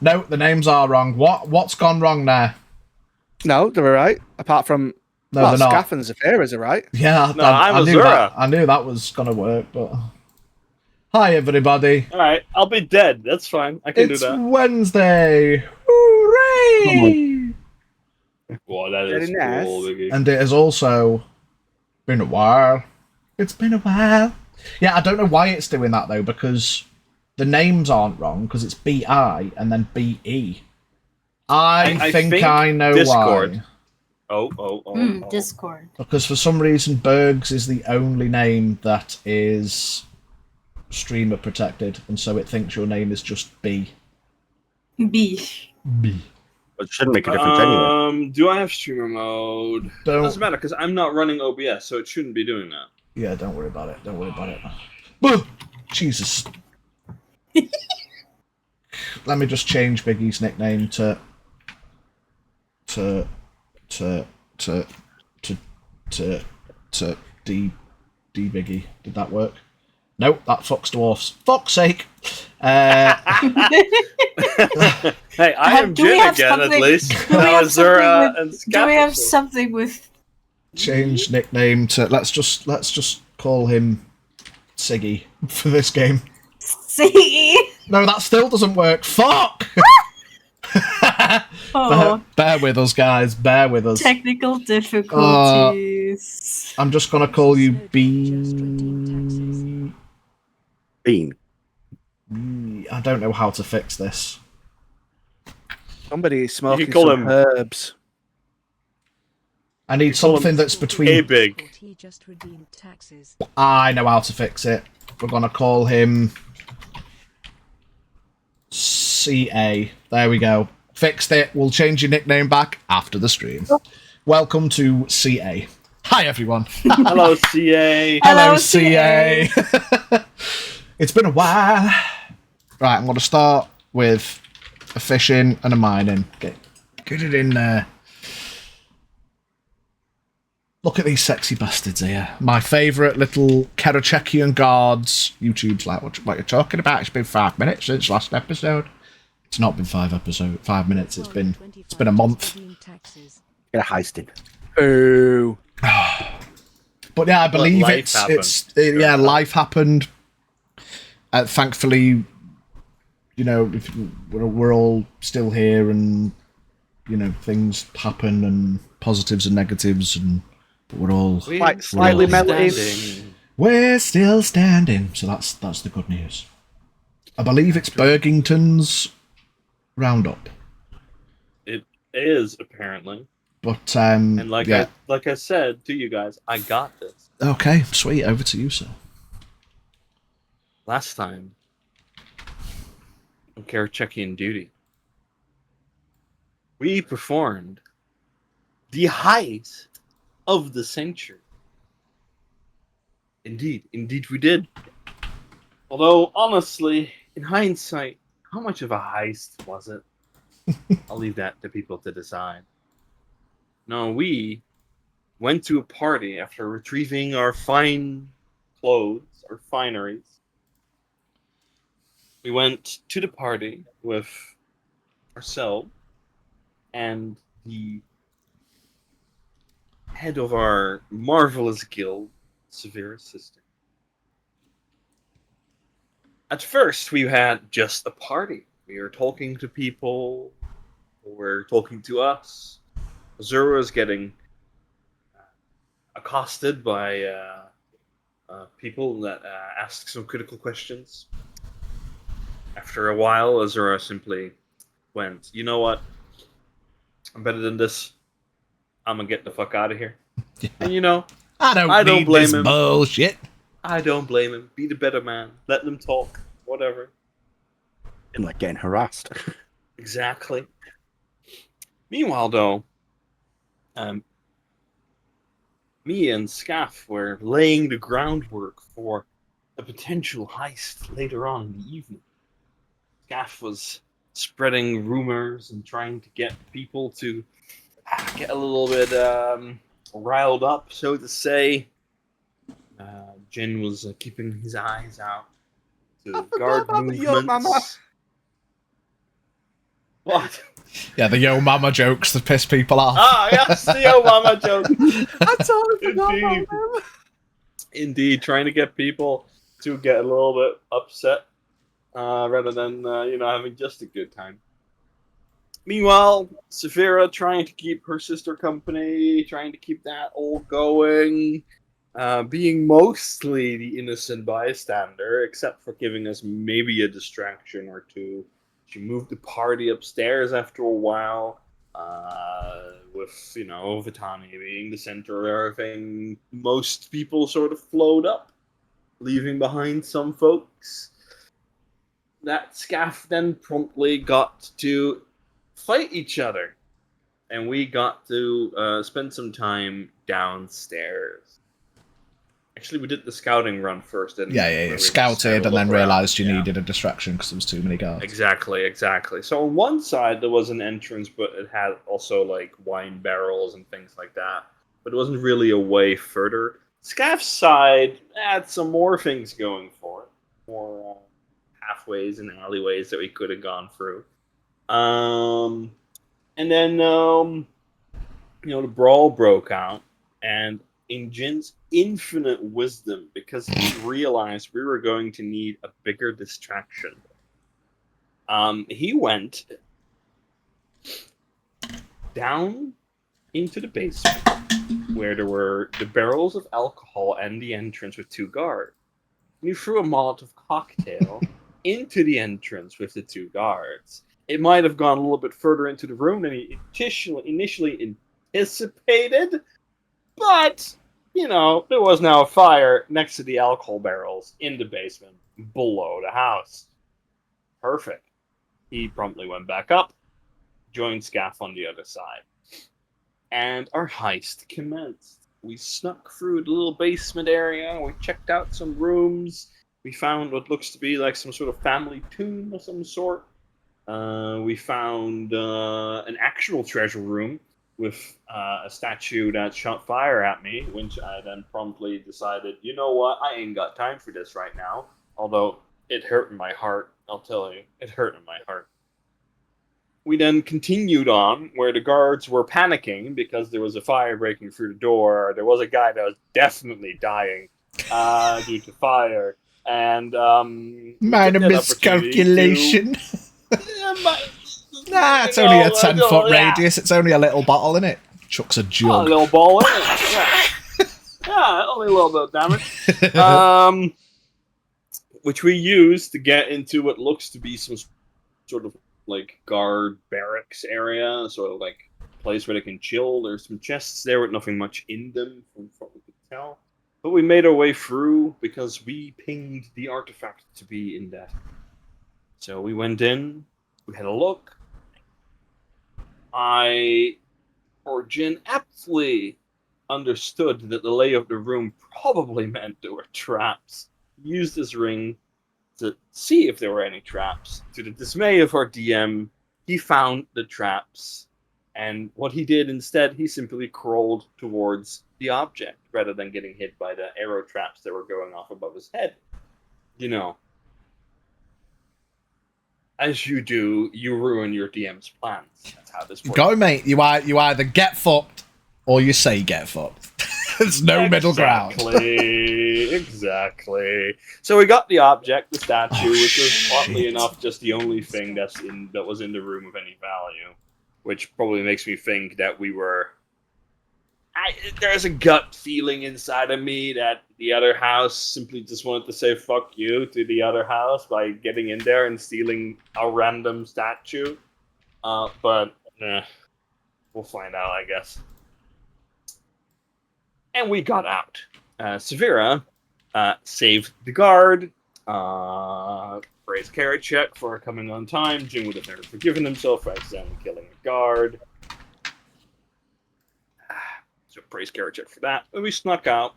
No, the names are wrong. What's gone wrong there? No, they're right. Apart from No, they're not. Scaff and Zephyr are right. Yeah, No, I'm Azura. I knew that was gonna work, but hi everybody. All right, I'll be dead. That's fine. I can do It's that. Wednesday. Hooray! Wow, that is Very nice. cool, Biggie. And it has also been a while. It's been a while. Yeah, I don't know why it's doing that though, because the names aren't wrong, because it's BI and then BE. I think I know Discord. why. Oh. Discord. Because for some reason, Bergs is the only name that is streamer protected, and so it thinks your name is just B. B. B. But it shouldn't make a difference anyway. Do I have streamer mode? Doesn't matter because I'm not running OBS, so it shouldn't be doing that. Yeah, don't worry about it. Don't worry about it. Whoa! Jesus. Let me just change Biggie's nickname to D Biggie. Did that work? Nope, that fucks dwarfs. Fuck's sake. Hey, I am Jin again, at least. Now Azura and Scaffold. Do we have something with Change nickname to let's just call him Siggy for this game. C? No, that still doesn't work. Fuck! Oh, bear with us, guys. Bear with us. technical difficulties. I'm just gonna call you Bean. I don't know how to fix this. Somebody smoking call some him- herbs. I need something that's between. Hey, Big. He just redeemed taxes. I know how to fix it. We're gonna call him CA. There we go. Fixed it. We'll change your nickname back after the stream. Welcome to CA. Hi, everyone. Hello, CA. Hello, CA. It's been a while. Right, I'm going to start with a fishing and a mining. Get it in there. Look at these sexy bastards here. My favourite little Kerecekian guards. YouTube's like, what you're talking about? It's been 5 minutes since last episode. It's not been 5 minutes. It's been a month. Get a heisted. Ooh. But yeah, I believe life life happened. Thankfully, you know, if we're all still here, and you know, things happen, and positives and negatives, and but we're all Slightly melting. we're still standing. So that's the good news. I believe it's Bergington's roundup. It is, apparently. But And like yeah. I said to you guys, I got this. Okay, sweet. Over to you, sir. Last time on Kerecekian duty, we performed the heist of the century. Indeed we did. Although, honestly, in hindsight, how much of a heist was it? I'll leave that to people to decide. No, we went to a party after retrieving our fine clothes, our fineries. We went to the party with ourselves and the head of our marvelous guild, Severe Assistant. At first, we had just a party. We were talking to people who were talking to us. Azura was getting accosted by people that asked some critical questions. After a while, Azura simply went, you know what? I'm better than this. I'm gonna get the fuck out of here. Yeah. And you know, I don't need blame this him. bullshit. I don't blame him. Be the better man. Let them talk. Whatever. And like getting harassed. Exactly. Meanwhile, though, me and Scaff were laying the groundwork for a potential heist later on in the evening. Scaff was spreading rumors and trying to get people to get a little bit riled up, so to say. Jin was keeping his eyes out to guard Yo, mama. movements. What? Yeah, the yo mama jokes that piss people off. Ah, yes, the yo mama joke. I totally forgot about Indeed. them. Indeed, trying to get people to get a little bit upset rather than having just a good time. Meanwhile, Saphira trying to keep her sister company, trying to keep that all going, being mostly the innocent bystander, except for giving us maybe a distraction or two. She moved the party upstairs after a while, with, Vitani being the center of everything. Most people sort of flowed up, leaving behind some folks. That scaff then promptly got to fight each other, and we got to spend some time downstairs. Actually, we did the scouting run first, didn't we? Yeah. Where we just Scouted had a and then look around. realised you Yeah. needed a distraction because there was too many guards. Exactly. So on one side there was an entrance, but it had also like wine barrels and things like that. But it wasn't really a way further. Scaff's side had some more things going for it, more pathways and alleyways that we could have gone through. And then the brawl broke out, and in Jin's infinite wisdom, because he realized we were going to need a bigger distraction, he went down into the basement where there were the barrels of alcohol and the entrance with 2 guards. And he threw a Molotov cocktail into the entrance with the 2 guards. It might have gone a little bit further into the room than he initially anticipated, but, there was now a fire next to the alcohol barrels in the basement below the house. Perfect. He promptly went back up, joined Scaff on the other side, and our heist commenced. We snuck through the little basement area, we checked out some rooms, we found what looks to be like some sort of family tomb of some sort. We found an actual treasure room with a statue that shot fire at me, which I then promptly decided, you know what, I ain't got time for this right now. Although it hurt in my heart, I'll tell you, it hurt in my heart. We then continued on where the guards were panicking because there was a fire breaking through the door. There was a guy that was definitely dying due to fire. And Minor miscalculation. Nah, it's only a 10-foot radius. It's only a little bottle, innit? Chucks a jug. A little ball in it. Yeah, only a little bit of damage. Which we used to get into what looks to be some sort of like guard barracks area, sort of like place where they can chill. There's some chests there with nothing much in them, from what we could tell. But we made our way through because we pinged the artifact to be in that. So we went in, we had a look. Jin aptly understood that the lay of the room probably meant there were traps. He used his ring to see if there were any traps. To the dismay of our DM, he found the traps. And what he did instead, he simply crawled towards the object rather than getting hit by the arrow traps that were going off above his head. As you do, you ruin your DM's plans. That's how this works. Go, mate. You either get fucked or you say get fucked. There's no middle ground. Exactly. So we got the object, the statue, which was oddly enough just the only thing that was in the room of any value, which probably makes me think that we were. There's a gut feeling inside of me that the other house simply just wanted to say fuck you to the other house by getting in there and stealing a random statue. But we'll find out, I guess. And we got out. Severa saved the guard. Praise Kerecekian for coming on time. Jin would have never forgiven himself for accidentally killing a guard. So praise Kerecekian for that. But we snuck out.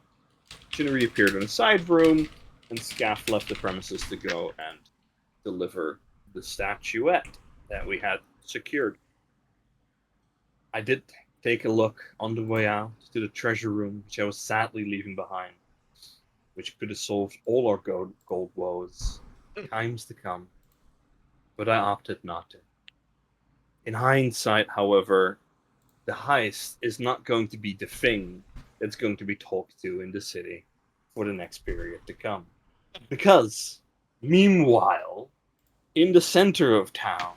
Jin reappeared in a side room, and Scaff left the premises to go and deliver the statuette that we had secured. I did take a look on the way out to the treasure room, which I was sadly leaving behind, which could have solved all our gold woes. times to come. But I opted not to. In hindsight, however, the heist is not going to be the thing that's going to be talked to in the city for the next period to come. Because, meanwhile, in the center of town,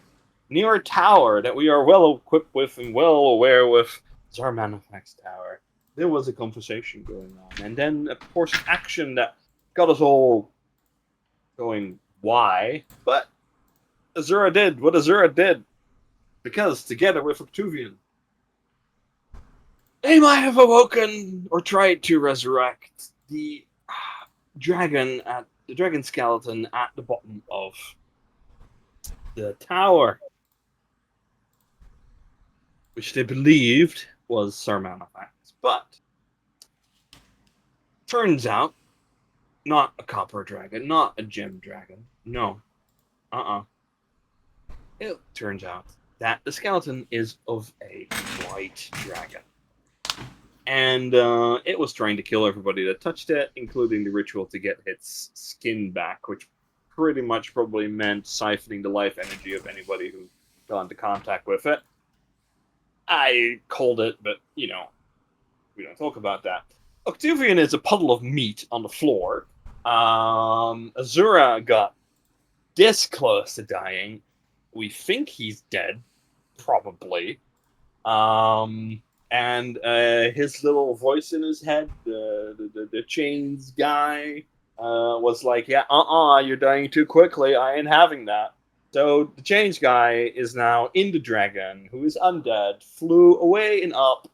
near a tower that we are well equipped with and well aware with, Xarmanifax Tower, there was a conversation going on. And then a course of action that got us all going, why? But Azura did what Azura did. Because, together with Octavian, they might have awoken or tried to resurrect the dragon skeleton at the bottom of the tower, which they believed was Xarmanifax. But turns out, not a copper dragon, not a gem dragon. No. It turns out that the skeleton is of a white dragon. And it was trying to kill everybody that touched it, including the ritual to get its skin back, which pretty much probably meant siphoning the life energy of anybody who got into contact with it. I called it, but, we don't talk about that. Octavian is a puddle of meat on the floor. Azura got this close to dying. We think he's dead, probably. And his little voice in his head, the chains guy, was like, yeah, you're dying too quickly. I ain't having that. So the chains guy is now in the dragon, who is undead, flew away and up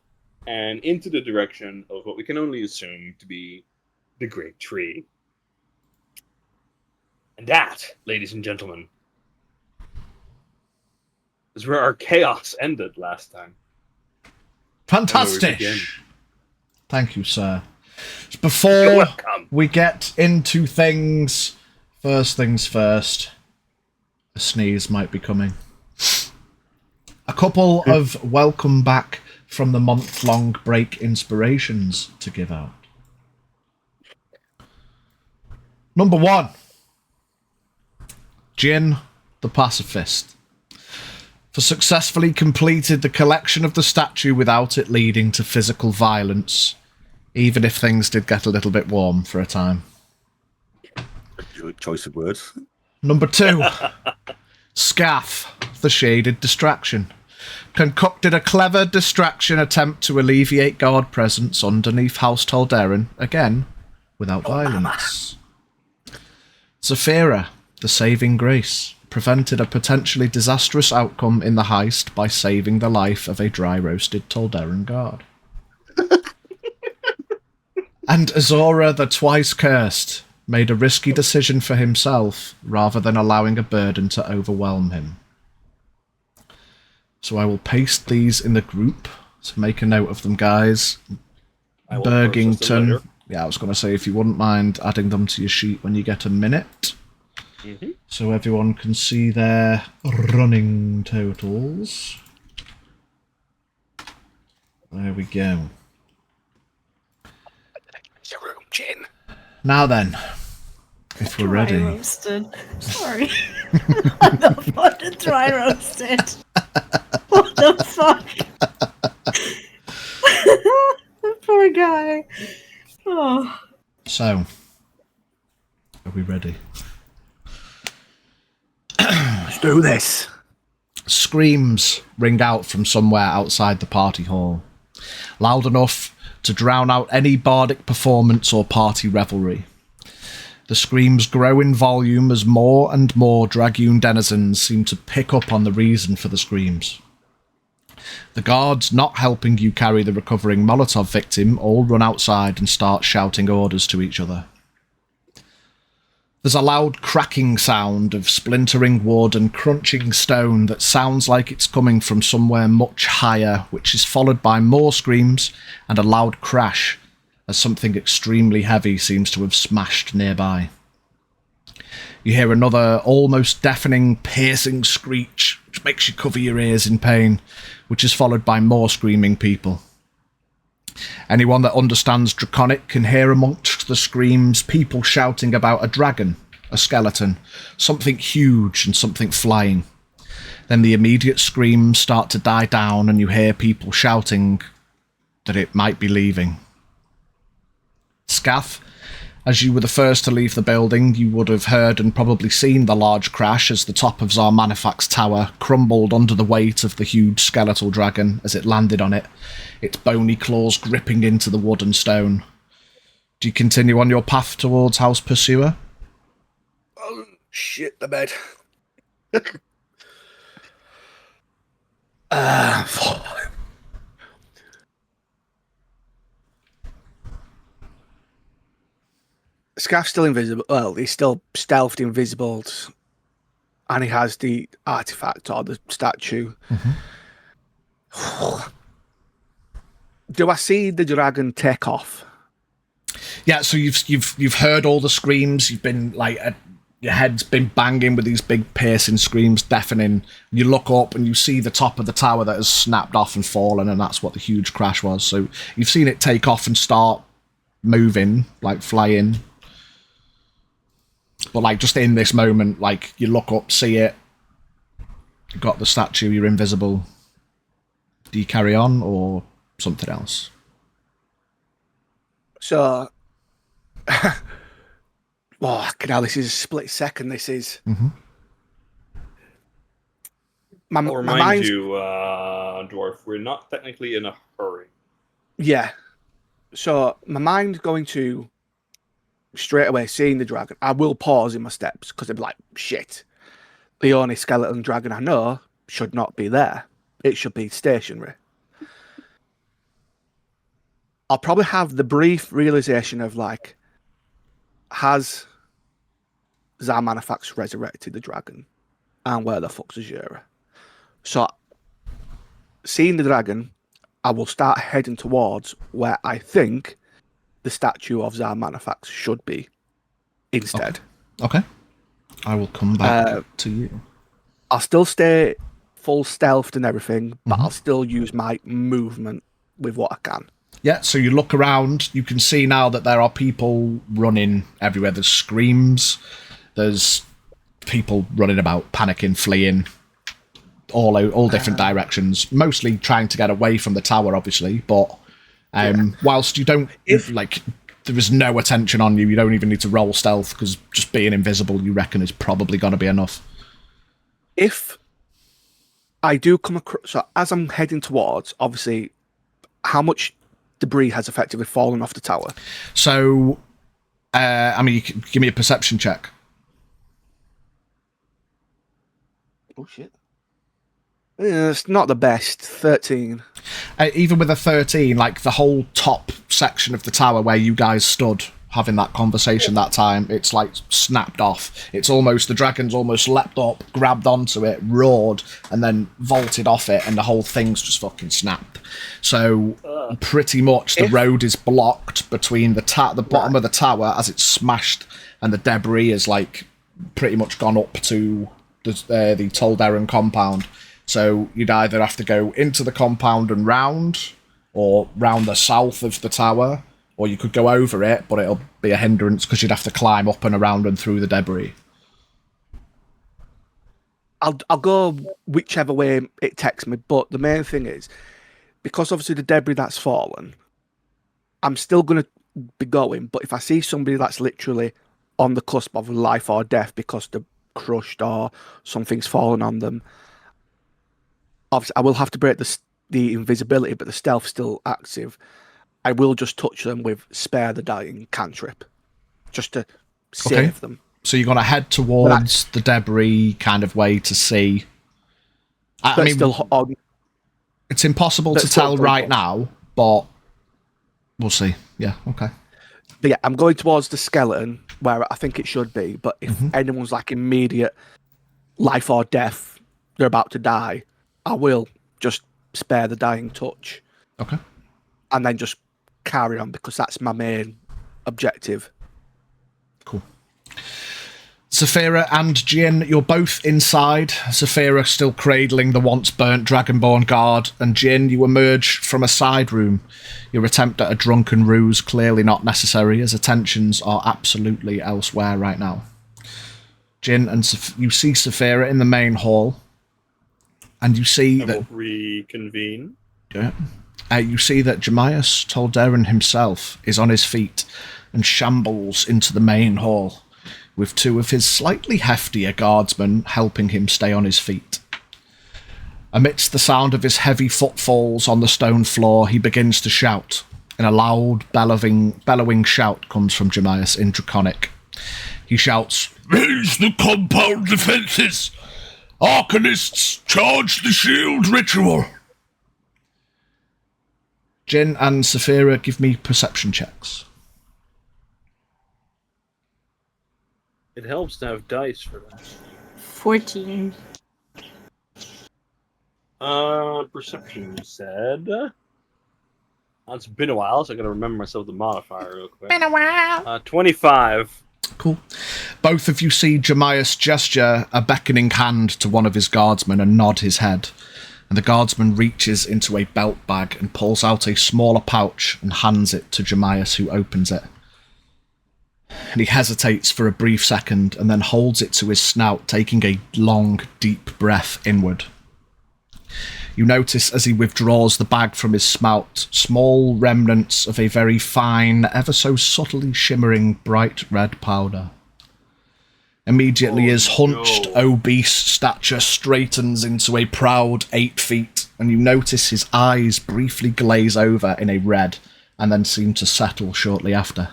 and into the direction of what we can only assume to be the Great Tree. And that, ladies and gentlemen, is where our chaos ended last time. Fantastic. Thank you, sir. Before we get into things first, a sneeze might be coming. A couple of welcome back from the month-long break inspirations to give out. Number 1. Jin the Pacifist. For successfully completed the collection of the statue without it leading to physical violence, even if things did get a little bit warm for a time. Good choice of words. Number 2. Scaff, the Shaded Distraction. Concocted a clever distraction attempt to alleviate guard presence underneath House Taldarin, again, without violence. Zafira, the Saving Grace. Prevented a potentially disastrous outcome in the heist by saving the life of a dry-roasted Taldarin guard. And Azora, the Twice Cursed, made a risky decision for himself rather than allowing a burden to overwhelm him. So I will paste these in the group, so make a note of them, guys. Bergington. Yeah, I was going to say, if you wouldn't mind adding them to your sheet when you get a minute. Mm-hmm. So everyone can see their running totals. There we go. Now then, if we're ready. Dry roasted. Sorry. What the fuck is dry roasted? What the fuck? Poor guy. Oh. So, are we ready? Let's do this. Screams ring out from somewhere outside the party hall, loud enough to drown out any bardic performance or party revelry. The screams grow in volume as more and more Dragyun denizens seem to pick up on the reason for the screams. The guards not helping you carry the recovering Molotov victim all run outside and start shouting orders to each other. There's a loud cracking sound of splintering wood and crunching stone that sounds like it's coming from somewhere much higher, which is followed by more screams and a loud crash as something extremely heavy seems to have smashed nearby. You hear another almost deafening, piercing screech, which makes you cover your ears in pain, which is followed by more screaming people. Anyone that understands Draconic can hear amongst the screams people shouting about a dragon, a skeleton, something huge and something flying. Then the immediate screams start to die down and you hear people shouting that it might be leaving. Scaff, as you were the first to leave the building, you would have heard and probably seen the large crash as the top of Xarmanifax tower crumbled under the weight of the huge skeletal dragon as it landed on it, its bony claws gripping into the wood and stone. Do you continue on your path towards House Pursuer? Oh, shit, the bed. Scaff's still invisible. Well, he's still stealthed invisible, and he has the artifact or the statue. Do I see the dragon take off? Yeah, so you've heard all the screams. You've been like your head's been banging with these big piercing screams, deafening. You look up and you see the top of the tower that has snapped off and fallen, and that's what the huge crash was. So you've seen it take off and start moving, like flying. But like just in this moment, like you look up, see it. You've got the statue. You're invisible. Do you carry on or something else? So, now this is a split second. This is. I'll remind you, Dwarf, we're not technically in a hurry. Yeah. So my mind's going to straight away seeing the dragon. I will pause in my steps because I'd be like, shit. The only skeleton dragon I know should not be there. It should be stationary. I'll probably have the brief realization of like, has Xarmanifax resurrected the dragon? And where the fuck's Azura? So, seeing the dragon, I will start heading towards where I think the statue of Xarmanifax should be instead. Okay. I will come back to you. I'll still stay full stealthed and everything, but I'll still use my movement with what I can. Yeah, so you look around, you can see now that there are people running everywhere. There's screams, there's people running about, panicking, fleeing, all different directions, mostly trying to get away from the tower, obviously, but whilst you don't, there is no attention on you, you don't even need to roll stealth, because just being invisible, you reckon, is probably going to be enough. If I do come across, so as I'm heading towards, obviously, how much debris has effectively fallen off the tower? So, you can give me a perception check. Oh, shit. Yeah, it's not the best. 13. Even with a 13, like the whole top section of the tower where you guys stood having that conversation that time, it's like snapped off. It's almost, the dragon's almost leapt up, grabbed onto it, roared, and then vaulted off it, and the whole thing's just fucking snapped. So pretty much the road is blocked between the bottom of the tower as it's smashed, and the debris is like pretty much gone up to the Tolderan compound. So you'd either have to go into the compound and round, or round the south of the tower, or you could go over it, but it'll be a hindrance because you'd have to climb up and around and through the debris. I'll go whichever way it takes me, but the main thing is, because obviously the debris that's fallen, I'm still going to be going, but if I see somebody that's literally on the cusp of life or death because they're crushed or something's fallen on them, obviously I will have to break the invisibility, but the stealth's still active. I will just touch them with Spare the Dying cantrip, just to save them. So you're going to head towards the debris kind of way to see. I mean, it's impossible to tell right now, but we'll see. Yeah, okay. But yeah, I'm going towards the skeleton where I think it should be, but if anyone's like immediate life or death, they're about to die, I will just Spare the Dying touch. Okay. And then just carry on, because that's my main objective. Cool. Saphira and Jin, you're both inside. Saphira still cradling the once burnt Dragonborn guard, and Jin, you emerge from a side room. Your attempt at a drunken ruse clearly not necessary, as attentions are absolutely elsewhere right now. Jin and you see Saphira in the main hall, and you see I that will reconvene. you see that Jemias Tolderan himself is on his feet and shambles into the main hall, with two of his slightly heftier guardsmen helping him stay on his feet. Amidst the sound of his heavy footfalls on the stone floor, he begins to shout, and a loud, bellowing shout comes from Jemias in Draconic. He shouts, "Raise the compound defences! Arcanists, charge the shield ritual!" Jin and Saphira, give me perception checks. It helps to have dice for that. 14. Perception said. It's been a while, so I gotta remember myself the modifier real quick. Been a while. 25. Cool. Both of you see Jemias gesture a beckoning hand to one of his guardsmen and nod his head. And the guardsman reaches into a belt bag and pulls out a smaller pouch and hands it to Jemias, who opens it. And he hesitates for a brief second and then holds it to his snout, taking a long, deep breath inward. You notice as he withdraws the bag from his snout, small remnants of a very fine, ever so subtly shimmering bright red powder. Immediately his hunched, obese stature straightens into a proud 8 feet, and you notice his eyes briefly glaze over in a red, and then seem to settle shortly after.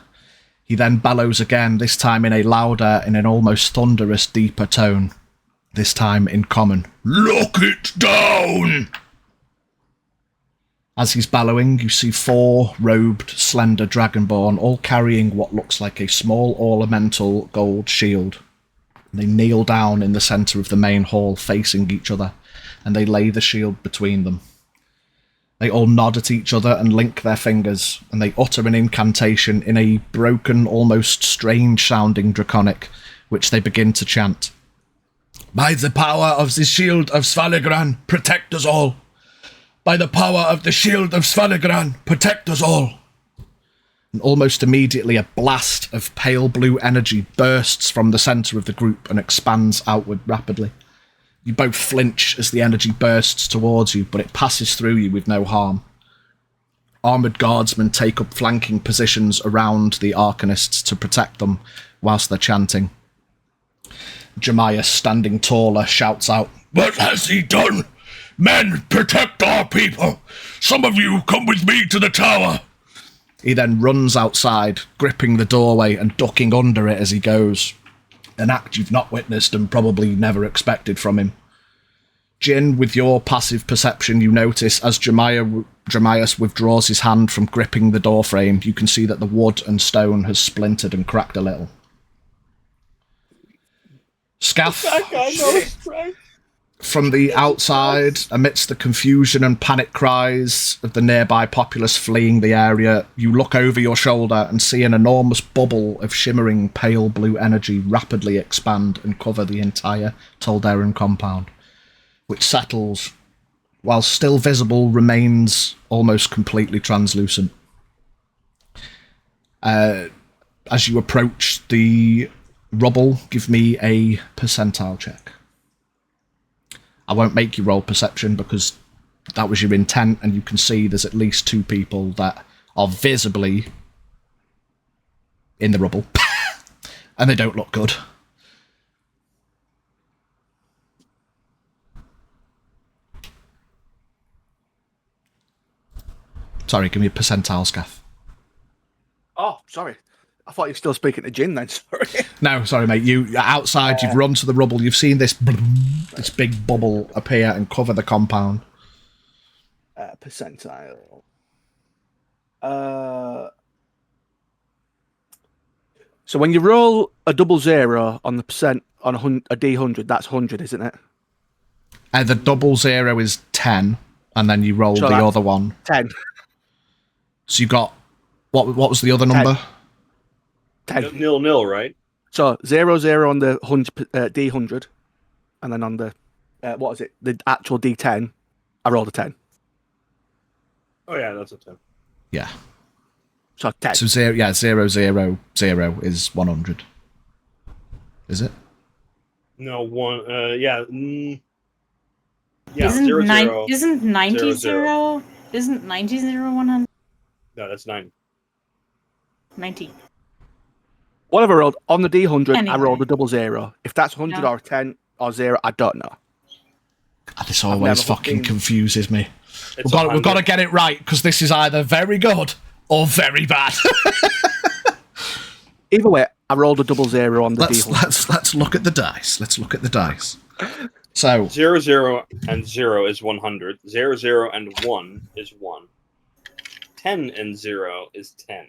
He then bellows again, this time in a louder and an almost thunderous deeper tone, this time in common. "Lock it down!" As he's bellowing, you see 4 robed, slender dragonborn, all carrying what looks like a small ornamental gold shield. They kneel down in the centre of the main hall, facing each other, and they lay the shield between them. They all nod at each other and link their fingers, and they utter an incantation in a broken, almost strange-sounding Draconic, which they begin to chant. "By the power of the shield of Svaligran, protect us all! By the power of the shield of Svaligran, protect us all!" And almost immediately a blast of pale blue energy bursts from the centre of the group and expands outward rapidly. You both flinch as the energy bursts towards you, but it passes through you with no harm. Armoured guardsmen take up flanking positions around the Arcanists to protect them whilst they're chanting. Jemias, standing taller, shouts out, "What has he done? Men, protect our people! Some of you come with me to the tower!" He then runs outside, gripping the doorway and ducking under it as he goes. An act you've not witnessed and probably never expected from him. Jin, with your passive perception, you notice as Jemias withdraws his hand from gripping the doorframe, you can see that the wood and stone has splintered and cracked a little. Scaff, from the outside, amidst the confusion and panic cries of the nearby populace fleeing the area, you look over your shoulder and see an enormous bubble of shimmering pale blue energy rapidly expand and cover the entire Tolderan compound, which settles, while still visible, remains almost completely translucent. As you approach the rubble, give me a percentile check. I won't make you roll perception because that was your intent, and you can see there's at least 2 people that are visibly in the rubble. And they don't look good. Sorry, give me a percentile, Scaff. Oh, sorry. I thought you were still speaking to Jin then, sorry. No, sorry, mate. You outside, you've run to the rubble, you've seen this big bubble appear and cover the compound. Percentile. So when you roll a 00 on the percent on a D100, that's 100, isn't it? The 00 is 10, and then you roll So the that's other one. 10. So you got what was the other number? 10. 0-0, right? So 00 on the D100, and then on the what is it? The actual D10, I rolled a 10. Oh yeah, that's a 10. Yeah. So 10. So 0, 0, 0, 0 is 100. Is it? No, one. Yeah. Yeah, isn't 0, nine? 0. Isn't 90 0, 0. 0? Isn't 90 0 100? No, that's 9. 90. Whatever I rolled on the D100, I Anyway. rolled a 00. If that's 100 No. or 10 or 0, I don't know. This I've always never fucking fucking- confuses me. It's We've got to 100. get it right because this is either very good or very bad. Either way, I rolled a 00 on the D100. let's look at the dice. Let's look at the dice. So 0, 0, and 0 is 100. 0, 0, and 1 is 1. 10 and 0 is 10.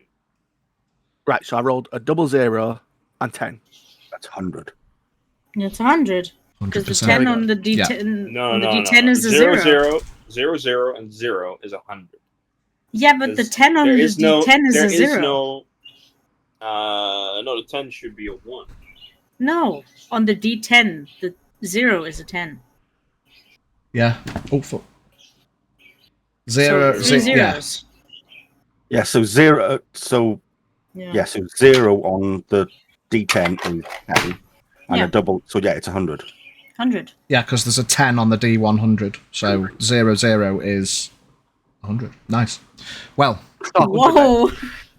Right, so I rolled a 00 and 10. That's 100. It's 100. Because the 100%. 10 on the D10, No, on the no, D10 no. is a 0, 0. 0, 0, and 0 is 100. Yeah, but the 10 on the There is D10 is a there 0. is no. No, the 10 should be a 1. No, on the D10, the 0 is a 10. yeah. Oh fuck. Zero. So three yeah. zeros. Yeah, so 0. So, Yeah. so 0 on the D10 is 10. And Yeah. a double. So, yeah, it's 100. 100. Yeah, because there's a 10 on the D100. So 00 is 100. Nice. Well, Whoa!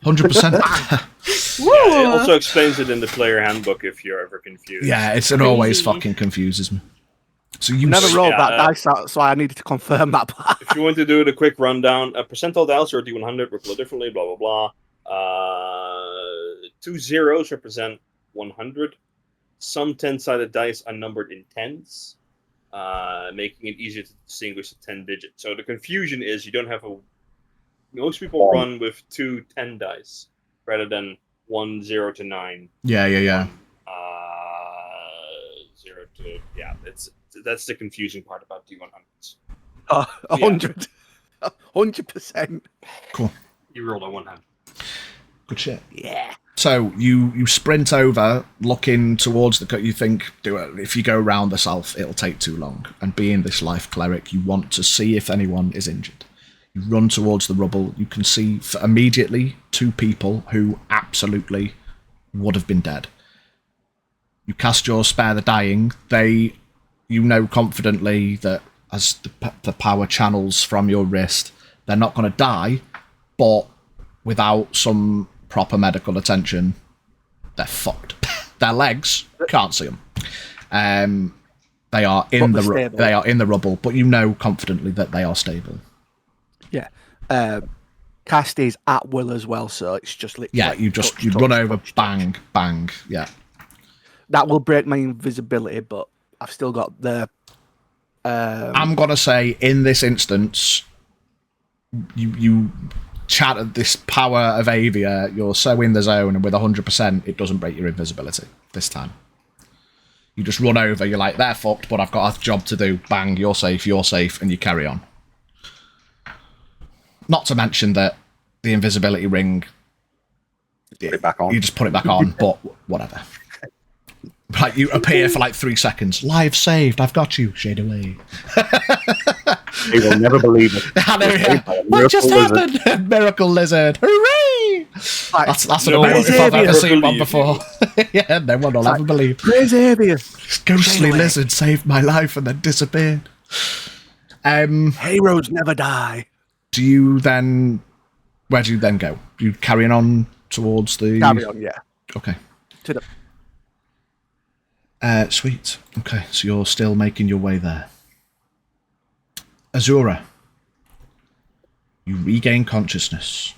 100%. Woo! Yeah, it also explains it in the player handbook if you're ever confused. Yeah, it always Crazy. fucking confuses me. So you Never rolled Yeah, that dice out, so I needed to confirm that part. If you want to do the quick rundown, a percentile dice or D100 work a little differently, blah, blah, blah. 2 zeros represent 100. Some 10-sided dice are numbered in tens, making it easier to distinguish the 10 digits. So the confusion is you don't have a... Most people run with 2 10 dice rather than 1 0 to 9. Yeah. 0 to... Yeah, that's the confusing part about D100s. 100. 100%. Cool. You rolled a 100. Good shit. Yeah. So you sprint over, looking towards the. You think, if you go around the south, it'll take too long. And being this life cleric, you want to see if anyone is injured. You run towards the rubble. You can see immediately 2 people who absolutely would have been dead. You cast your Spare the Dying. You know confidently that as the power channels from your wrist, they're not going to die, but without some proper medical attention, they're fucked. Their legs, can't see them. They are in But they're stable. they are in the rubble, but you know confidently that they are stable. Yeah. Cast is at will as well, so it's just literally. Yeah, like you touch, run touch, over, touch, touch. bang, bang. Yeah, That will break my invisibility, but I've still got the. I'm gonna say in this instance, you chattered this power of Avia. You're so in the zone, and with 100%, it doesn't break your invisibility this time. You just run over. You're like, they're fucked, but I've got a job to do. Bang, you're safe, and you carry on. Not to mention that the invisibility ring, Put it back on. you just put it back on, but whatever. Like, you appear for like 3 seconds. Live saved, I've got you. Shade away. They will never believe it. I know, yeah. By a What just miracle lizard. happened? Miracle lizard. Hooray! Like, That's an No award one if I've will ever seen one believe before. Yeah, no one will ever believe. Praise Avia. This ghostly away. lizard saved my life and then disappeared. Heroes never die. Do you then... Where do you then go? You carrying on towards the... Carry on, yeah. Okay. To the Sweet. Okay, so you're still making your way there. Azura. You regain consciousness.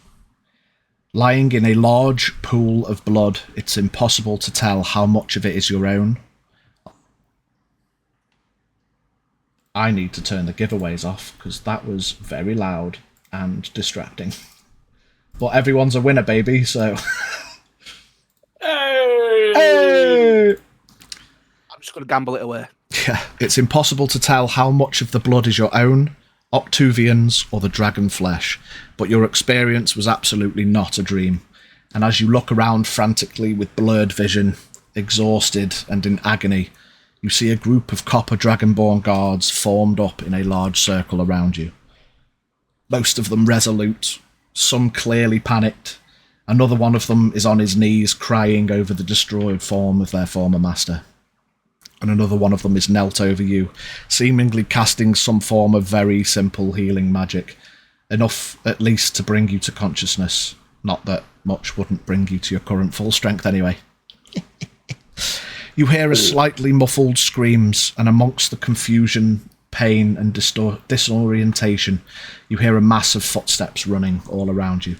Lying in a large pool of blood, it's impossible to tell how much of it is your own. I need to turn the giveaways off, because that was very loud and distracting. But everyone's a winner, baby, so... Hey! I'm just going to gamble it away. Yeah, it's impossible to tell how much of the blood is your own, Octuvian's, or the dragon flesh, but your experience was absolutely not a dream. And as you look around frantically with blurred vision, exhausted and in agony, you see a group of copper dragonborn guards formed up in a large circle around you. Most of them resolute, some clearly panicked. Another one of them is on his knees crying over the destroyed form of their former master. and another one of them is knelt over you, seemingly casting some form of very simple healing magic, enough at least to bring you to consciousness. Not that much wouldn't bring you to your current full strength anyway. You hear a slightly muffled screams, and amongst the confusion, pain and disorientation, you hear a mass of footsteps running all around you.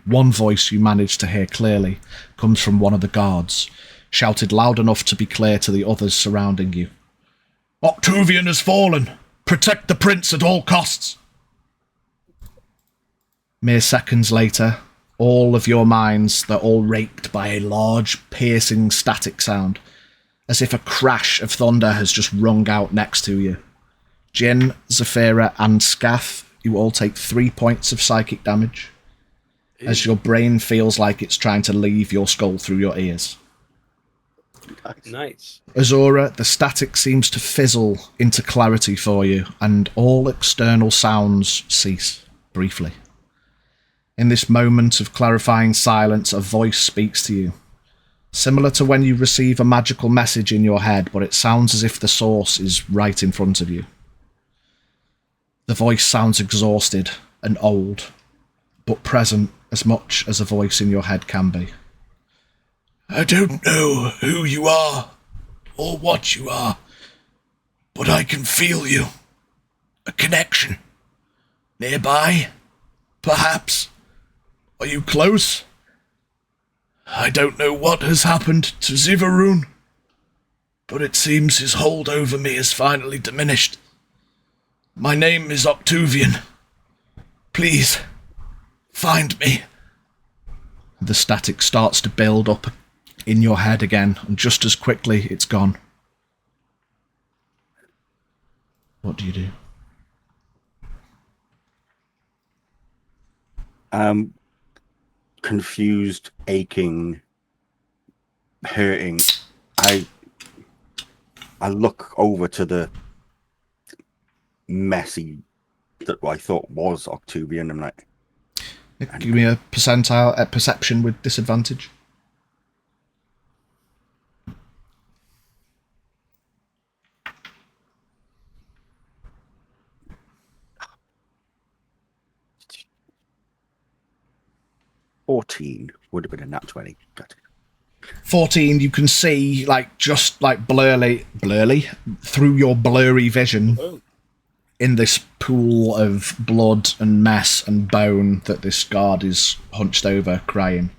One voice you manage to hear clearly comes from one of the guards, shouted loud enough to be clear to the others surrounding you. "Octavian has fallen! Protect the prince at all costs!" Mere seconds later, all of your minds, they're all raked by a large, piercing static sound, as if a crash of thunder has just rung out next to you. Jin, Zafira, and Scath, you all take 3 points of psychic damage, as your brain feels like it's trying to leave your skull through your ears. Nice. Azura, the static seems to fizzle into clarity for you, and all external sounds cease, briefly. In this moment of clarifying silence, a voice speaks to you. Similar to when you receive a magical message in your head, but it sounds as if the source is right in front of you. The voice sounds exhausted and old, but present as much as a voice in your head can be. "I don't know who you are, or what you are, but I can feel you. A connection. Nearby, perhaps. Are you close? I don't know what has happened to Zivaroon, but it seems his hold over me has finally diminished. My name is Octavian. Please, find me." The static starts to build up in your head again, and just as quickly it's gone. What do you do? Confused, aching, hurting. I look over to the messy that I thought was Octavian. I'm like, Give me a percentile at perception with disadvantage. "14 would have been a nat 20. Got it. 14, you can see, just blurry through your blurry vision Oh. in this pool of blood and mess and bone that this guard is hunched over crying.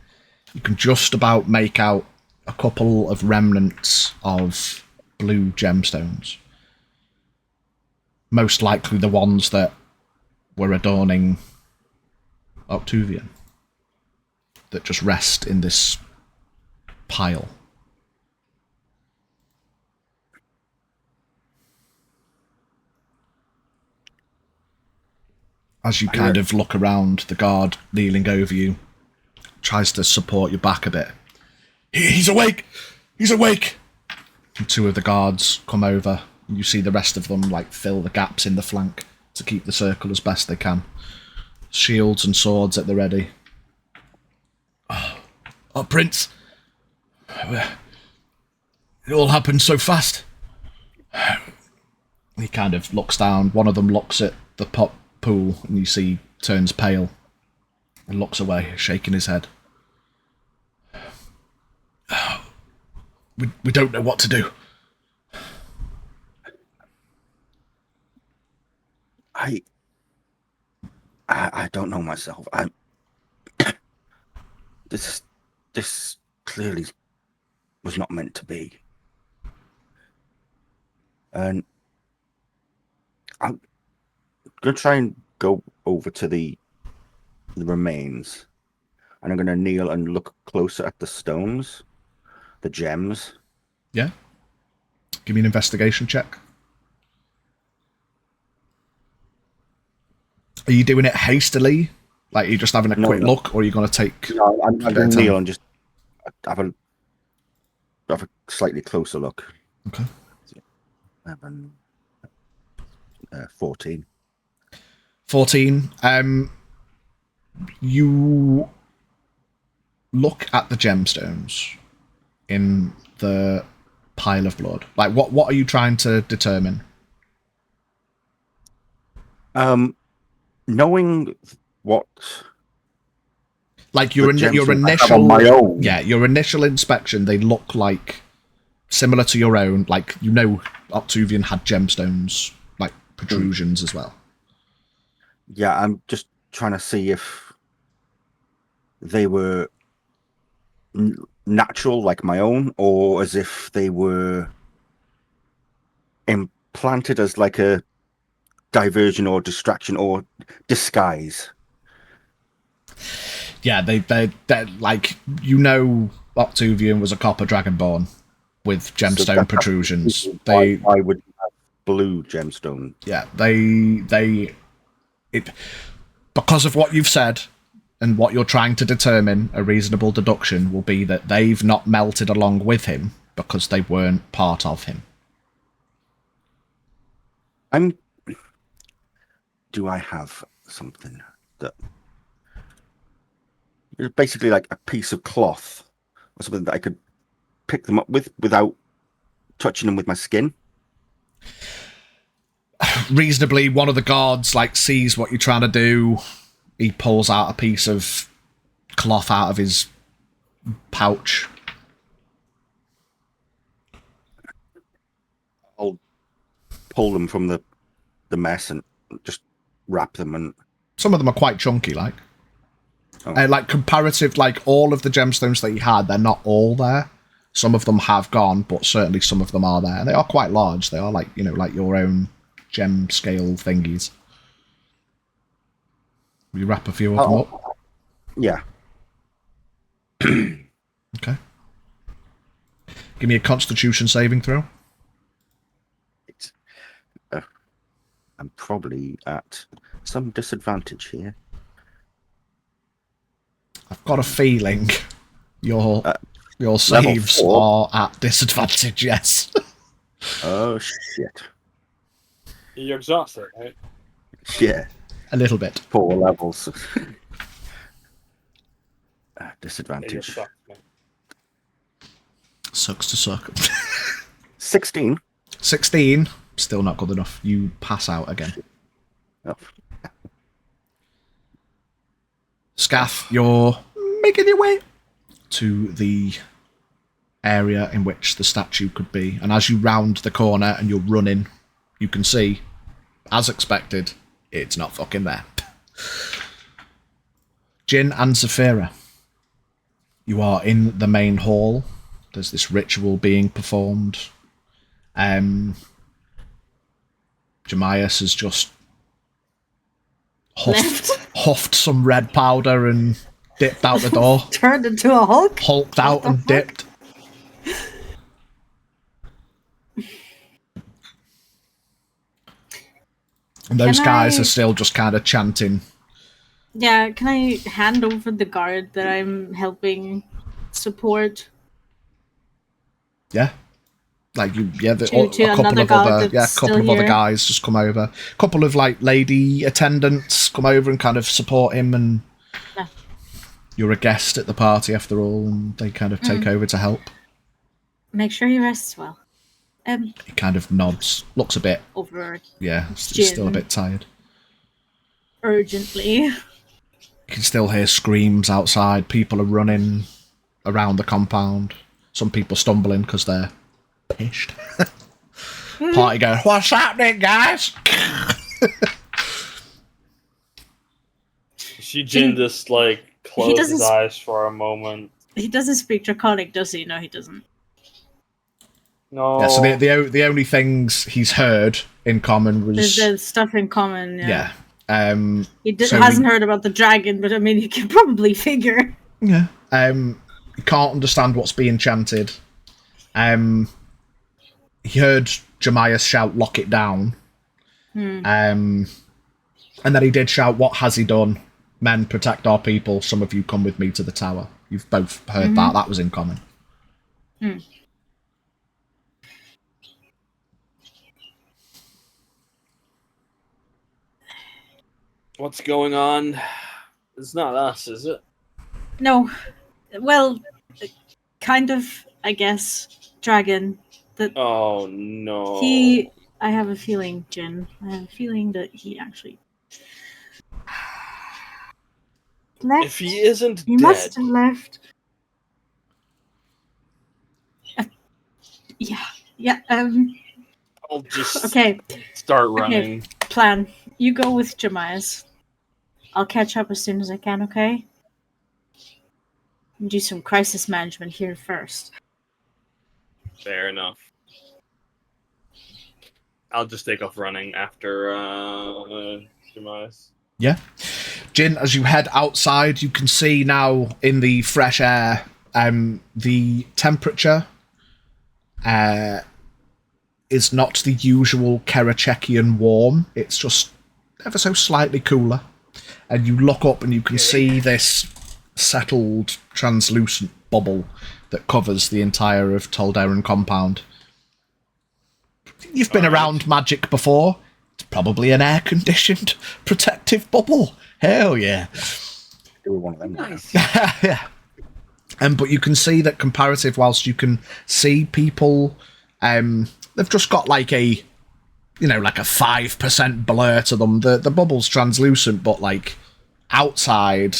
You can just about make out a couple of remnants of blue gemstones. Most likely the ones that were adorning Octavian, that just rest in this pile. As you kind of look around, the guard kneeling over you tries to support your back a bit. He's awake! He's awake! And 2 of the guards come over, and you see the rest of them fill the gaps in the flank to keep the circle as best they can. Shields and swords at the ready. Oh, Prince. It all happened so fast. He kind of looks down. One of them looks at the pool, and you see turns pale and looks away, shaking his head. We don't know what to do. I don't know myself. This clearly was not meant to be. And I'm going to try and go over to the remains. And I'm going to kneel and look closer at the stones, the gems. Yeah? Give me an investigation check. Are you doing it hastily? Like, are you just having a quick look, or are you going to take... No, I'm going to kneel and just have a slightly closer look. Okay. 14. 14. You look at the gemstones in the pile of blood? Like, what are you trying to determine? Knowing what, Like your the gems your that I have initial on my own. your initial inspection, they look like similar to your own. Like, you know, Octavian had gemstones, like protrusions as well. Yeah, I'm just trying to see if they were natural, like my own, or as if they were implanted as like a diversion or distraction or disguise. Yeah, they're like, you know, Octavian was a copper dragonborn with gemstone that's protrusions. Why would you have blue gemstone? Yeah, it because of what you've said and what you're trying to determine, a reasonable deduction will be that they've not melted along with him because they weren't part of him. Do I have something that it's basically like a piece of cloth or something that I could pick them up with without touching them with my skin? Reasonably, one of the guards like sees what you're trying to do. He pulls out a piece of cloth out of his pouch. I'll pull them from the mess and just wrap them. And Some of them are quite chunky, like. Oh. Like comparative, like all of the gemstones that you had, they're not all there. Some of them have gone, but certainly some of them are there. And they are quite large. They are like, you know, like your own gem scale thingies. Will you wrap a few of them up? Yeah. Okay. Give me a constitution saving throw. I'm probably at some disadvantage here. I've got a feeling your saves level 4. are at disadvantage, yes. Oh, shit. You're exhausted, right? Yeah. A little bit. 4 levels. Yeah, you're Disadvantage. sucked, man. Sucks to suck. 16. 16, still not good enough. You pass out again. Oh. Scaff, you're making your way to the area in which the statue could be. And as you round the corner and you're running, you can see, as expected, it's not fucking there. Jin and Zafira, you are in the main hall. There's this ritual being performed. Jemias has just huffed some red powder and dipped out the door. Turned into a Hulk? Hulked out and dipped. And those Can guys I- are still just kind of chanting. Yeah, can I hand over the guard that I'm helping support Yeah. Like you, yeah, to a couple another of guard other, that's yeah, a couple still of other here? guys just come over. A couple of like lady attendants come over and kind of support him, and Yeah. you're a guest at the party after all, and they kind of take over to help. Make sure he rests well. He kind of nods, looks a bit, Over yeah, he's still a Jin. bit tired. urgently. You can still hear screams outside. People are running around the compound. Some people stumbling because they're pissed. Party going, what's happening, guys? She Jin just like closed his doesn't- eyes for a moment. He doesn't speak Draconic, does he? No, he doesn't. No. Yeah, so the only things he's heard in common was There's stuff in common. Yeah. He so hasn't heard about the dragon, but I mean, you can probably figure. yeah. He can't understand what's being chanted. He heard Jemias shout, "Lock it down." And then he did shout, "What has he done? Men, protect our people. Some of you come with me to the tower." You've both heard that. That was in common. What's going on? It's not us, is it? No. Well, kind of, I guess. Dragon. Oh no. I have a feeling, Jin. I have a feeling that he actually left. If he isn't He dead, must have left. Yeah. I'll just Okay. start running. Plan. You go with Jemias. I'll catch up as soon as I can. Okay. Do some crisis management here first. Fair enough. I'll just take off running after Demise. Yeah. Jin, as you head outside, you can see now in the fresh air, the temperature is not the usual Kerecekian warm. It's just ever so slightly cooler. And you look up and you can see this settled, translucent bubble that covers the entire of Tolderan compound. You've been around magic before. It's probably an air-conditioned protective bubble. Hell yeah. Do one of them. Nice. Yeah. But you can see that comparative, whilst you can see people, they've just got like a 5% blur to them. The bubble's translucent, but like outside,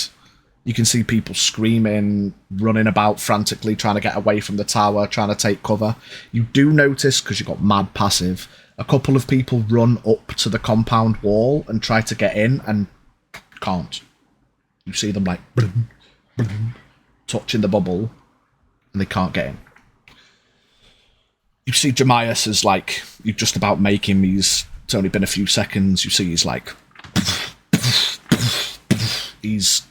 you can see people screaming, running about frantically, trying to get away from the tower, trying to take cover. You do notice, because you've got mad passive, a couple of people run up to the compound wall and try to get in and can't. You see them like touching the bubble and they can't get in. You see Jemias is like, you just about make him, it's only been a few seconds, you see he's like, he's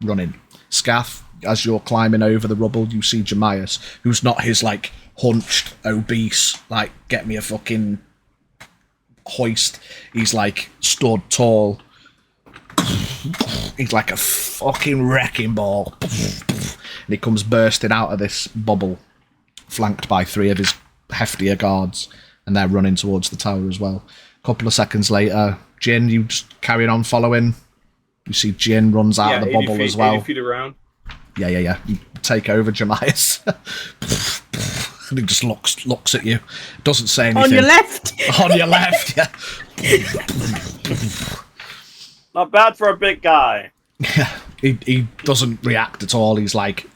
running. Scath, as you're climbing over the rubble, you see Jemias, who's not his like hunched, obese, like get me a fucking hoist. He's like stood tall. He's like a fucking wrecking ball. And he comes bursting out of this bubble, flanked by 3 of his heftier guards, and they're running towards the tower as well. A couple of seconds later, Jin, you just carrying on following. You see Jin runs out of the bubble as well. 80 feet around. Yeah. You take over Jemias. And he just looks at you. Doesn't say anything. On your left! On your left, yeah. Not bad for a big guy. Yeah, he doesn't react at all. He's like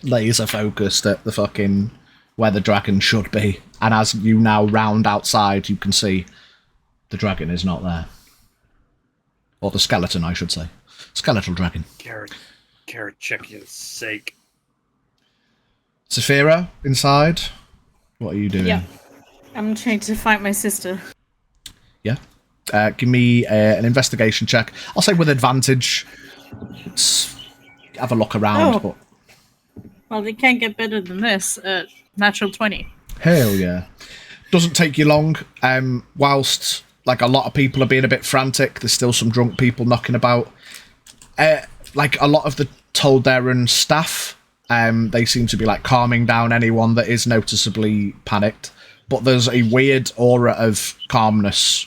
laser focused at the fucking where the dragon should be. And as you now round outside, you can see the dragon is not there. Or the skeleton, I should say. Skeletal dragon. Kerecekian's sake. Saphira, inside. What are you doing? Yeah. I'm trying to find my sister. Yeah. Give me an investigation check. I'll say with advantage. Have a look around. Oh. But Well, they can't get better than this. Natural 20. hell yeah. Doesn't take you long. Whilst like a lot of people are being a bit frantic, there's still some drunk people knocking about. Like a lot of the Tolderan staff, they seem to be like calming down anyone that is noticeably panicked. But there's a weird aura of calmness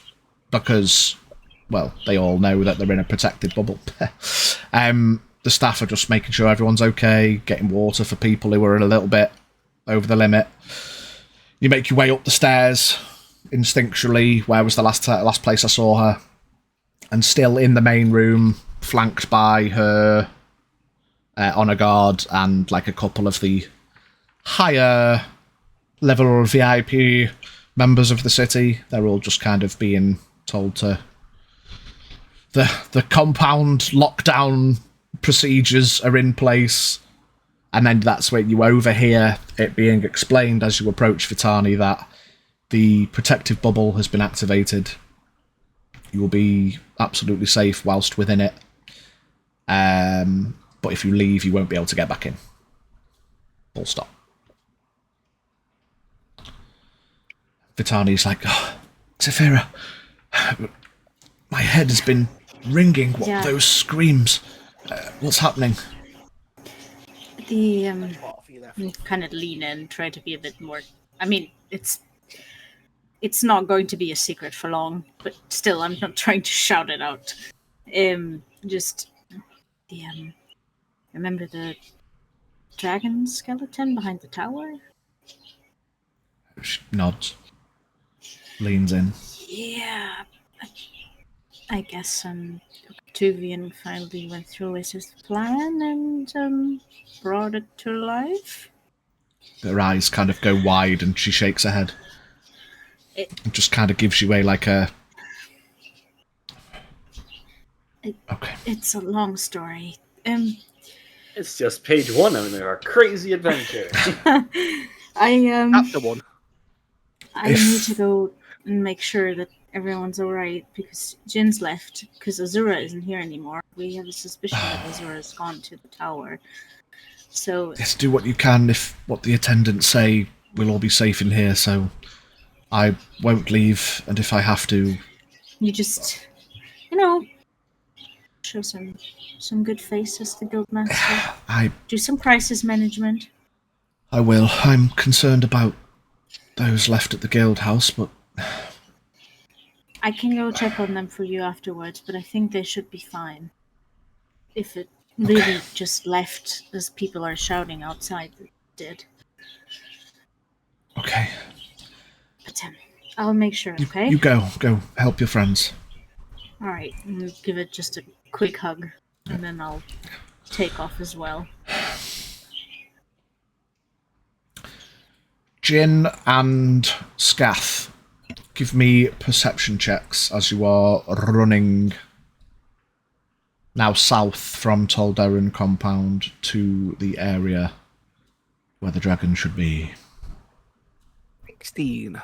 because, well, they all know that they're in a protected bubble. The staff are just making sure everyone's okay, getting water for people who are a little bit over the limit. You make your way up the stairs instinctually. Where was the last place I saw her? And still in the main room, flanked by her honor guard and like a couple of the higher level VIP members of the city. They're all just kind of being told to the compound lockdown procedures are in place. And then that's when you overhear it being explained as you approach Vitani that the protective bubble has been activated. You will be absolutely safe whilst within it. But if you leave, you won't be able to get back in. Full stop. Vitani's like, oh, Saphira, my head has been ringing. What Yeah. those screams? What's happening? Kind of lean in, try to be a bit more. I mean, it's not going to be a secret for long, but still, I'm not trying to shout it out. Just remember the dragon skeleton behind the tower? She nods. Leans in. Yeah, I guess Octavian finally went through with his plan and brought it to life. Her eyes kind of go wide and she shakes her head. It- And just kind of gives you a like a... Okay. It's a long story. It's just page 1 of our crazy adventure. Chapter 1. I need to go and make sure that everyone's alright because Jin's left because Azura isn't here anymore. We have a suspicion that Azura's gone to the tower. So Yes, do what you can. If what the attendants say, we'll all be safe in here, so I won't leave, and if I have to... you just, show some good face as the guildmaster. I Do some crisis management. will. I'm concerned about those left at the guild house, but... I can go check on them for you afterwards, but I think they should be fine. If it really just left as people are shouting outside, it did. Okay. But I'll make sure, okay? You go help your friends. Alright, give it just a quick hug, and then I'll take off as well. Jin and Scath, give me perception checks as you are running now south from Tolderan compound to the area where the dragon should be. 16.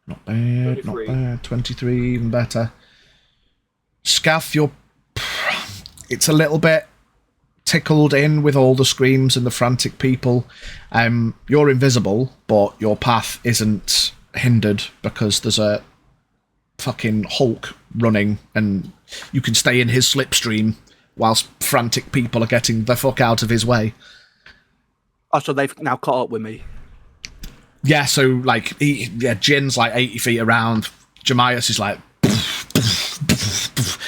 Not bad, 23. not bad. 23, even better. Scath, it's a little bit tickled in with all the screams and the frantic people. You're invisible, but your path isn't hindered because there's a fucking Hulk running and you can stay in his slipstream whilst frantic people are getting the fuck out of his way. Oh, so they've now caught up with me. Yeah, so, like, Jin's, like, 80 feet around. Jemias is, like...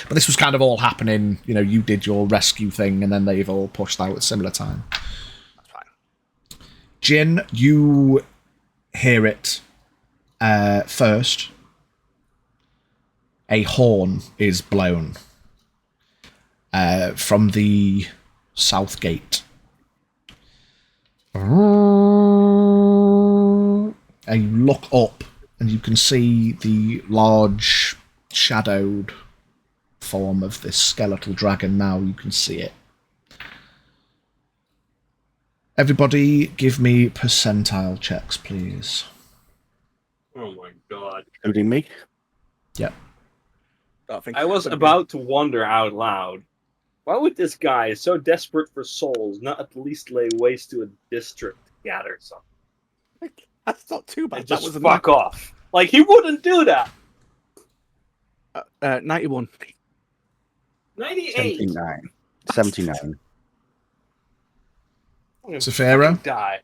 But this was kind of all happening, you did your rescue thing, and then they've all pushed out at similar time. That's fine. Jin, you hear it first. A horn is blown from the south gate. And you look up and you can see the large shadowed form of this skeletal dragon now. You can see it. Everybody give me percentile checks, please. Oh my god. Including me? Yep. I was about to wonder out loud, why would this guy, so desperate for souls, not at least lay waste to a district to gather some? That's not too bad. And That just was a fuck off. Like, he wouldn't do that. 91. 98. 79. I'm gonna Zafira? fucking die.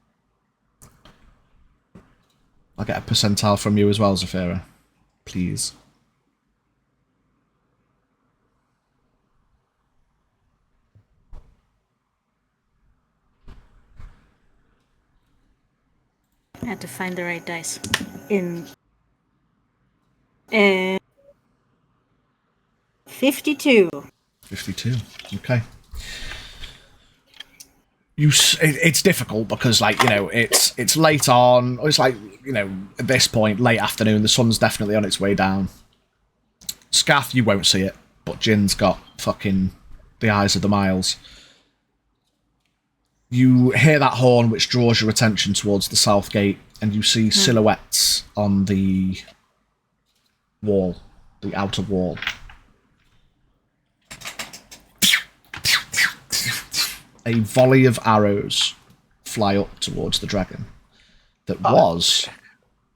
I'll get a percentile from you as well, Zafira. Please. I had to find the right dice. In 52. 52. Okay. It's difficult because, like, it's late on. It's like, at this point, late afternoon. The sun's definitely on its way down. Scath, you won't see it, but Jin's got fucking the eyes of the miles. You hear that horn, which draws your attention towards the south gate, and you see silhouettes on the wall, the outer wall. A volley of arrows fly up towards the dragon that was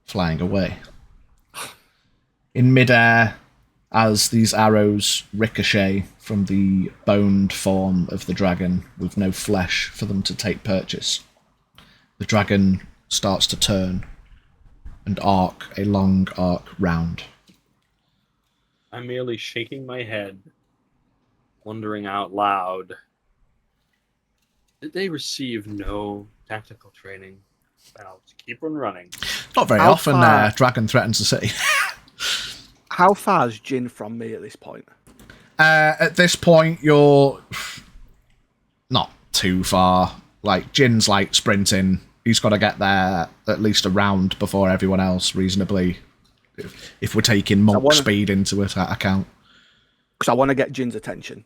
flying away. In midair, as these arrows ricochet from the boned form of the dragon with no flesh for them to take purchase, the dragon starts to turn and arc a long arc round. I'm merely shaking my head, wondering out loud. Did they receive no tactical training? I'll just keep on running. Not very How often far- dragon threatens the city. How far is Jin from me at this point? At this point, you're not too far. Like, Jin's, like, sprinting. He's got to get there at least a round before everyone else, reasonably. If we're taking monk speed into account. Because I want to get Jin's attention.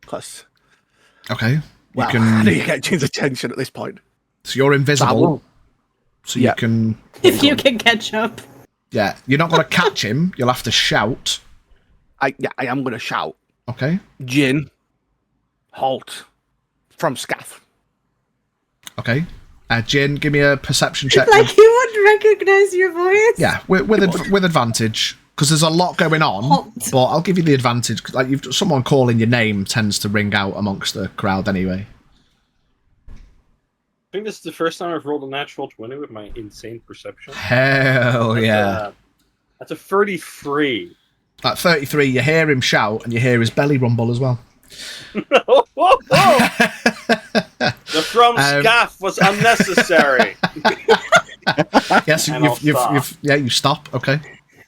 Because, Okay. well, You can... I need to get Jin's attention at this point. So you're invisible. So you Yeah. can... If you can catch up. Yeah, you're not going to catch him. You'll have to shout. I am going to shout. Okay. Jin, halt. From Scaff. Okay. Jin, give me a perception check. Like he would recognize your voice. Yeah, with advantage, because there's a lot going on. Hot. But I'll give you the advantage. Like, someone calling your name tends to ring out amongst the crowd anyway. I think this is the first time I've rolled a natural 20 with my insane perception. Hell yeah! That's a 33. At 33, you hear him shout, and you hear his belly rumble as well. Oh, oh, oh. The from scaff was unnecessary. Yes, you stop. Okay.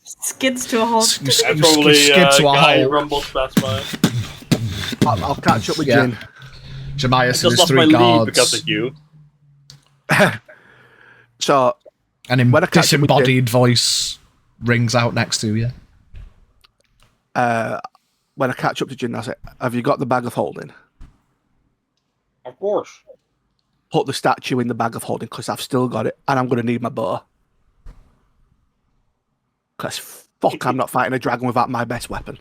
Skids to a halt. You Probably skid to a guy halt. rumbles past by. I'll catch up with Yeah. Jin. Jemias Just and his lost my three lead guards. because of you. So, And a When I catch up with disembodied voice rings out next to you. when I catch up to Jin, I say, have you got the bag of holding? Of course. Put the statue in the bag of holding because I've still got it and I'm going to need my bow. Because fuck, I'm not fighting a dragon without my best weapon.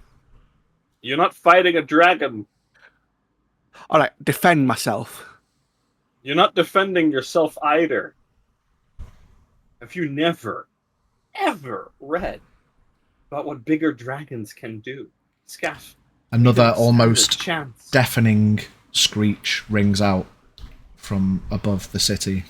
You're not fighting a dragon. All right, defend myself. You're not defending yourself either. Have you never, ever read about what bigger dragons can do? Scaff. Another Even a almost chance. deafening screech rings out from above the city,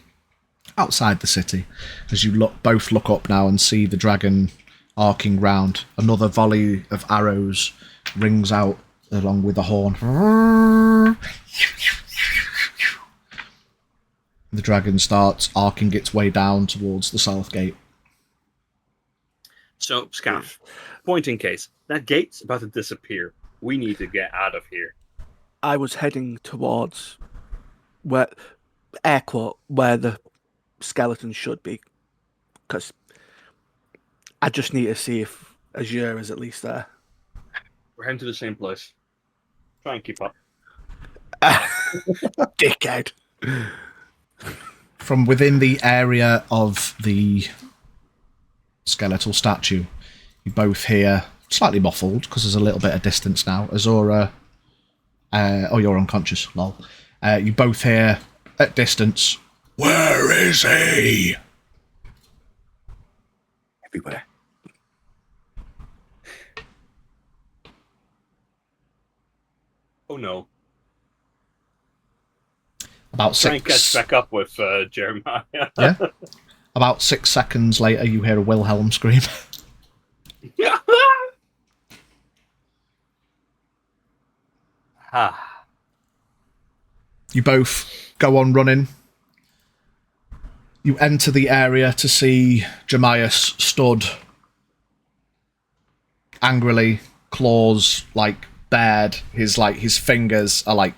outside the city, as you both look up now and see the dragon arcing round. Another volley of arrows rings out along with the horn. The dragon starts arcing its way down towards the south gate. So, Scaff, point in case. That gate's about to disappear. We need to get out of here. I was heading towards where, air quote, where the skeleton should be. Because I just need to see if Azure is at least there. We're heading to the same place. Try and keep up. Dickhead. From within the area of the skeletal statue, you both hear, slightly muffled because there's a little bit of distance now, Azura. Oh, you're unconscious, lol. You both hear at distance, "Where is he?" Everywhere. Oh no. About Try and catch six. back up with Jeremiah. Yeah. About 6 seconds later, you hear a Wilhelm scream. Ah. You both go on running. You enter the area to see Jemias stood angrily, claws like bared. His fingers are like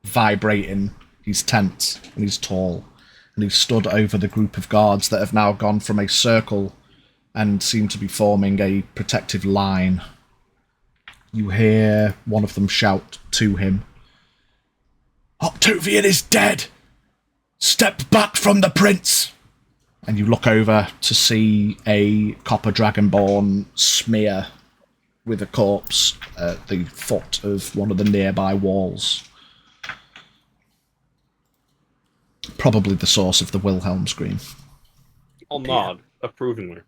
vibrating. He's tense and he's tall. And he's stood over the group of guards that have now gone from a circle and seem to be forming a protective line. You hear one of them shout to him, "Octavian is dead! Step back from the prince!" And you look over to see a copper dragonborn smear with a corpse at the foot of one of the nearby walls. Probably the source of the Wilhelm scream. I'll nod approvingly.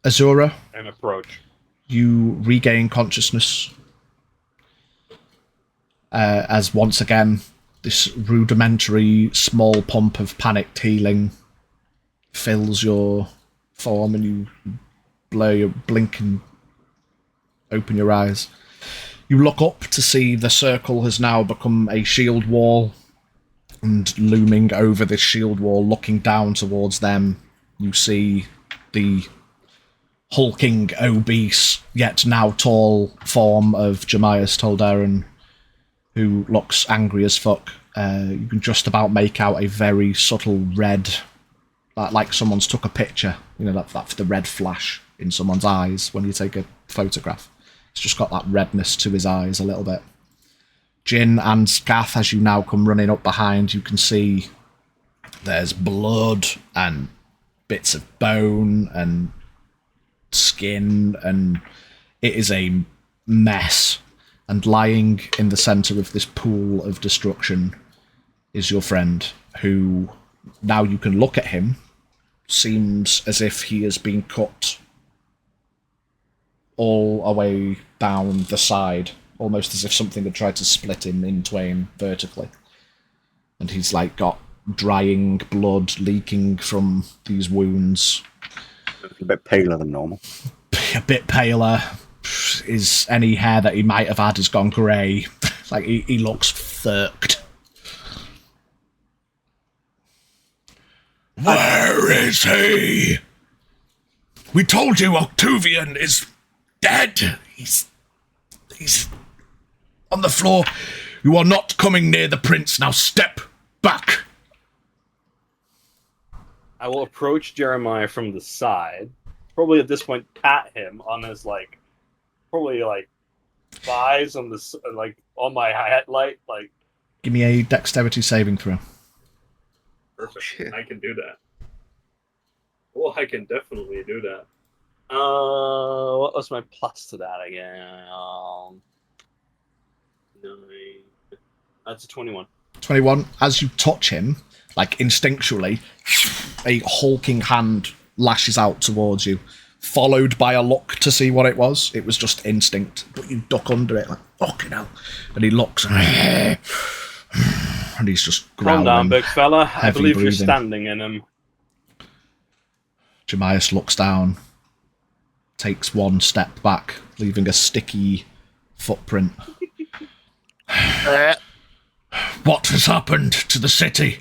Azura, And approach. you regain consciousness as once again this rudimentary small pump of panicked healing fills your form, and you blink and open your eyes. You look up to see the circle has now become a shield wall, and looming over this shield wall, looking down towards them, you see the hulking, obese, yet now tall form of Jemias Tolderan, who looks angry as fuck. You can just about make out a very subtle red, like someone's took a picture, you know, that's the red flash in someone's eyes when you take a photograph. It's just got that redness to his eyes a little bit. Jin and Scath, as you now come running up behind, you can see there's blood and bits of bone and skin, and it is a mess. And lying in the centre of this pool of destruction is your friend, who, now you can look at him, seems as if he has been cut all the way down the side, almost as if something had tried to split him in twain vertically. And he's like got drying blood leaking from these wounds. A bit paler than normal. A bit paler. Any hair that he might have had has gone grey. Like he looks thirked. Where is he? We told you Octavian is dead. He's on the floor. You are not coming near the prince. Now step back. I will approach Jeremiah from the side. Probably at this point, pat him on his probably thighs on the on my headlight. Give me a dexterity saving throw. Perfect. Shit. I can do that. Well, I can definitely do that. What was my plus to that again? 9. That's a 21. 21. As you touch him, like instinctually, a hulking hand lashes out towards you, followed by a look to see what it was. It was just instinct, but you duck under it like, fucking hell. And he looks, and he's just growling. Calm down, big fella. I believe breathing. you're standing in him. Jemias looks down, takes one step back, leaving a sticky footprint. What has happened to the city?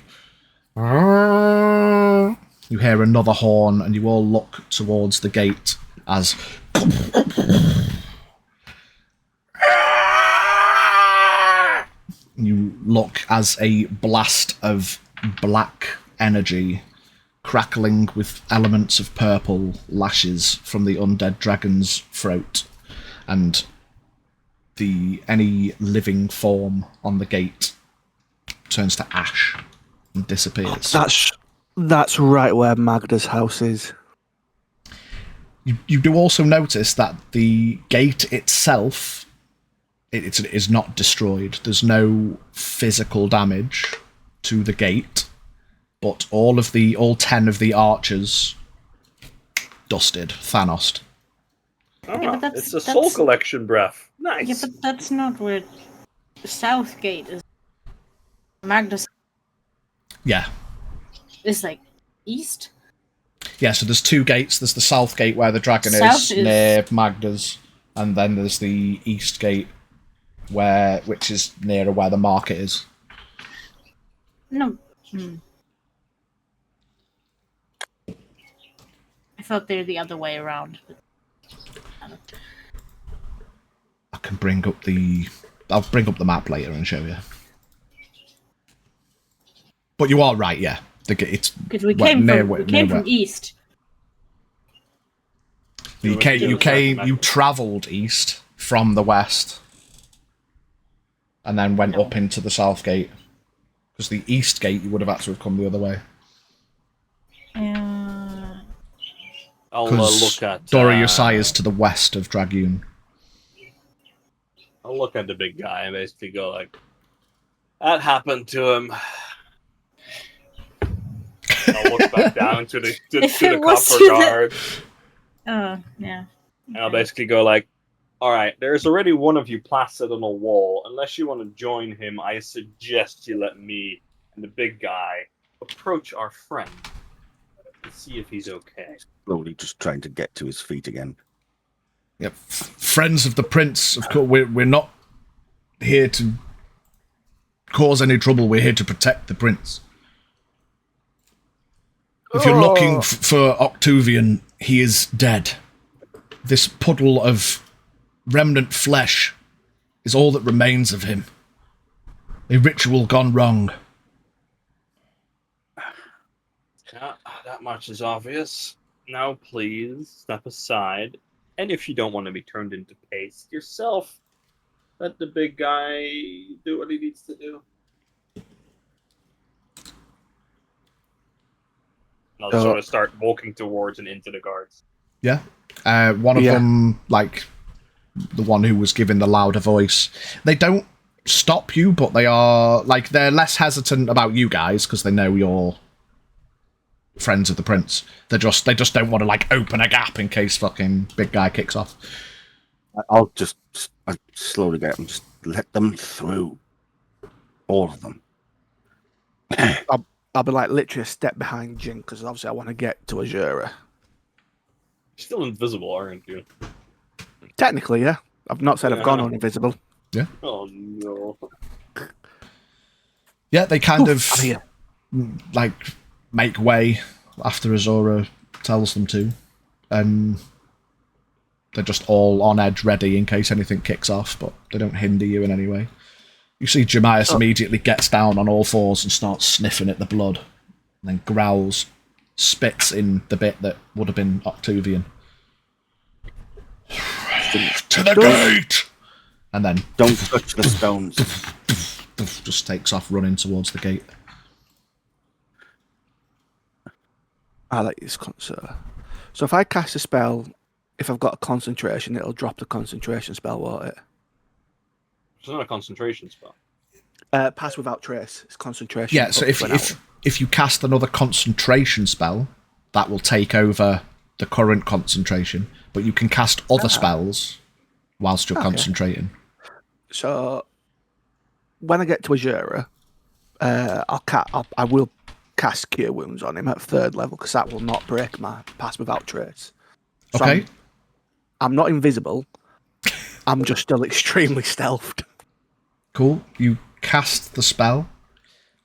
You hear another horn, and you all look towards the gate as you look as a blast of black energy, crackling with elements of purple, lashes from the undead dragon's throat, and any living form on the gate turns to ash and disappears. That's right where Magda's house is. You do also notice that the gate itself it is not destroyed. There's no physical damage to the gate, but all 10 of the archers dusted, Thanos'd. Yeah, but It's a soul collection breath. Nice. Yeah, but that's not where the south gate is. Magda's Yeah. is east. Yeah, so there's two gates. There's the south gate where the dragon South is near Magda's, and then there's the east gate which is nearer where the market is. No. I thought they're the other way around. I can bring up I'll bring up the map later and show you. But you are right, yeah. It's because we came from east. You travelled east from the west, and then went up into the south gate. Because the east gate, you would have had to have come the other way. I'll look at Doriusai is to the west of Dragyun. I'll look at the big guy and basically go that happened to him. I'll look back down to the copper guard. Yeah. And I'll basically go all right, there's already one of you plastered on a wall. Unless you want to join him, I suggest you let me and the big guy approach our friend and see if he's okay. Slowly just trying to get to his feet again. Yep. Friends of the prince, of course. We're not here to cause any trouble. We're here to protect the prince. If you're looking for Octavian, he is dead. This puddle of remnant flesh is all that remains of him. A ritual gone wrong. Yeah, that much is obvious. Now please step aside. And if you don't want to be turned into paste yourself, let the big guy do what he needs to do. I'll sort of start walking towards and into the guards. Yeah. One of them, like the one who was giving the louder voice, they don't stop you, but they are, like, they're less hesitant about you guys because they know you're friends of the prince. They just don't want to, like, open a gap in case fucking big guy kicks off. I'll slowly get them. Just let them through. All of them. I'll be like literally a step behind Jin because obviously I want to get to Azura. You're still invisible, aren't you? Technically, yeah. I've not said I've gone invisible. Yeah. Oh no. Yeah, they kind I'm of here. like make way after Azura tells them to, and they're just all on edge, ready in case anything kicks off. But they don't hinder you in any way. You see Jemias immediately gets down on all fours and starts sniffing at the blood, and then growls, spits in the bit that would have been Octavian. To the gate! And then Don't touch the stones. just takes off running towards the gate. I like this concert. So if I cast a spell, if I've got a concentration, it'll drop the concentration spell, won't it? It's not a concentration spell. Pass without trace. It's concentration. Yeah, so if you cast another concentration spell, that will take over the current concentration, but you can cast other spells whilst you're concentrating. So when I get to Azura, I will cast Cure Wounds on him at 3rd level because that will not break my pass without trace. So Okay. I'm not invisible. I'm just still extremely stealthed. Cool. You cast the spell.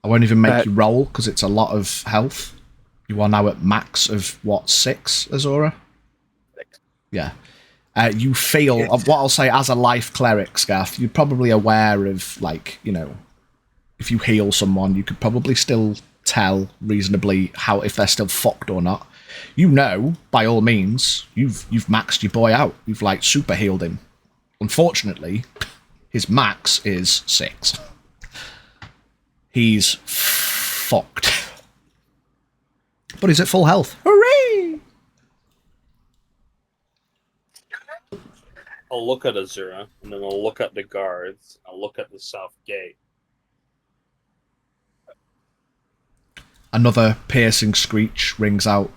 I won't even make you roll because it's a lot of health. You are now at max of, 6, Azura? 6. Yeah. You feel, what I'll say as a life cleric, Scath, you're probably aware of, like, you know, if you heal someone, you could probably still tell reasonably how if they're still fucked or not. You know, by all means, you've maxed your boy out. You've, like, super healed him. Unfortunately, his max is 6. He's fucked. But he's at full health. Hooray! I'll look at Azura, and then I'll look at the guards. I'll look at the south gate. Another piercing screech rings out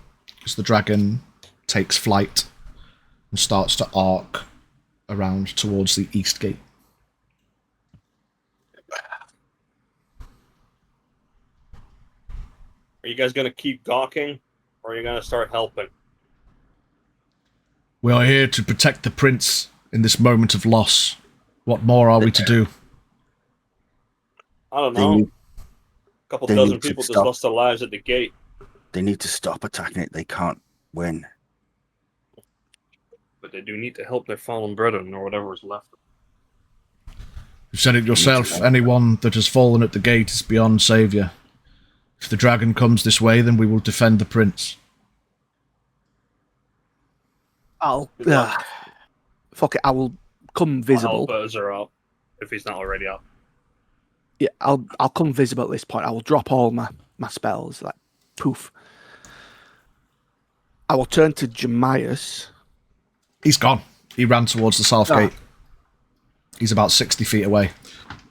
as the dragon takes flight and starts to arc around towards the east gate. Are you guys going to keep gawking, or are you going to start helping? We are here to protect the prince in this moment of loss. What more are we to do? I don't know. A couple dozen people just lost their lives at the gate. They need to stop attacking it. They can't win. But they do need to help their fallen brethren, or whatever is left. You said it yourself. Anyone that has fallen at the gate is beyond saviour. If the dragon comes this way, then we will defend the prince. Fuck it, I will come visible. I'll help Azura up, if he's not already up. Yeah, I'll come visible at this point. I will drop all my spells, like poof. I will turn to Jemias. He's gone. He ran towards the south gate. He's about 60 feet away.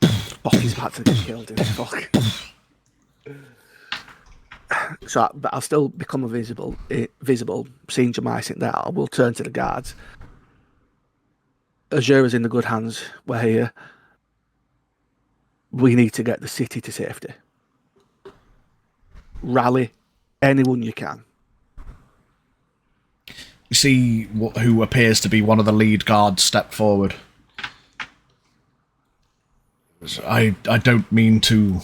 Fuck, he's about to get killed. Fuck. So, but I'll still become visible. Seeing Jemias in there, I will turn to the guards. Azura's in the good hands. We're here. We need to get the city to safety. Rally anyone you can. You see who appears to be one of the lead guards step forward. I don't mean to...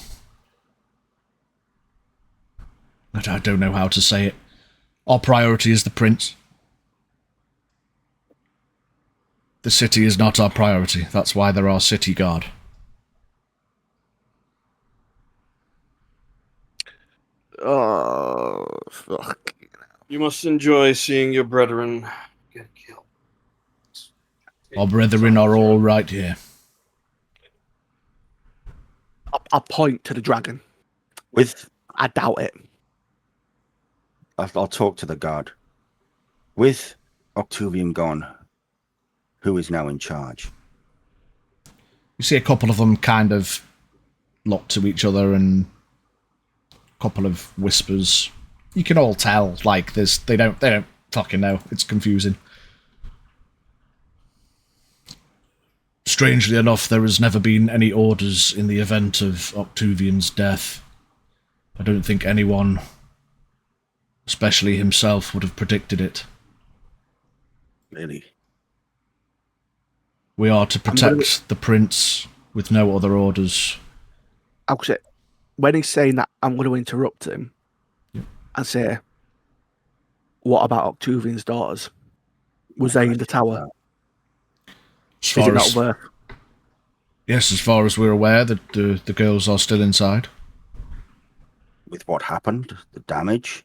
I don't know how to say it. Our priority is the prince. The city is not our priority. That's why there are city guard. Oh, fuck. You must enjoy seeing your brethren get killed. Our brethren are all right here. I'll point to the dragon. I doubt it. I'll talk to the guard. With Octavian gone, who is now in charge? You see a couple of them kind of look to each other and a couple of whispers. You can all tell, like, they don't fucking know. It's confusing. Strangely enough, there has never been any orders in the event of Octavian's death. I don't think anyone, especially himself, would have predicted it. Really? We are to protect the prince with no other orders. Actually, when he's saying that, I'm going to interrupt him and say, what about Octavian's daughters? Was they in the tower? As Is it far not as, worth? yes, as far as we're aware, the girls are still inside. With what happened, the damage,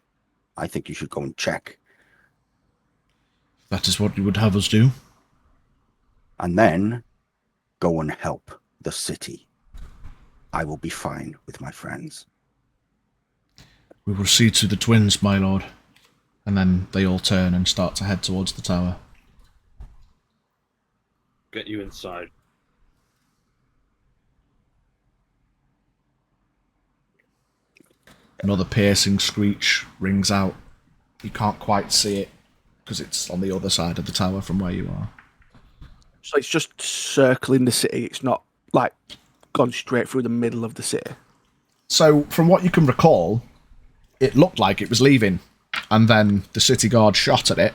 I think you should go and check. That is what you would have us do. And then go and help the city. I will be fine with my friends. We will see to the twins, my lord. And then they all turn and start to head towards the tower. Get you inside. Another piercing screech rings out. You can't quite see it because it's on the other side of the tower from where you are. So it's just circling the city. It's not like gone straight through the middle of the city. So, from what you can recall, it looked like it was leaving, and then the city guard shot at it,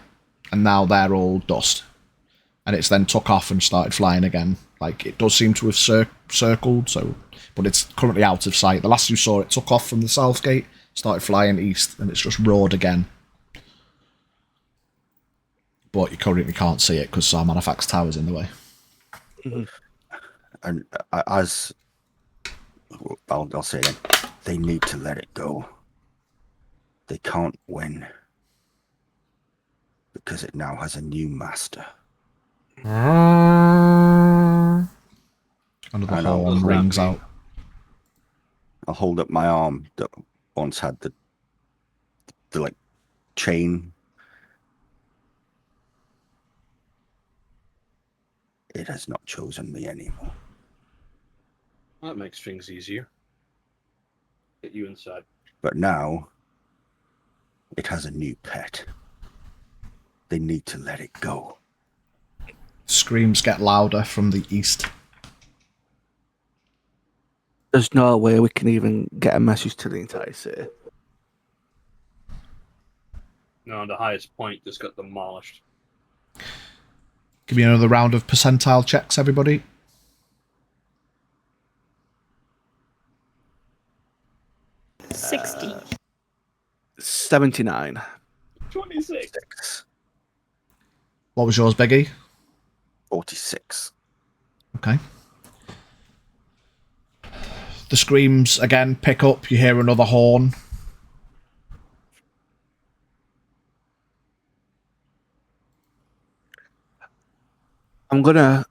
and now they're all dust. And it's then took off and started flying again. Like, it does seem to have circled, so, but it's currently out of sight. The last you saw it took off from the south gate, started flying east, and it's just roared again. But you currently can't see it because Xarmanifax Tower's in the way. Mm-hmm. And I'll say it, they need to let it go. They can't win because it now has a new master. Another horn rings out. I'll hold up my arm that once had the like chain. It has not chosen me anymore. That makes things easier. Get you inside. But now, it has a new pet. They need to let it go. Screams get louder from the east. There's no way we can even get a message to the entire city. No, the highest point just got demolished. Give me another round of percentile checks, everybody. 60. 79. 26. What was yours, Biggie? 46. Okay. The screams again pick up. You hear another horn. I'm gonna,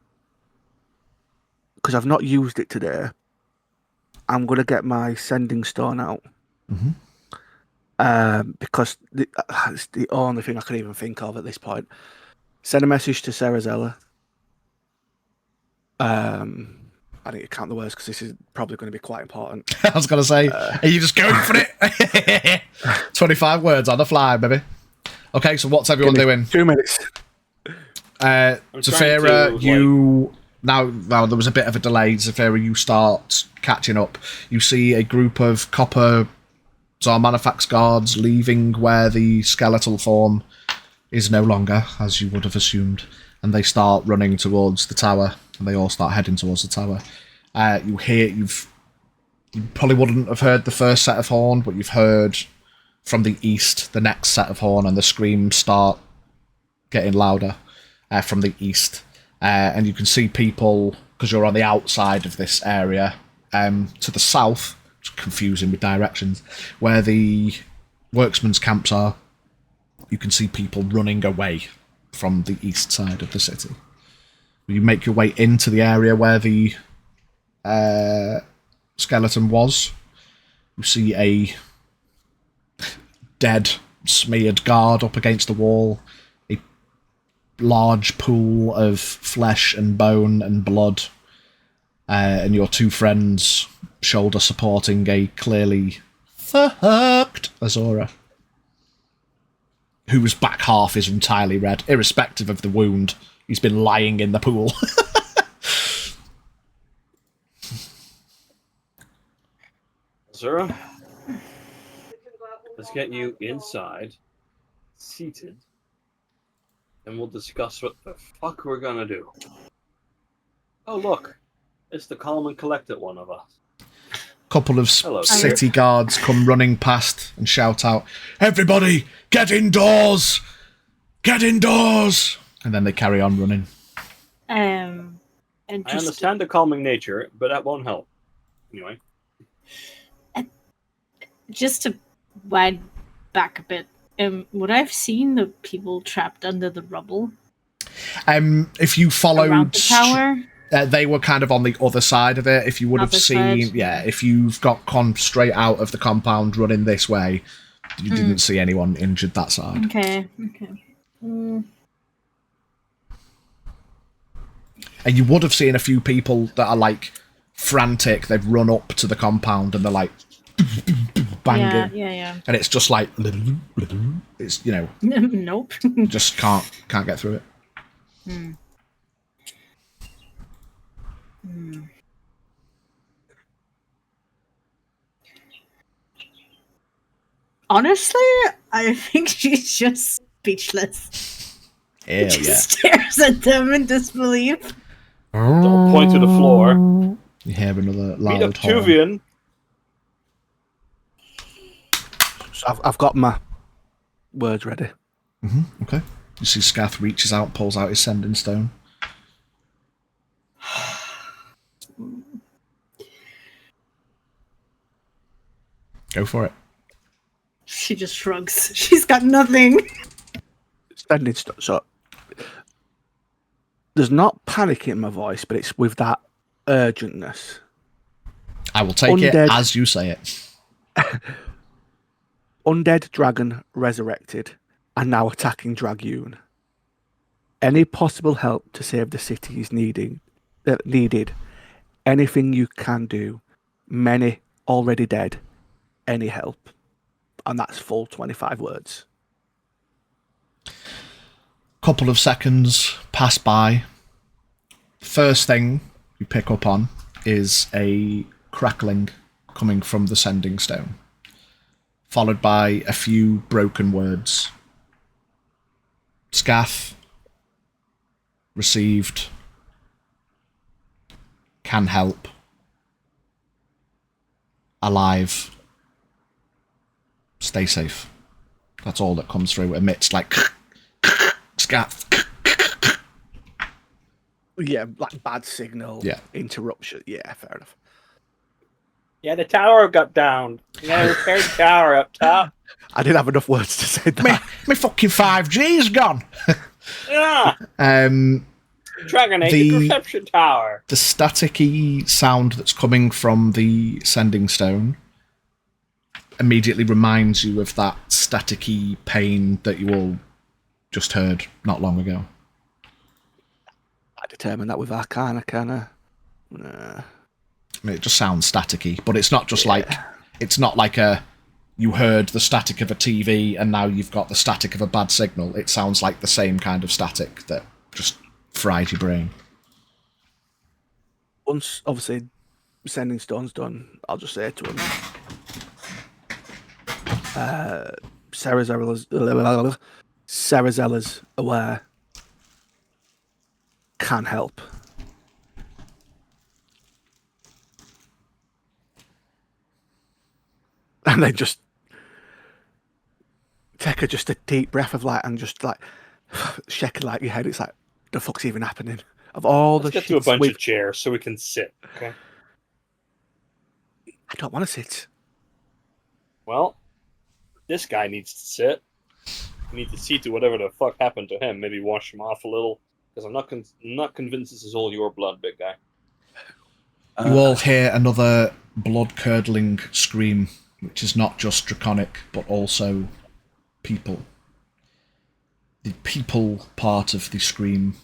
because I've not used it today, I'm gonna get my sending stone out. Mm-hmm. Because it's the only thing I can even think of at this point. Send a message to Sarah Zeller. I need to count the words because this is probably going to be quite important. I was going to say, are you just going for it? 25 words on the fly, baby. Okay, so what's everyone doing? 2 minutes. Zafira, you... Now, there was a bit of a delay. Zafira, you start catching up. You see a group of copper Xarmanifax guards leaving where the skeletal form is no longer, as you would have assumed. And they start running towards the tower. And they all start heading towards the tower. You probably wouldn't have heard the first set of horn, but you've heard from the east the next set of horn, and the screams start getting louder from the east. And you can see people, because you're on the outside of this area, to the south, it's confusing with directions, where the worksmen's camps are. You can see people running away from the east side of the city. You make your way into the area where the skeleton was. You see a dead, smeared guard up against the wall. A large pool of flesh and bone and blood. And your two friends shoulder supporting a clearly fucked Azora, whose back half is entirely red, irrespective of the wound. He's been lying in the pool. Zura, let's get you inside, seated, and we'll discuss what the fuck we're gonna do. Oh, look. It's the calm and collected one of us. Couple of Hello, city guards come running past and shout out, "Everybody, get indoors! Get indoors!" And then they carry on running. And I just understand the calming nature, but that won't help. Anyway. just to wind back a bit, would I've seen the people trapped under the rubble If you followed around the tower? they were kind of on the other side of it. If you would have Other seen, side? yeah, if you've gone straight out of the compound running this way, you didn't see anyone injured that side. Okay. And you would have seen a few people that are like frantic. They've run up to the compound and they're like banging. Yeah. And it's just like, it's, you know, Nope. just can't get through it. Honestly, I think she's just speechless. Hell She yeah. stares at them in disbelief. Don't point to the floor. You hear another Meet up loud horn. Tuvian. So I've got my words ready. Okay. You see Scath reaches out, pulls out his sending stone. Go for it. She just shrugs. She's got nothing. Standing so there's not panic in my voice, but it's with that urgentness. I will take it Undead. as you say it. Undead dragon resurrected and now attacking Dragyun. Any possible help to save the city is needed. Anything you can do. Many already dead. Any help. And that's full 25 words. Couple of seconds pass by. First thing you pick up on is a crackling coming from the sending stone, followed by a few broken words. Scath received. Can help. Alive. Stay safe. That's all that comes through amidst like Scath. Yeah, like bad signal. Yeah. Interruption. Yeah, fair enough. Yeah, the tower got down. Yeah, repair the tower up top. I didn't have enough words to say that. My fucking 5G's gone. Yeah. Dragon Age The- reception tower. The staticky sound that's coming from the sending stone immediately reminds you of that staticky pain that you all just heard not long ago. I determined that with Arcana, can I? Nah. I mean, it just sounds staticky, but it's not just like, it's not like you heard the static of a TV and now you've got the static of a bad signal. It sounds like the same kind of static that just fried your brain. Once, obviously, sending stone's done, I'll just say to him, Sarazella's aware. Can help. And then just take a deep breath of like, and just like shaking like your head. It's like, the fuck's even happening? Of all Let's the get to a shits bunch we've... of chairs so we can sit. Okay. I don't want to sit. Well, this guy needs to sit. We need to see to whatever the fuck happened to him. Maybe wash him off a little, because I'm not convinced this is all your blood, big guy. You all hear another blood-curdling scream, which is not just draconic, but also people. The people part of the scream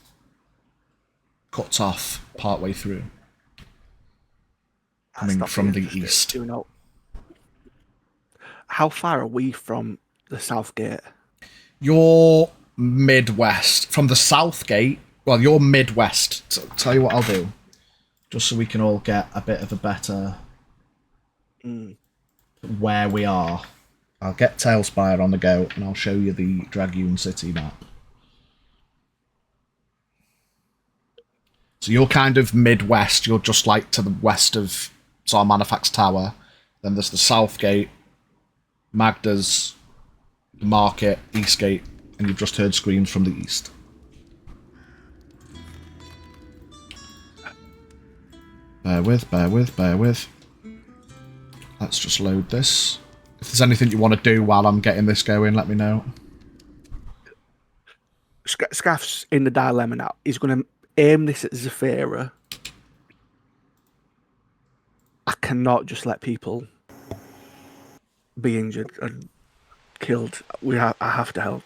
cuts off partway through, coming That's not from the interesting. east. Do you know how far are we from the south gate? You're midwest. From the south gate, well, you're midwest. So, tell you what I'll do, just so we can all get a bit of a better where we are. I'll get Tailspire on the go, and I'll show you the Dragyun city map. So you're kind of midwest. You're just like to the west of Xarmanifax Tower. Then there's the south gate, Magda's, the market, east gate, and you've just heard screams from the east. Bear with, bear with, bear with. Let's just load this. If there's anything you want to do while I'm getting this going, let me know. Scaff's in the dilemma now. He's going to aim this at Zafira. I cannot just let people be injured and killed. I have to help.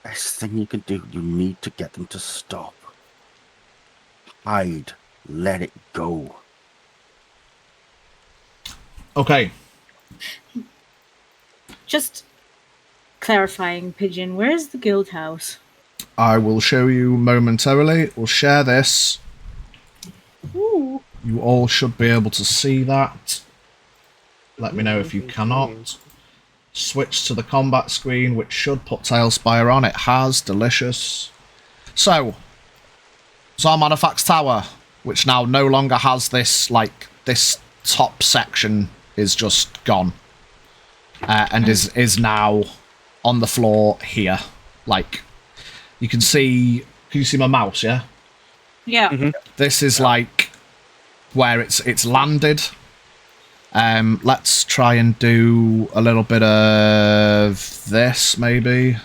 Best thing you can do, you need to get them to stop. Hide. Let it go. Okay. Just clarifying, Pigeon, where is the guild house? I will show you momentarily. We'll share this. Ooh. You all should be able to see that. Let me know if you cannot. Switch to the combat screen, which should put Tailspire on. It has. Delicious. So, Xarmanifax Tower, which now no longer has this, like, this top section is just gone. And is now on the floor here. Like, you can see my mouse, yeah? Yeah. Mm-hmm. This is like where it's landed. Let's try and do a little bit of this, maybe.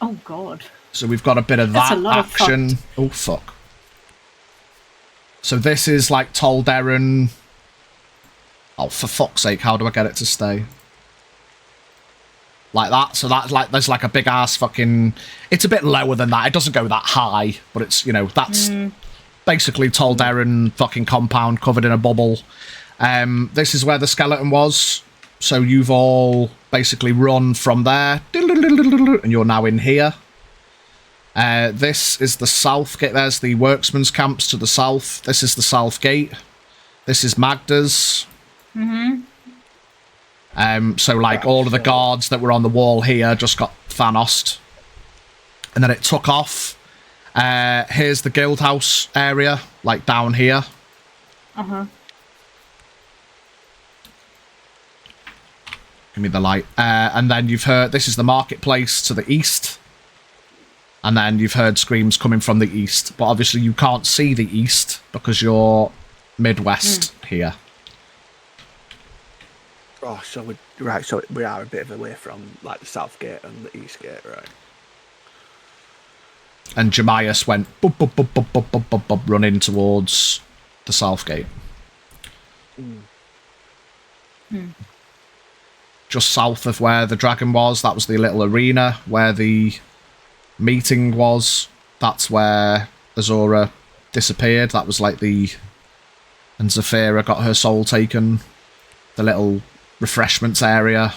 Oh god. So we've got a bit of That's that a lot of action. Oh fuck. So this is like Tolderan. Oh, for fuck's sake, how do I get it to stay? Like that. So that's like, there's like a big ass fucking... It's a bit lower than that. It doesn't go that high, but it's, you know, that's basically Tolderan fucking compound covered in a bubble. This is where the skeleton was. So you've all basically run from there. And you're now in here. This is the south gate. There's the worksman's camps to the south. This is the south gate. This is Magda's. So like all of the guards that were on the wall here just got Thanos'd. And then it took off. Here's the guild house area, like down here. Give me the light. And then you've heard, this is the marketplace to the east. And then you've heard screams coming from the east. But obviously you can't see the east because you're midwest here. Oh, so we are a bit of a way from like the south gate and the east gate, right? And Jemias went bub, bub, bub, bub, bub, bub, bub, bub, running towards the south gate. Just south of where the dragon was, that was the little arena where the meeting was. That's where Azora disappeared. That was like the... And Zafira got her soul taken. The little refreshments area.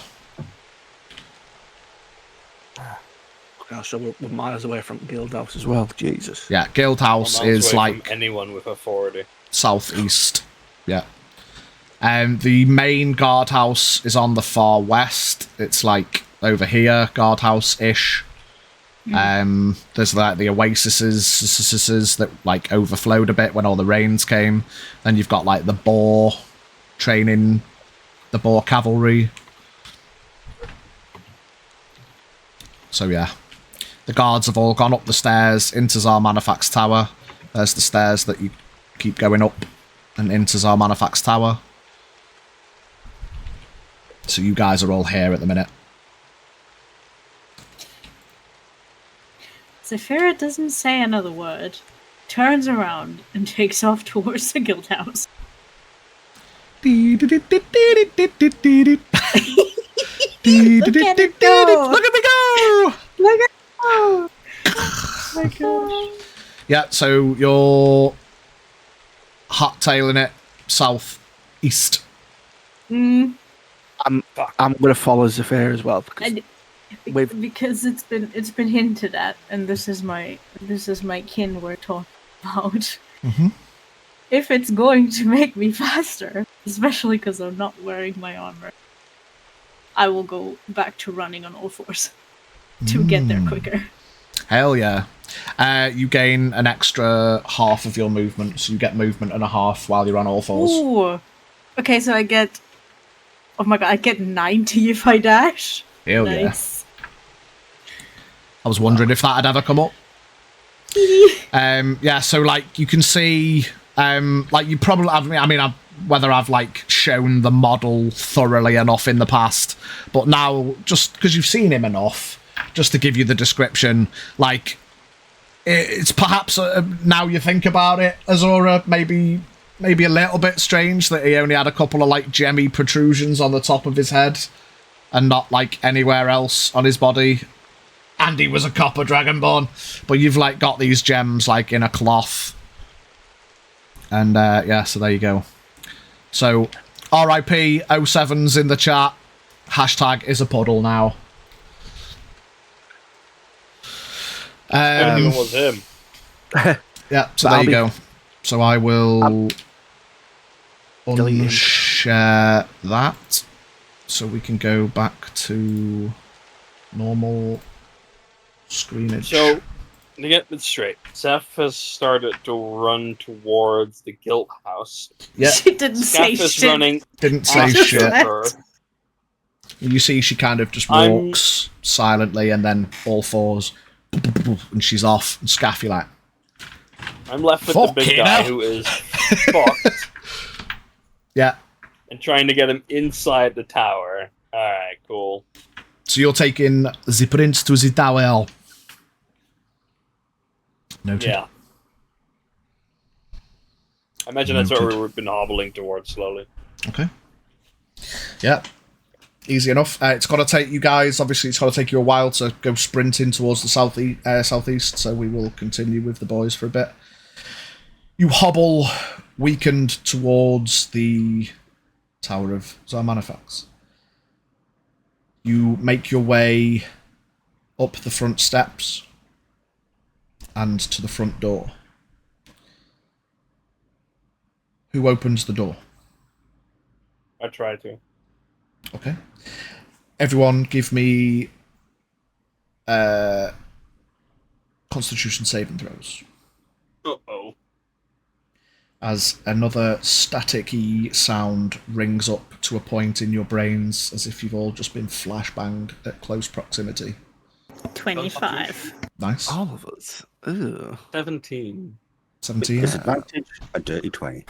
Oh, so we're miles away from Guild House as well. Jesus. Yeah, Guild House is like anyone with authority. southeast. Yeah. The main guardhouse is on the far west. It's like over here, guardhouse-ish. There's like the oases that like overflowed a bit when all the rains came. Then you've got like the boar training, the boar cavalry. So yeah, the guards have all gone up the stairs into Xarmanifax Tower. There's the stairs that you keep going up and into Xarmanifax Tower. So you guys are all here at the minute. Zephyra doesn't say another word, turns around, and takes off towards the guild house. Look at it go! Look at me go! Look at oh my gosh. Yeah, so you're hot tailing it south east. I'm gonna follow Zephyr as well because Because it's been hinted at, and this is my kin we're talking about. Mm-hmm. If it's going to make me faster, especially because I'm not wearing my armor, I will go back to running on all fours to get there quicker. Hell yeah. You gain an extra half of your movement, so you get movement and a half while you're on all fours. Ooh. Okay, so I get... Oh my god, I get 90 if I dash. Hell Nice. yeah. I was wondering if that had ever come up. Yeah, so like you can see, like you probably have, I mean, whether I've like shown the model thoroughly enough in the past, but now just because you've seen him enough, just to give you the description, like it's perhaps now you think about it, Azora, maybe a little bit strange that he only had a couple of like gemmy protrusions on the top of his head and not like anywhere else on his body. And he was a copper dragonborn, but you've like got these gems like in a cloth. And yeah, so there you go. So RIP 07's in the chat. Hashtag is a puddle now. I knew it was him. Yeah, so there you go. So I will unshare that so we can go back to normal screenage. So, to get this straight, Zeph has started to run towards the guild house. Yeah, She didn't say Zeph is shit. running. didn't say after shit. her. You see she kind of just walks silently and then all fours and she's off and Scaff, you're like, I'm left with the big guy who is fucked yeah. and trying to get him inside the tower. Alright, cool. So you're taking the prince to the tower. Noted. Yeah. I imagine that's where we've been hobbling towards slowly. Okay. Yeah. Easy enough. It's got to take you guys, obviously it's got to take you a while to go sprinting towards the southeast, so we will continue with the boys for a bit. You hobble, weakened, towards the Tower of Xarmanifax. You make your way up the front steps and to the front door. Who opens the door? I try to. Okay. Everyone give me Constitution saving throws. Uh-oh. As another static-y sound rings up to a point in your brains as if you've all just been flashbanged at close proximity. 25. Nice. all of us. Ugh. 17. 17. Disadvantage, a dirty 20.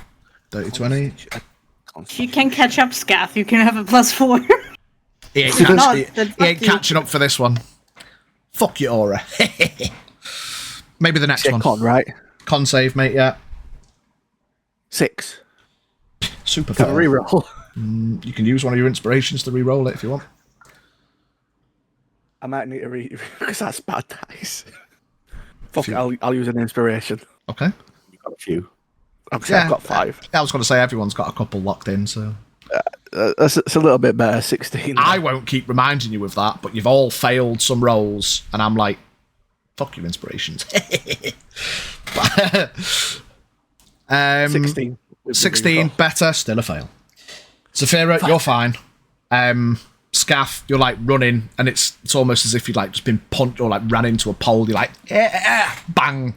Dirty 20. If you can catch up, Scath, you can have a +4. He ain't, Not, he that's ain't lucky. catching up for this one. Fuck your aura. Maybe the next one. Con, right? Con save, mate, yeah. 6. Super Can I fail. reroll? You can use one of your inspirations to re-roll it if you want. I might need to because that's bad dice. Fuck it, I'll use an inspiration. Okay. You've got a few. Okay, Yeah. I've got 5. I was going to say everyone's got a couple locked in, so... It's a little bit better, 16. I won't keep reminding you of that, but you've all failed some rolls, and I'm like, fuck your inspirations. 16. 16, better, still a fail. Zephyra, you're fine. Scaff, Scaff, you're like running, and it's almost as if you'd like just been punched or like ran into a pole. You're like, bang.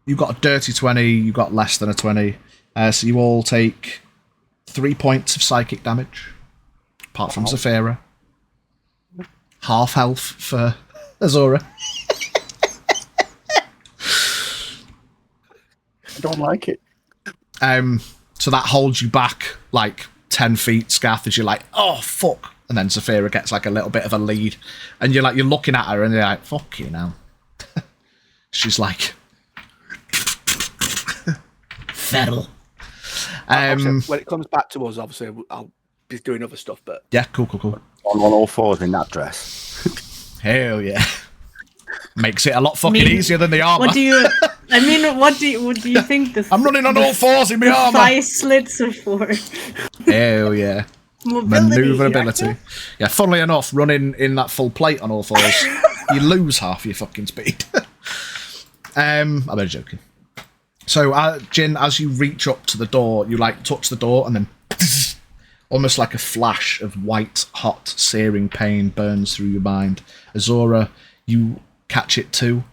You got a dirty 20. You got less than a 20. So you all take 3 points of psychic damage, apart from Zafira. Half health for Azora. I don't like it. So that holds you back like 10 feet, Scaff, as you're like, oh, fuck. And then Zafira gets like a little bit of a lead. And you're looking at her and you're like, fucking hell. She's like, feral. When it comes back to us, obviously, I'll be doing other stuff, but... Yeah, cool. On all fours in that dress. Hell yeah. Makes it a lot fucking easier than the armor. What do you? I mean, what do you think the? I'm running on all fours in my armor. Thigh slits are for. Hell yeah. Maneuverability. Yeah, funnily enough, running in that full plate on all fours, you lose half your fucking speed. I'm only joking. So, Jin, as you reach up to the door, you like touch the door and then almost like a flash of white, hot, searing pain burns through your mind. Azora, you catch it too,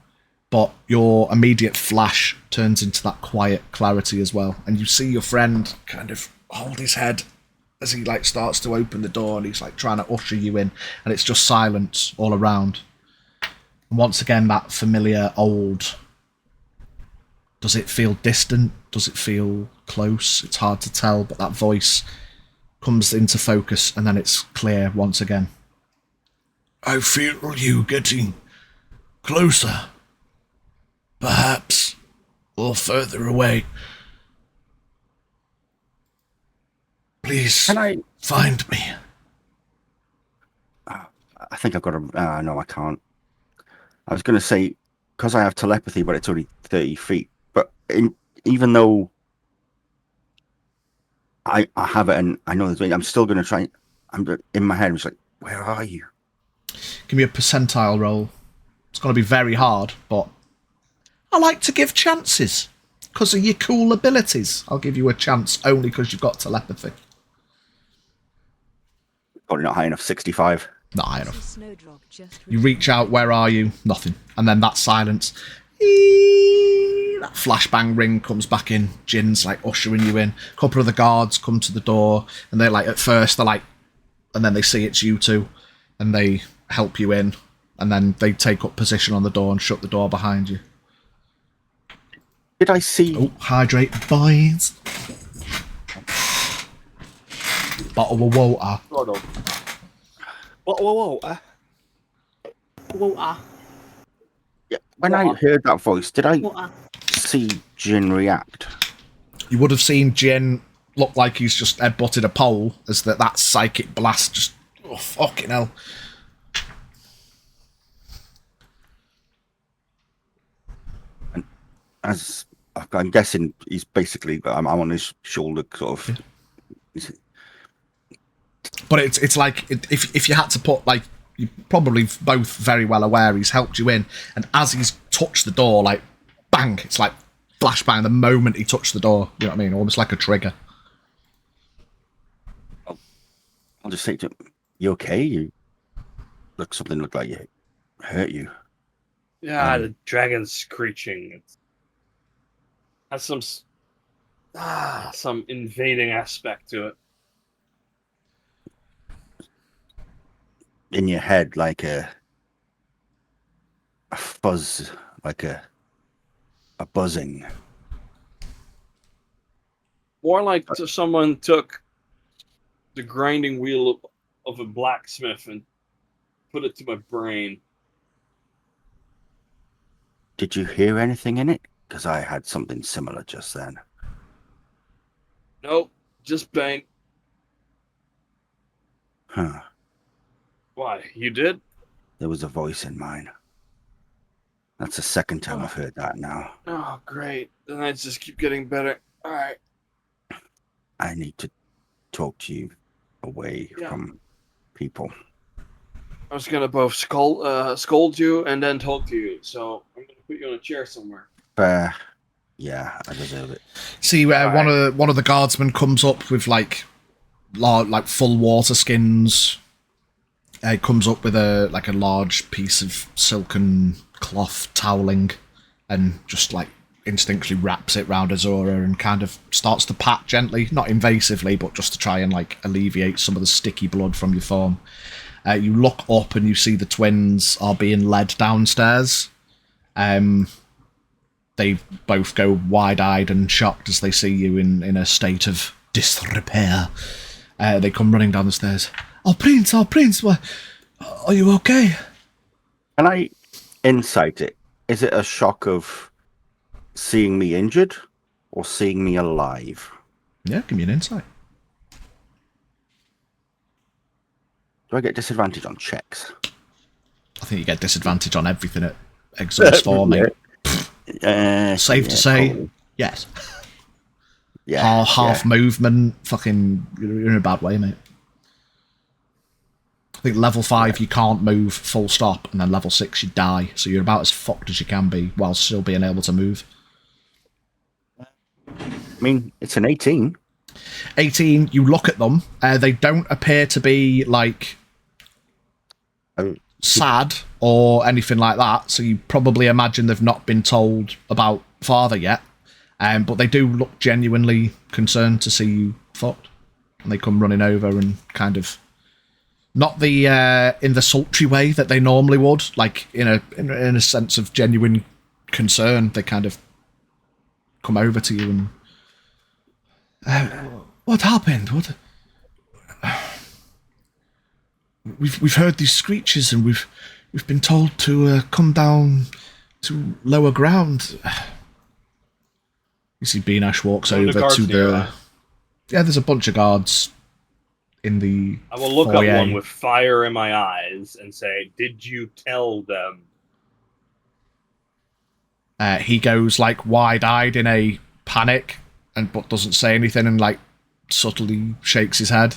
but your immediate flash turns into that quiet clarity as well, and you see your friend kind of hold his head as he like starts to open the door, and he's like trying to usher you in, and it's just silence all around. And once again, that familiar old... Does it feel distant? Does it feel close? It's hard to tell, but that voice comes into focus, and then it's clear once again. I feel you getting closer. Perhaps. Or further away. Please, Can I find me. I think I've got a... no, I can't. I was going to say, because I have telepathy, but it's only 30 feet. But even though I have it and I know I'm still going to try... I'm in my head, I'm just like, where are you? Give me a percentile roll. It's going to be very hard, but I like to give chances. Because of your cool abilities. I'll give you a chance only because you've got telepathy. Probably not high enough, 65. Not high enough. Snowdrop just You reach out, where are you? Nothing. And then that silence. That flashbang ring comes back in. Jin's like ushering you in. A couple of the guards come to the door, and they're like, at first, they're like, and then they see it's you two, and they help you in, and then they take up position on the door and shut the door behind you. Did I see... Oh, hydrate, boys. Bottle of water. Whoa. Water. Yeah, when I heard that voice, did I Water. see Jin react? You would have seen Jin look like he's just headbutted a pole as that psychic blast just... Oh, fucking hell. And as I'm guessing, he's basically... I'm on his shoulder, sort of... Yeah. But it's like, if you had to put, like, you're probably both very well aware he's helped you in, and as he's touched the door, like, bang, it's like flashbang the moment he touched the door, you know what I mean? Almost like a trigger. I'll just say to him, you okay? Something looked like it hurt you. Yeah, the dragon screeching. It has some invading aspect to it. In your head, like a fuzz, like a buzzing. More like someone took the grinding wheel of a blacksmith and put it to my brain. Did you hear anything in it? Because I had something similar just then. Nope, just bang. Huh. Why, you did? There was a voice in mine. That's the second time I've heard that now. Oh, great. Then I just keep getting better. All right. I need to talk to you away from people. I was going to both scold you and then talk to you, so I'm going to put you in a chair somewhere. Fair. Yeah, I deserve it. See, one of the guardsmen comes up with like full water skins. Comes up with a large piece of silken cloth toweling, and just like instinctively wraps it round Azora and kind of starts to pat gently, not invasively, but just to try and like alleviate some of the sticky blood from your form. You look up and you see the twins are being led downstairs. They both go wide-eyed and shocked as they see you in a state of disrepair. They come running down the stairs. Oh, Prince, what? Are you okay? Can I insight it? Is it a shock of seeing me injured or seeing me alive? Yeah, give me an insight. Do I get disadvantage on checks? I think you get disadvantage on everything at Exhaust 4, mate. Safe to say, probably. yes. Yeah. Half movement, fucking, you're in a bad way, mate. I think level 5 you can't move full stop, and then level 6 you die, so you're about as fucked as you can be while still being able to move. I mean, it's an 18. 18, you look at them, they don't appear to be like sad or anything like that, so you probably imagine they've not been told about father yet, but they do look genuinely concerned to see you fucked, and they come running over and kind of, not the in the sultry way that they normally would, like in a sense of genuine concern. They kind of come over to you and what happened? What? We've heard these screeches and we've been told to come down to lower ground. You see, Beanash walks over to the. Yeah, there's a bunch of guards in the. I will look foyer. at one with fire in my eyes and say, "Did you tell them?" He goes like wide-eyed in a panic, but doesn't say anything, and like subtly shakes his head.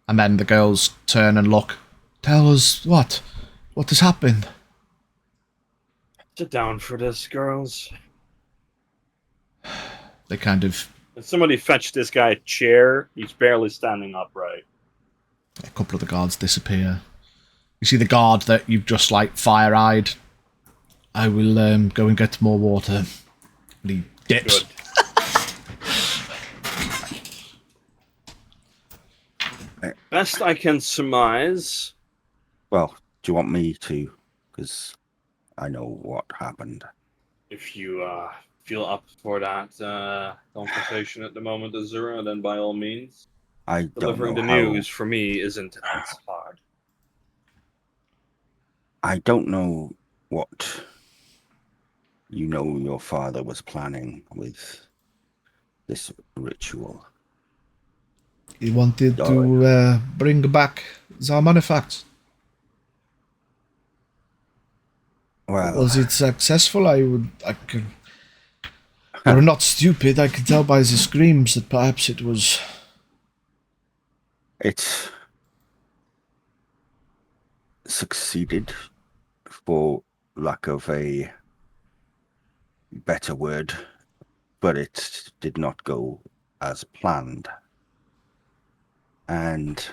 And then the girls turn and look. Tell us what? What has happened? Sit down for this, girls. They kind of. Can somebody fetch this guy a chair? He's barely standing upright. A couple of the guards disappear. You see the guard that you've just like fire-eyed. I will go and get more water. And he dips. Good. Best I can surmise. Well, do you want me to? Because I know what happened. If you feel up for that conversation at the moment, Azura, then by all means. I don't Delivering know the how. news for me isn't as hard. I don't know what your father was planning with this ritual. He wanted to bring back Xarmanifax. Well, Was it successful? You're not stupid. I can tell by the screams that perhaps it was. it succeeded, for lack of a better word, but it did not go as planned. And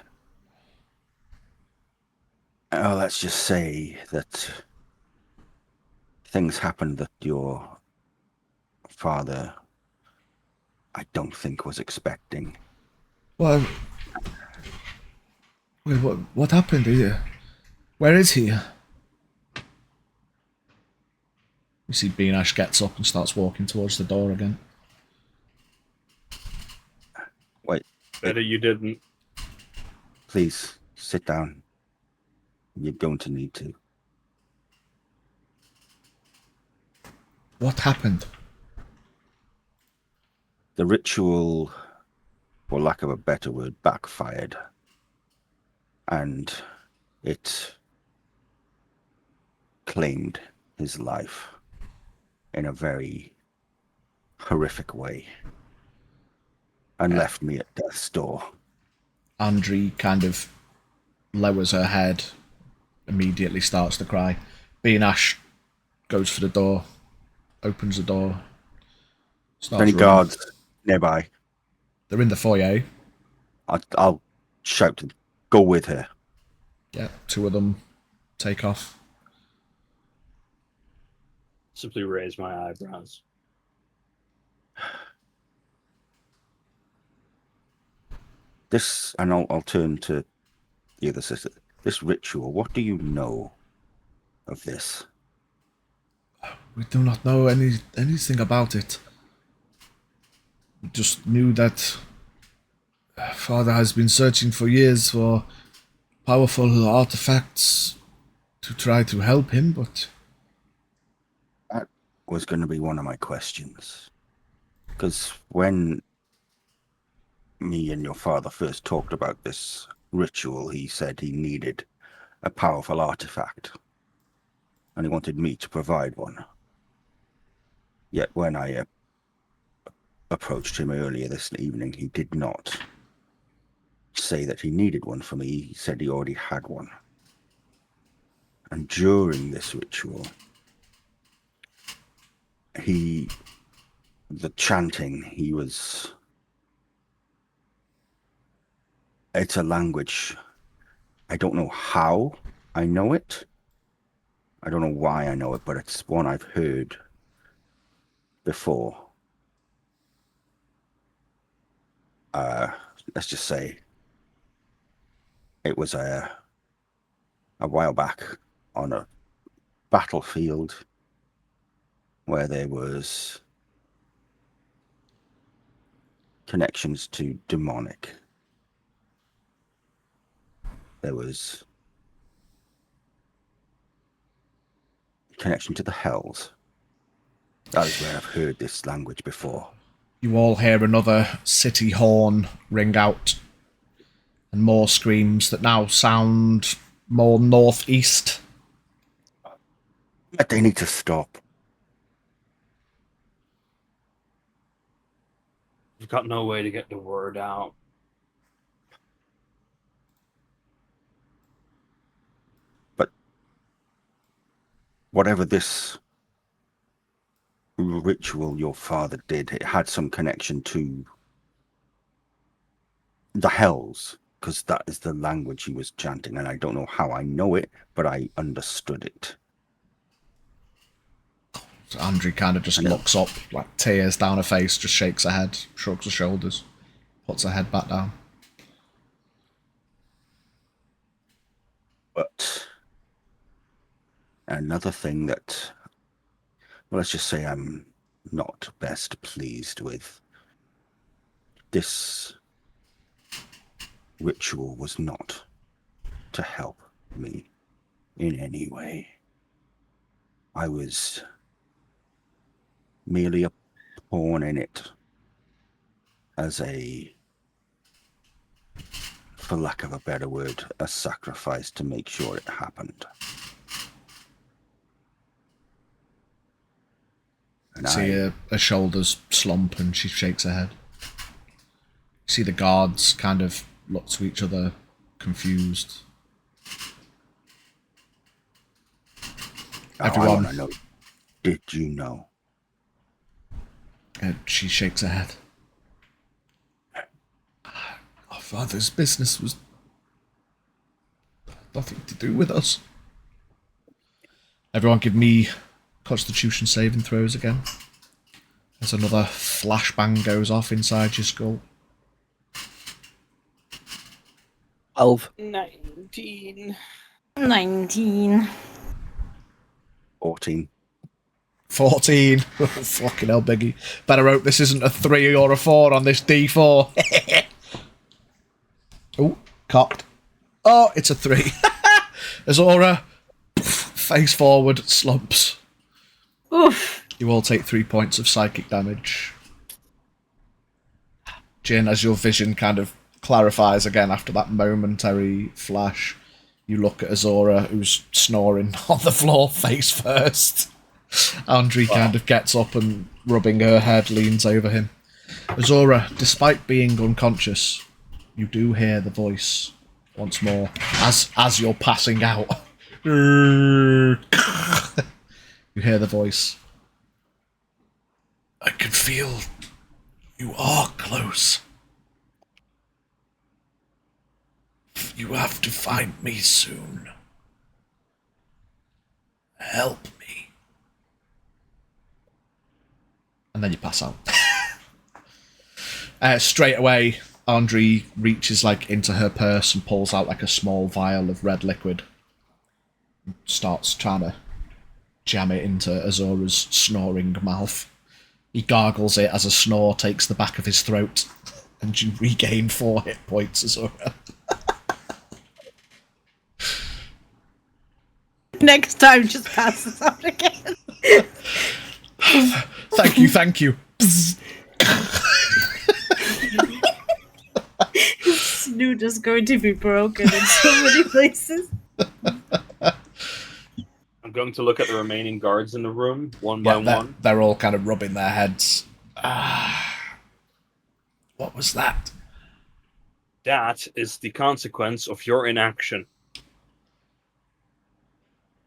let's just say that things happened that your father, I don't think, was expecting. Well, wait, what happened here? Where is he? You see Beanash gets up and starts walking towards the door again. Wait, Better you didn't. please sit down. You're going to need to. What happened? The ritual, for lack of a better word, backfired. And it claimed his life in a very horrific way and left me at death's door. Andri kind of lowers her head, immediately starts to cry. Beanash goes for the door, opens the door. Starts Any running. guards nearby? They're in the foyer. I'll shout to go with her. Yeah, 2 of them take off. Simply raise my eyebrows. This, and I'll turn to the other sister. This ritual, what do you know of this? We do not know anything about it. We just knew that Father has been searching for years for powerful artifacts to try to help him, but That was going to be one of my questions. Because when me and your father first talked about this ritual, he said he needed a powerful artifact. And he wanted me to provide one. Yet when I approached him earlier this evening, he did not say that he needed one for me. He said he already had one. And during this ritual, the chanting, it's a language. I don't know how I know it. I don't know why I know it, but it's one I've heard before. Let's just say it was a while back on a battlefield where there was connections to demonic. There was connection to the hells. That is where I've heard this language before. you all hear another city horn ring out, and more screams that now sound more northeast. But they need to stop. We've got no way to get the word out. But whatever this ritual your father did, it had some connection to the hells, because that is the language he was chanting, and I don't know how I know it, but I understood it. So Andrew kind of just looks up, like tears down her face, just shakes her head, shrugs her shoulders, puts her head back down. But another thing that, well, let's just say I'm not best pleased with. This ritual was not to help me in any way. I was merely a pawn in it as a, for lack of a better word, a sacrifice to make sure it happened. And See her shoulders slump and she shakes her head. See the guards kind of look to each other, confused. I want to know, did you know? And she shakes her head. Our father's business was nothing to do with us. Everyone give me Constitution saving throws again. As another flashbang goes off inside your skull. 12. 19. 19. 14. 14. Fucking hell, Biggie. Better hope this isn't a 3 or a 4 on this D4. Oh, cocked. Oh, it's a 3. Azora, face forward, slumps. Oof. You all take 3 points of psychic damage. Jin, as your vision kind of clarifies again after that momentary flash, you look at Azora, who's snoring on the floor face first. Andrew kind of gets up and, rubbing her head, leans over him. Azora, despite being unconscious, you do hear the voice once more as you're passing out. You hear the voice. I can feel feel you are close. You have to find me soon. Help me. And then you pass out. Straight away, Andre reaches into her purse and pulls out a small vial of red liquid. And starts trying to jam it into Azora's snoring mouth. He gargles it as a snore takes the back of his throat, and you regain 4 hit points, Azora. Next time, just pass this out again. Thank you. His snoot is going to be broken in so many places. I'm going to look at the remaining guards in the room, one by one. They're all kind of rubbing their heads. What was that? That is the consequence of your inaction.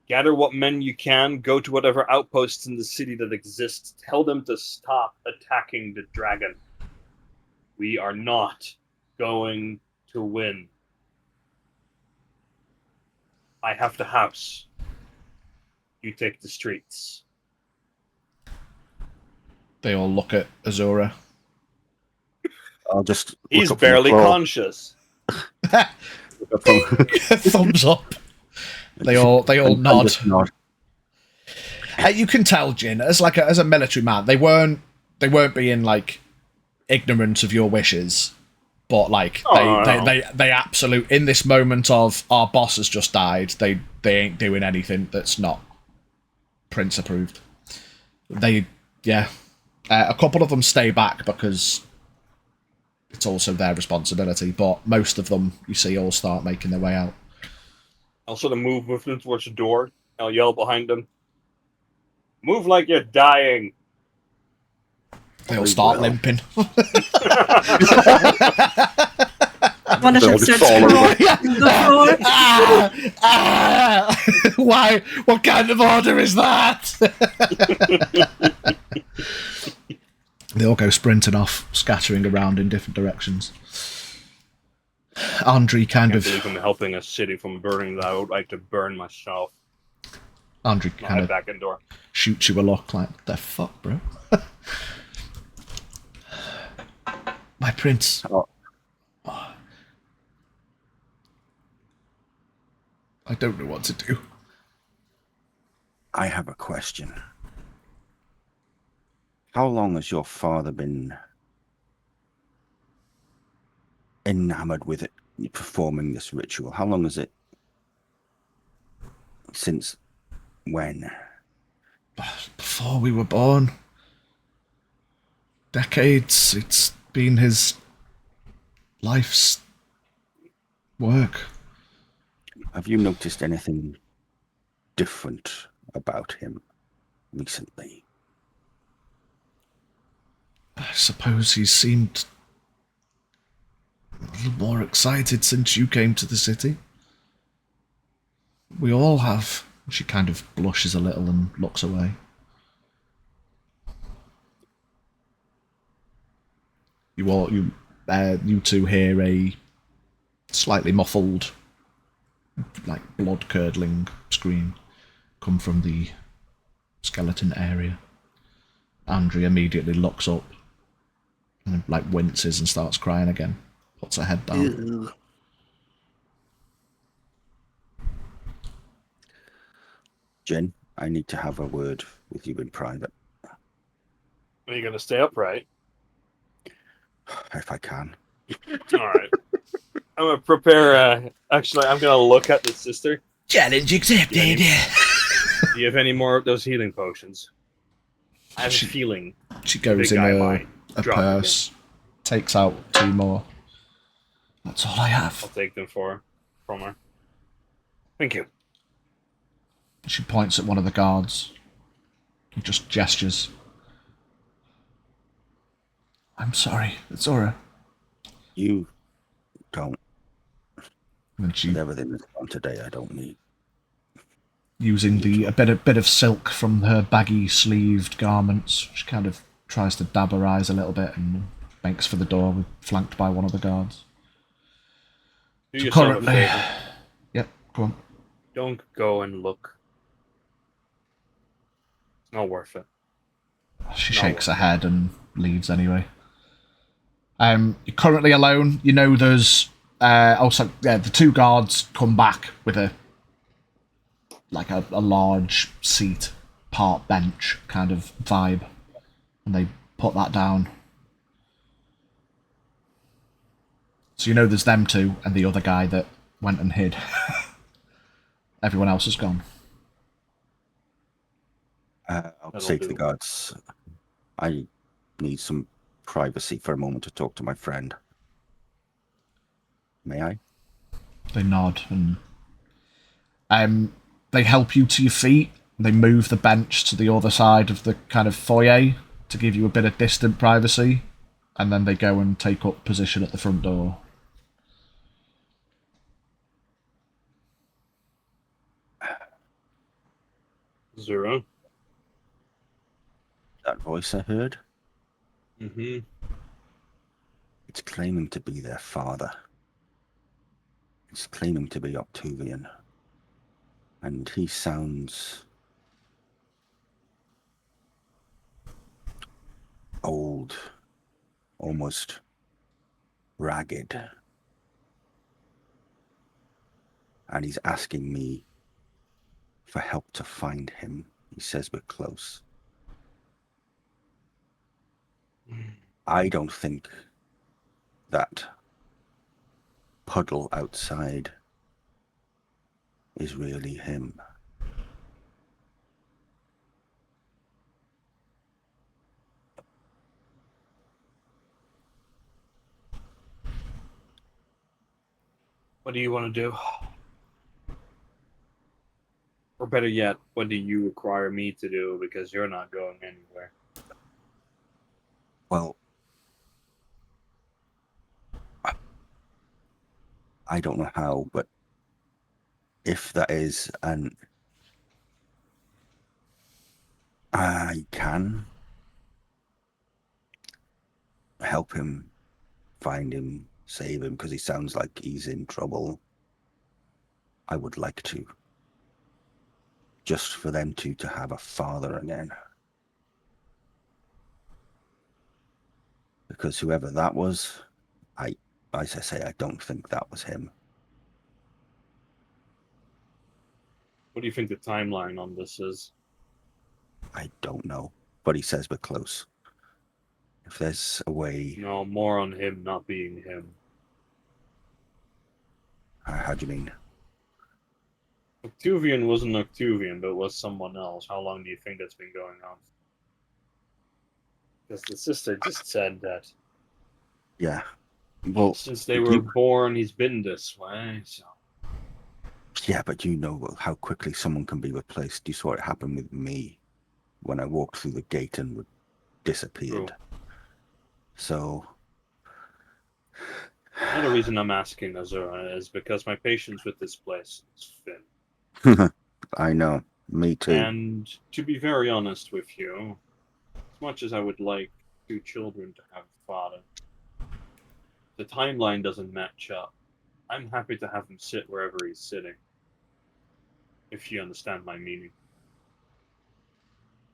Gather what men you can, go to whatever outposts in the city that exist, tell them to stop attacking the dragon. We are not going to win. I have the house. You take the streets. They all look at Azora. I'll just. He's barely conscious. Thumbs up. They all nod. You can tell, Jin, as a military man, they weren't being ignorant of your wishes, but they absolute in this moment of our boss has just died. They ain't doing anything that's not Prince approved. A couple of them stay back because it's also their responsibility, but most of them you see all start making their way out. I'll sort of move with them towards the door. I'll yell behind them. Move like you're dying. They all start limping. One of them starts crawling on the floor. Why? What kind of order is that? They all go sprinting off, scattering around in different directions. Andre kind of... I'm helping a city from burning that I would like to burn myself. Andre kind of back indoor. Shoots you a look like, what the fuck, bro? My prince. Oh. I don't know what to do. I have a question. How long has your father been enamored with it, performing this ritual? How long is it? Since when? Before we were born. Decades. It's been his life's work. Have you noticed anything different about him recently? I suppose he seemed a little more excited since you came to the city. We all have. She kind of blushes a little and looks away. You two hear a slightly muffled, blood-curdling scream come from the skeleton area. Andre immediately looks up and winces and starts crying again. Puts her head down. Jen, I need to have a word with you in private. Are you going to stay upright? If I can. All right. I'm going to prepare... actually, I'm going to look at the sister. Challenge accepted. Do you have any more of those healing potions? I have a feeling. She goes in a purse, takes out 2 more. That's all I have. I'll take them from her. Thank you. She points at one of the guards. He just gestures. I'm sorry, it's Azora. You don't. And she, with everything that's on today, I don't need. Using a bit of silk from her baggy sleeved garments, she kind of tries to dab her eyes a little bit and makes for the door, flanked by one of the guards. Do So yourself currently, a favor. yep, go on. Don't go and look. It's not worth it. She No shakes one. her head and leaves anyway. You're currently alone. You know there's the two guards come back with a large seat, part bench kind of vibe, and they put that down. So you know there's them two and the other guy that went and hid. Everyone else has gone. I'll That'll say to the do. guards, I need some privacy for a moment to talk to my friend. May I? They nod and they help you to your feet. They move the bench to the other side of the kind of foyer to give you a bit of distant privacy, and then they go and take up position at the front door. Zero. That voice I heard? Mm-hmm. It's claiming to be their father. It's claiming to be Octavian. And he sounds old, almost ragged. And he's asking me for help to find him. He says we're close. I don't think that puddle outside is really him. What do you want to do? Or better yet, what do you require me to do, because you're not going anywhere? Well, I don't know how, but if that is I can help him, find him, save him, because he sounds like he's in trouble. I would like to. Just for them to have a father again. Because whoever that was, as I say, I don't think that was him. What do you think the timeline on this is? I don't know. But he says we're close. If there's a way... No, more on him not being him. How do you mean? Octavian wasn't Octavian, but was someone else. How long do you think that's been going on? Because the sister just said that Yeah. Well, since they were born, he's been this way. So. Yeah, but you know how quickly someone can be replaced. You saw it happen with me when I walked through the gate and disappeared. True. So... Another reason I'm asking, Azura, is because my patience with this place is thin. I know. Me too. And to be very honest with you, as much as I would like two children to have a father, the timeline doesn't match up. I'm happy to have him sit wherever he's sitting, if you understand my meaning.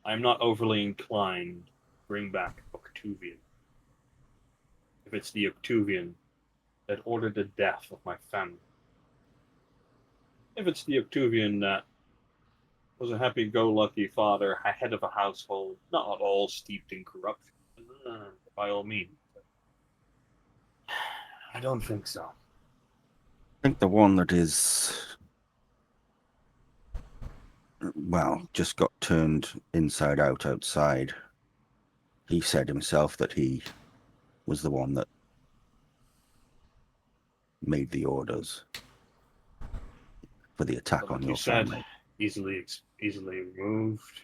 I'm not overly inclined to bring back Octavian. If it's the Octavian that ordered the death of my family. If it's the Octavian that was a happy-go-lucky father, head of a household, not at all steeped in corruption, by all means. I don't think so. I think the one that is... well, just got turned inside out outside. He said himself that he was the one that made the orders for the attack But on like your you said, family. easily removed,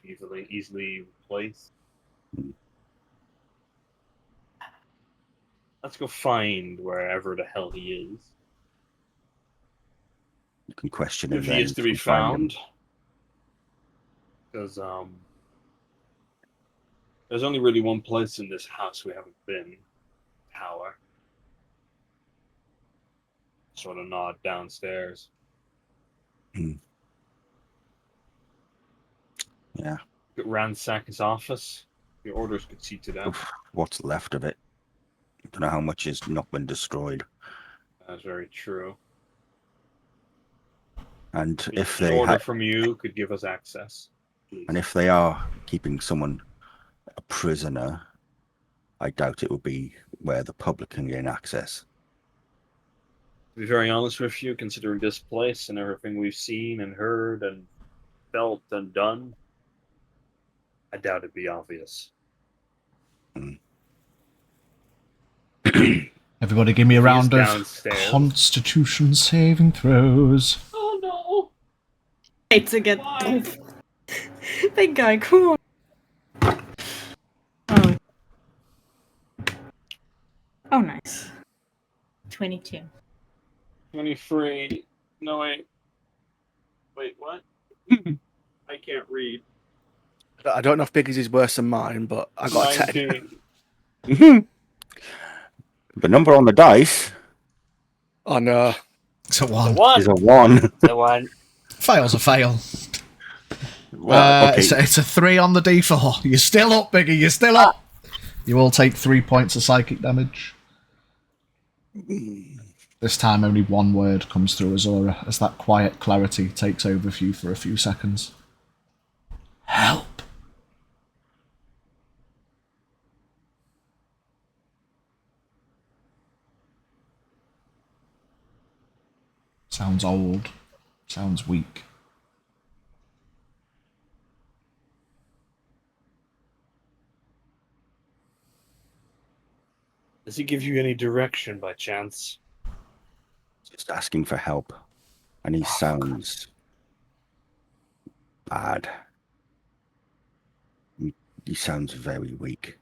easily replaced. Let's go find wherever the hell he is. You can question him If then. he is to you be can find him. found. Because, There's only really one place in this house we haven't been. Tower. Sort of nod downstairs. Yeah. Could ransack his office. Your orders could see to that. Oof, what's left of it? Don't know how much has not been destroyed. That's very true. And An if they order from you could give us access. Please. and if they are keeping someone a prisoner, I doubt it would be where the public can gain access. To be very honest with you, considering this place and everything we've seen and heard and felt and done, I doubt it'd be obvious. Everybody give me a round of downstairs. Constitution saving throws. Oh no! It's again. Big guy, cool. Oh. Oh, nice. 22. 23. No, wait. Wait, what? I can't read. I don't know if Biggie's is worse than mine, but I got a 10. 19. The number on the dice Oh no. It's a The one. one. is a 1. The one. Fail's a fail. Well, okay. It's a 3 on the D4. You're still up, Biggie. You're still up. You all take 3 points of psychic damage. This time only one word comes through Azora as that quiet clarity takes over you for a few seconds. Help. Sounds old. Sounds weak. Does he give you any direction by chance? Just asking for help. And he sounds bad. He sounds very weak.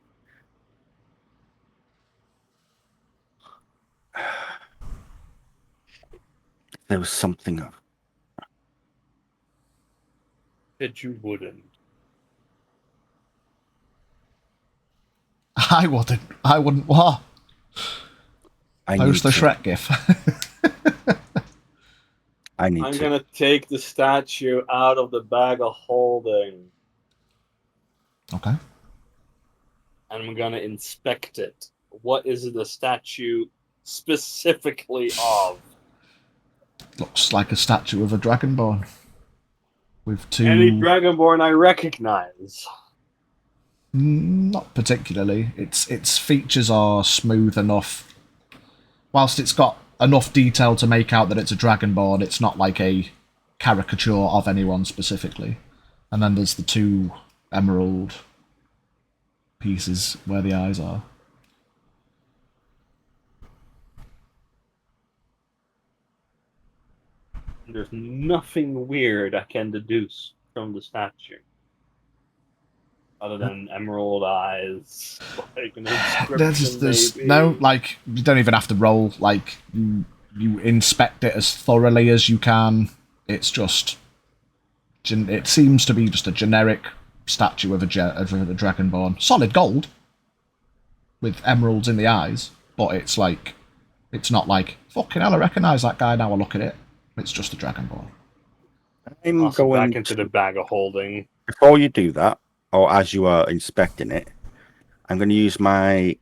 There was something of That you wouldn't. I wouldn't what? I Post need the to- Shrek gif. I need I'm to. gonna take the statue out of the bag of holding Okay. and I'm gonna inspect it. What is the statue specifically of? Looks like a statue of a dragonborn. With two... Any dragonborn I recognize. Not particularly. Its features are smooth enough. Whilst it's got enough detail to make out that it's a dragonborn, it's not like a caricature of anyone specifically. And then there's the 2 emerald pieces where the eyes are. There's nothing weird I can deduce from the statue. Other than emerald eyes. Like an There's maybe. no, like, you don't even have to roll. Like, you inspect it as thoroughly as you can. It's just... It seems to be just a generic statue of a dragonborn. Solid gold. With emeralds in the eyes. But it's like... It's not like, fucking hell, I recognise that guy now I look at it. It's just a dragonborn. I'm Also going back into the bag of holding. Before you do that, or as you are inspecting it, I'm going to use my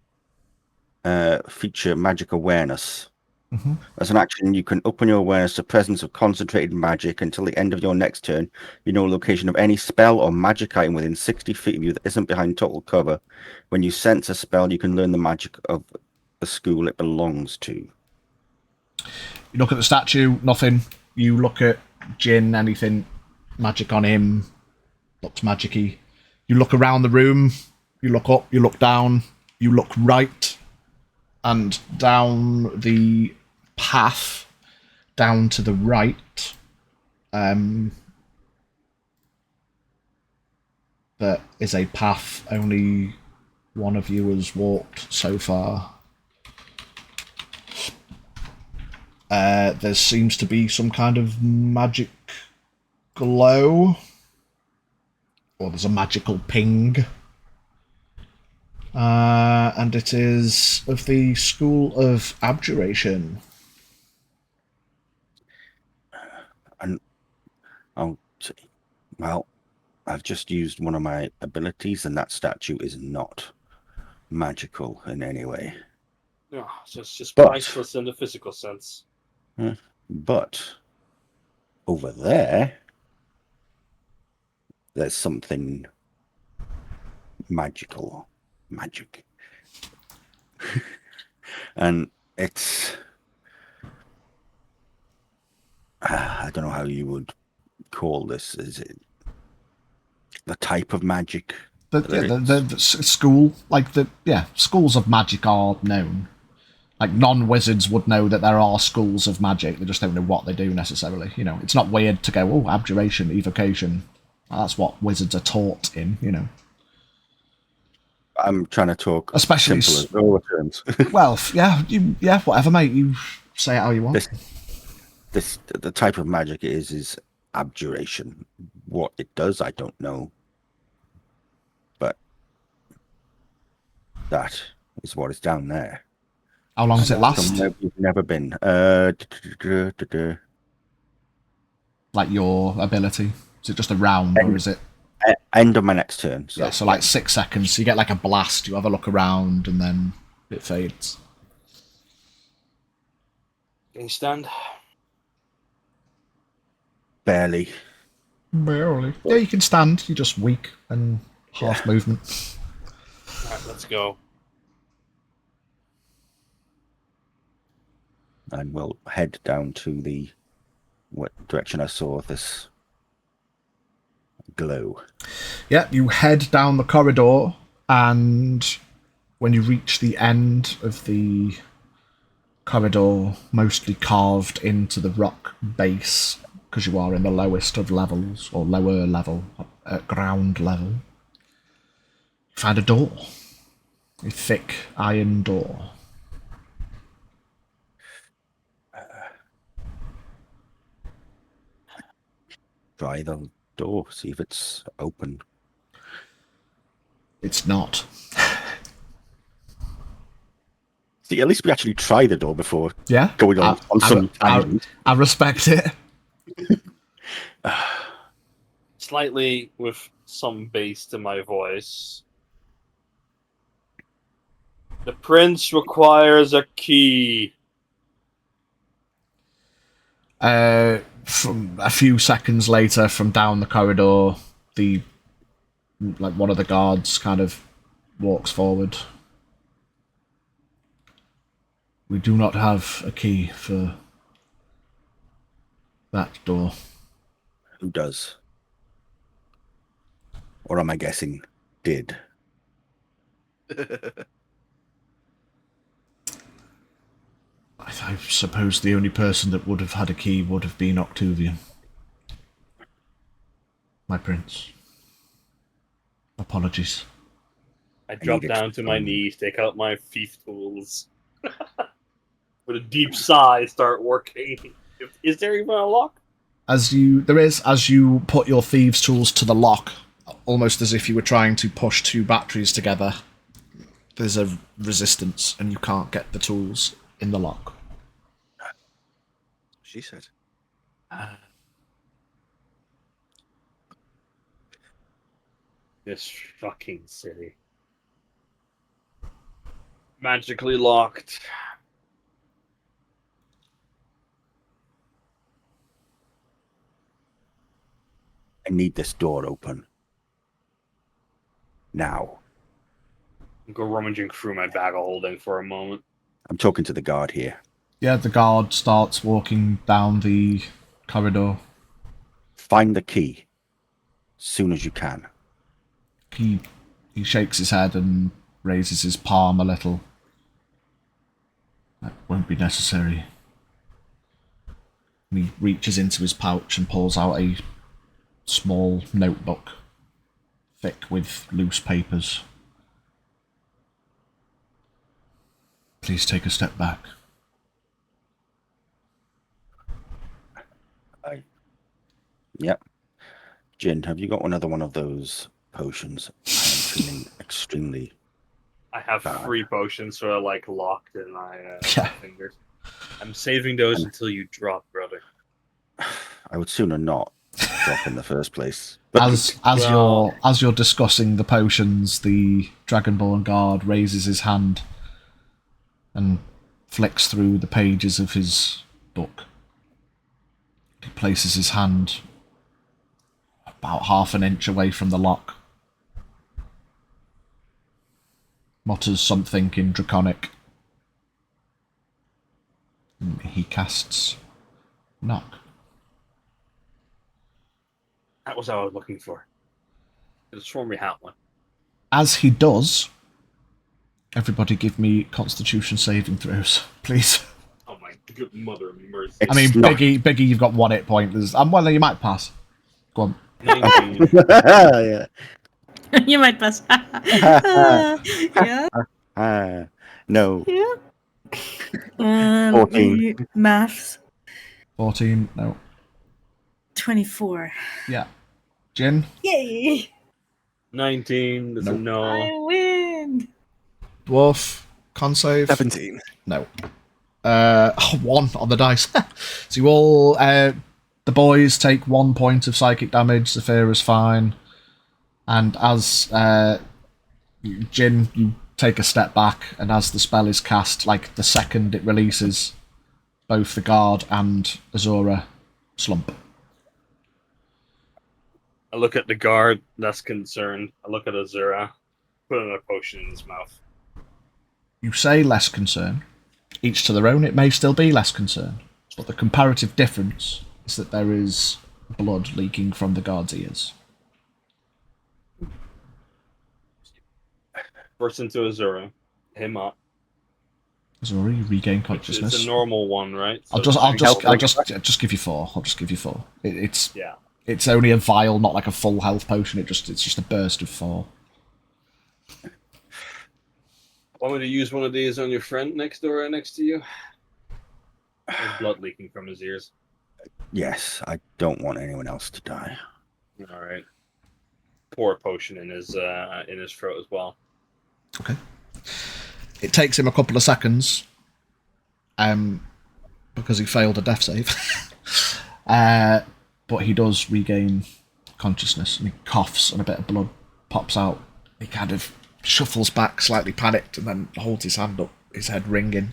feature magic awareness. Mm-hmm. As an action, you can open your awareness to presence of concentrated magic until the end of your next turn. You know the location of any spell or magic item within 60 feet of you that isn't behind total cover. When you sense a spell, you can learn the magic of the school it belongs to. You look at the statue, nothing. You look at Jin, anything magic on him, looks magic-y. You look around the room, you look up, you look down, you look right, and down the path, down to the right, there is a path only one of you has walked so far. There seems to be some kind of magic glow. Or there's a magical ping. And it is of the School of Abjuration. And well, I've just used one of my abilities, and that statue is not magical in any way. No, it's just But- priceless in the physical sense. But over there, there's something magic. And it's I don't know how you would call this. Is it the type of magic? The school, schools of magic are known. Like, non-wizards would know that there are schools of magic, they just don't know what they do necessarily. You know, it's not weird to go, oh, abjuration, evocation. That's what wizards are taught in, you know. I'm trying to talk Especially simple terms. Well, yeah, whatever, mate. You say it how you want. The type of magic is abjuration. What it does, I don't know. But that is what is down there. How long does it last? Somewhere we've never been. Like your ability? Is it just a round, or is it? End of my next turn. So like 6 seconds. So you get like a blast, you have a look around, and then it fades. Can you stand? Barely. Barely. Yeah, you can stand. You're just weak and half movement. Alright, let's go. And we'll head down to the direction I saw this glow. Yeah, you head down the corridor, and when you reach the end of the corridor, mostly carved into the rock base, because you are in the lowest of levels, or lower level, ground level, you find a door. A thick iron door. Try the door, see if it's open. It's not. See, at least we actually try the door before Yeah? going on some tangent. I respect it. Slightly with some bass to my voice. The prince requires a key. From a few seconds later, from down the corridor, one of the guards kind of walks forward. We do not have a key for that door. Who does? Or am I guessing did? I suppose the only person that would have had a key would have been Octavian. My prince. Apologies. I drop need down to my explain. knees, take out my thief tools. With a deep sigh, start working. Is there even a lock? As you put your thieves' tools to the lock, almost as if you were trying to push two batteries together, there's a resistance and you can't get the tools in the lock. She said. This fucking city. Magically locked. I need this door open. Now. Go rummaging through my bag of holding for a moment. I'm talking to the guard here. Yeah, the guard starts walking down the corridor. Find the key. Soon as you can. He shakes his head and raises his palm a little. That won't be necessary. And he reaches into his pouch and pulls out a small notebook, thick with loose papers. Please take a step back. Yep. Jin, have you got another one of those potions? I am feeling extremely I have Bad. 3 potions, so I like locked in my Yeah. fingers. I'm saving those until you drop, brother. I would sooner not drop in the first place. But As you're discussing the potions, the Dragonborn guard raises his hand and flicks through the pages of his book. He places his hand about half an inch away from the lock. Mutters something in Draconic. He casts Knock. That was what I was looking for. It's for me hat one. As he does, everybody give me Constitution saving throws, please. Oh my good mother of mercy. I mean, It's not- Biggie, you've got 1 hit point. Well, you might pass. Go on. 19. yeah. You might pass. Yeah. No. Yeah. 14. Maths. 14, no. 24. Yeah. Jin? Yay! 19. That's a no. I win. Dwarf? Con save? 17. No. 1 on the dice. So you all, the boys take 1 point of psychic damage. Zephyra's fine. And as Jin, you take a step back, and as the spell is cast, like the second it releases, both the guard and Azura slump. I look at the guard, that's concerned. I look at Azura, put another potion in his mouth. You say less concern. Each to their own, it may still be less concern. But the comparative difference is that there is blood leaking from the guard's ears. Burst into Azura, him up. Azura, you regain Which consciousness. is a normal one, right? So I'll it's- just give you 4. I'll just give you 4. It's Yeah. It's only a vial, not like a full health potion. It's just a burst of 4. Want me to use one of these on your friend next door, next to you? There's blood leaking from his ears. Yes, I don't want anyone else to die. All right. Pour a potion in his throat as well. Okay. It takes him a couple of seconds, because he failed a death save. But he does regain consciousness, and he coughs, and a bit of blood pops out. He kind of shuffles back, slightly panicked, and then holds his hand up, his head ringing.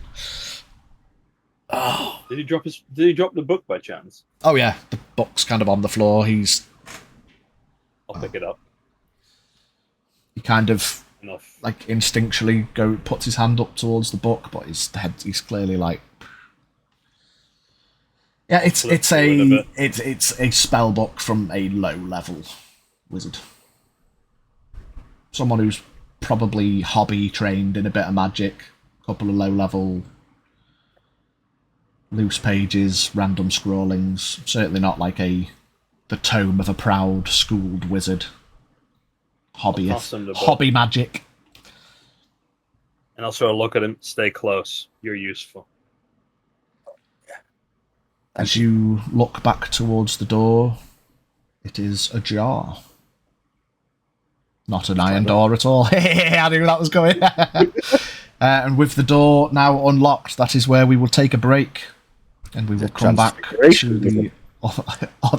Oh. Did he drop the book by chance? Oh yeah, the book's kind of on the floor. He I'll pick it up. kind of Enough. like instinctually puts his hand up towards the book, but he's clearly like, yeah, it's a spell book from a low level wizard, someone who's probably hobby trained in a bit of magic, a couple of low level loose pages, random scrawlings. Certainly not like the tome of a proud schooled wizard. Hobby magic. And also look at him. Stay close. You're useful. As you look back towards the door, it is ajar. Not an iron door at all. I knew that was going. And with the door now unlocked, that is where we will take a break. And we will come back to the...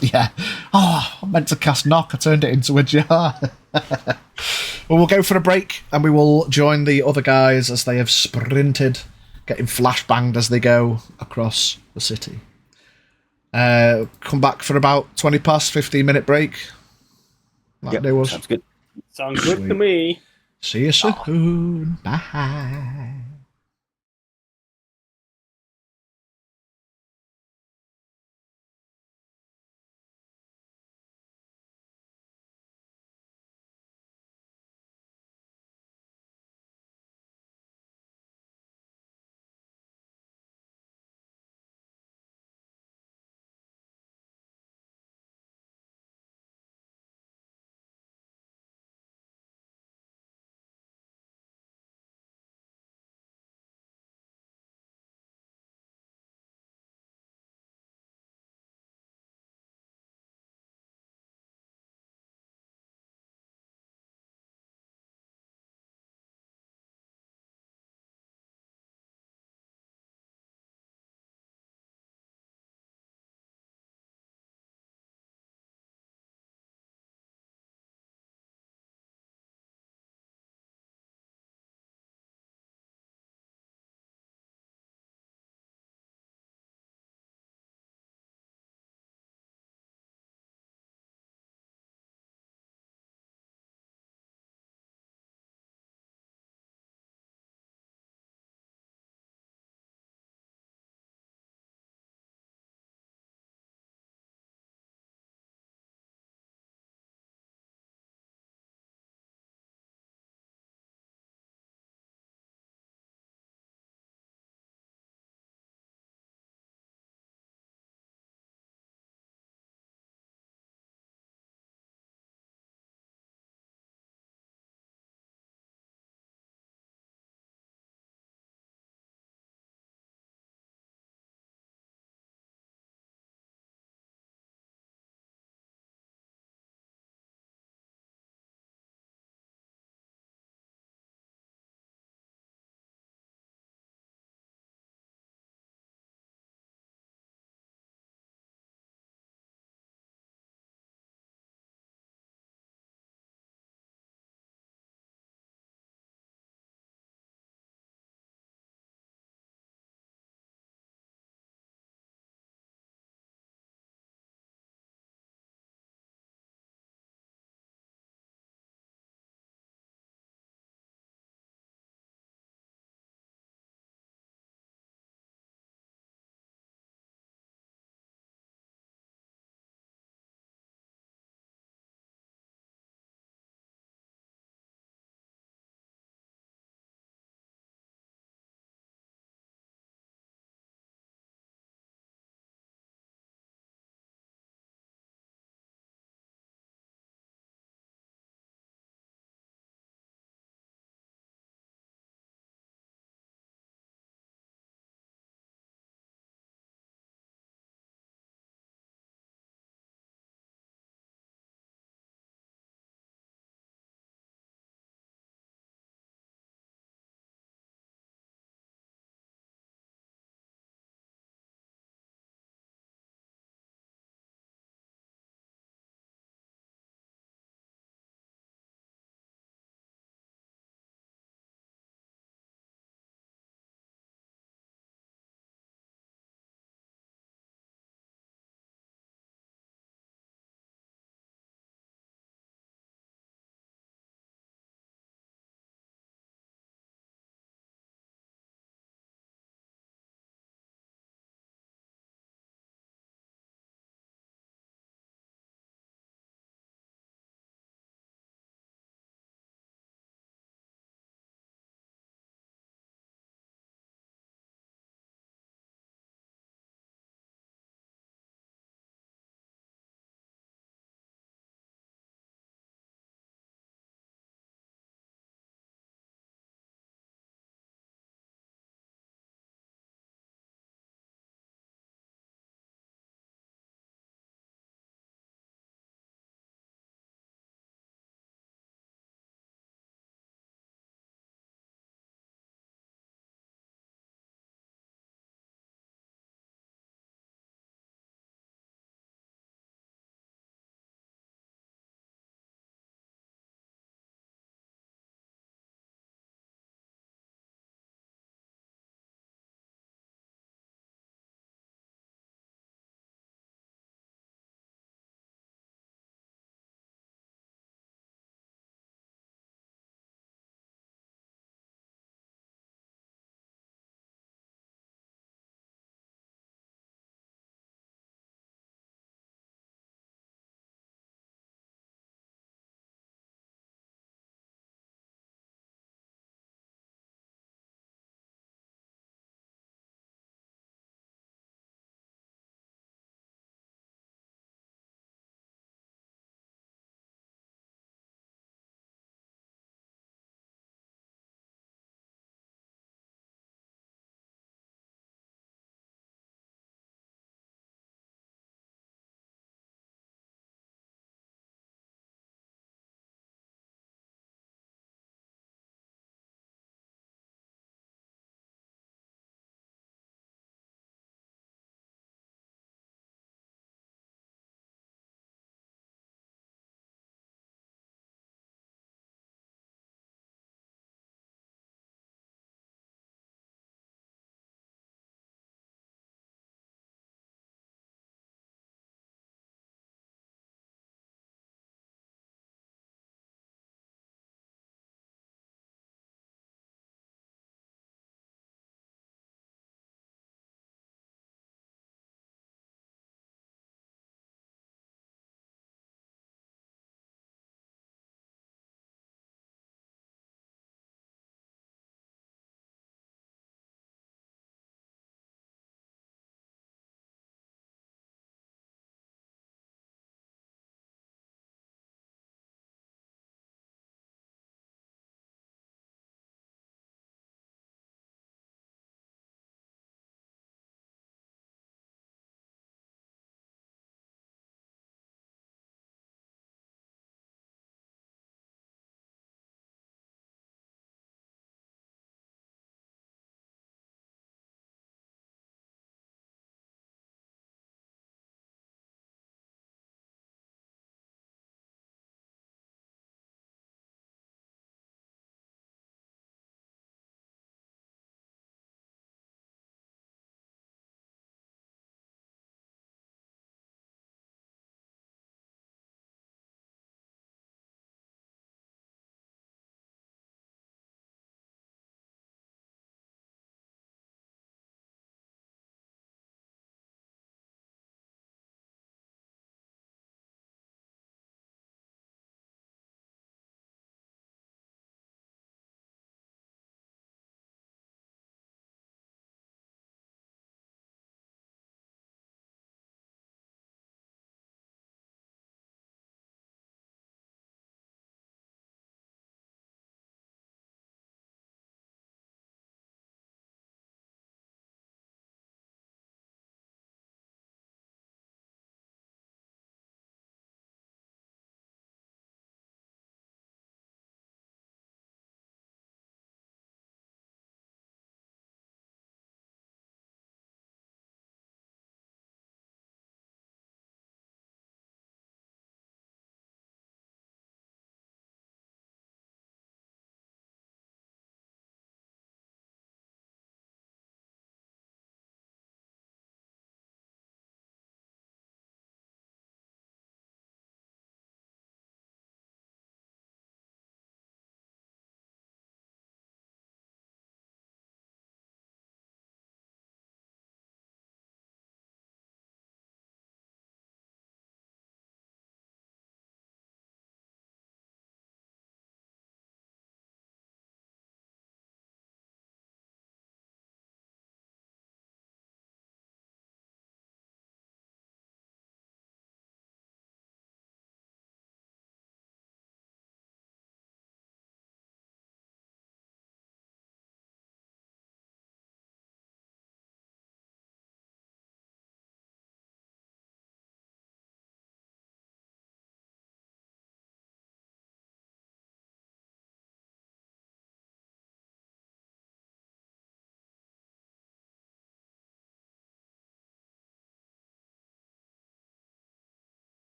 yeah. Oh, I meant to cast knock. I turned it into a jar. Well, we'll go for a break, and we will join the other guys as they have sprinted, getting flashbanged as they go across the city. Come back for about 20 past, 15-minute break. Like they was. Sounds good. Sounds good to me. See you soon. Bye.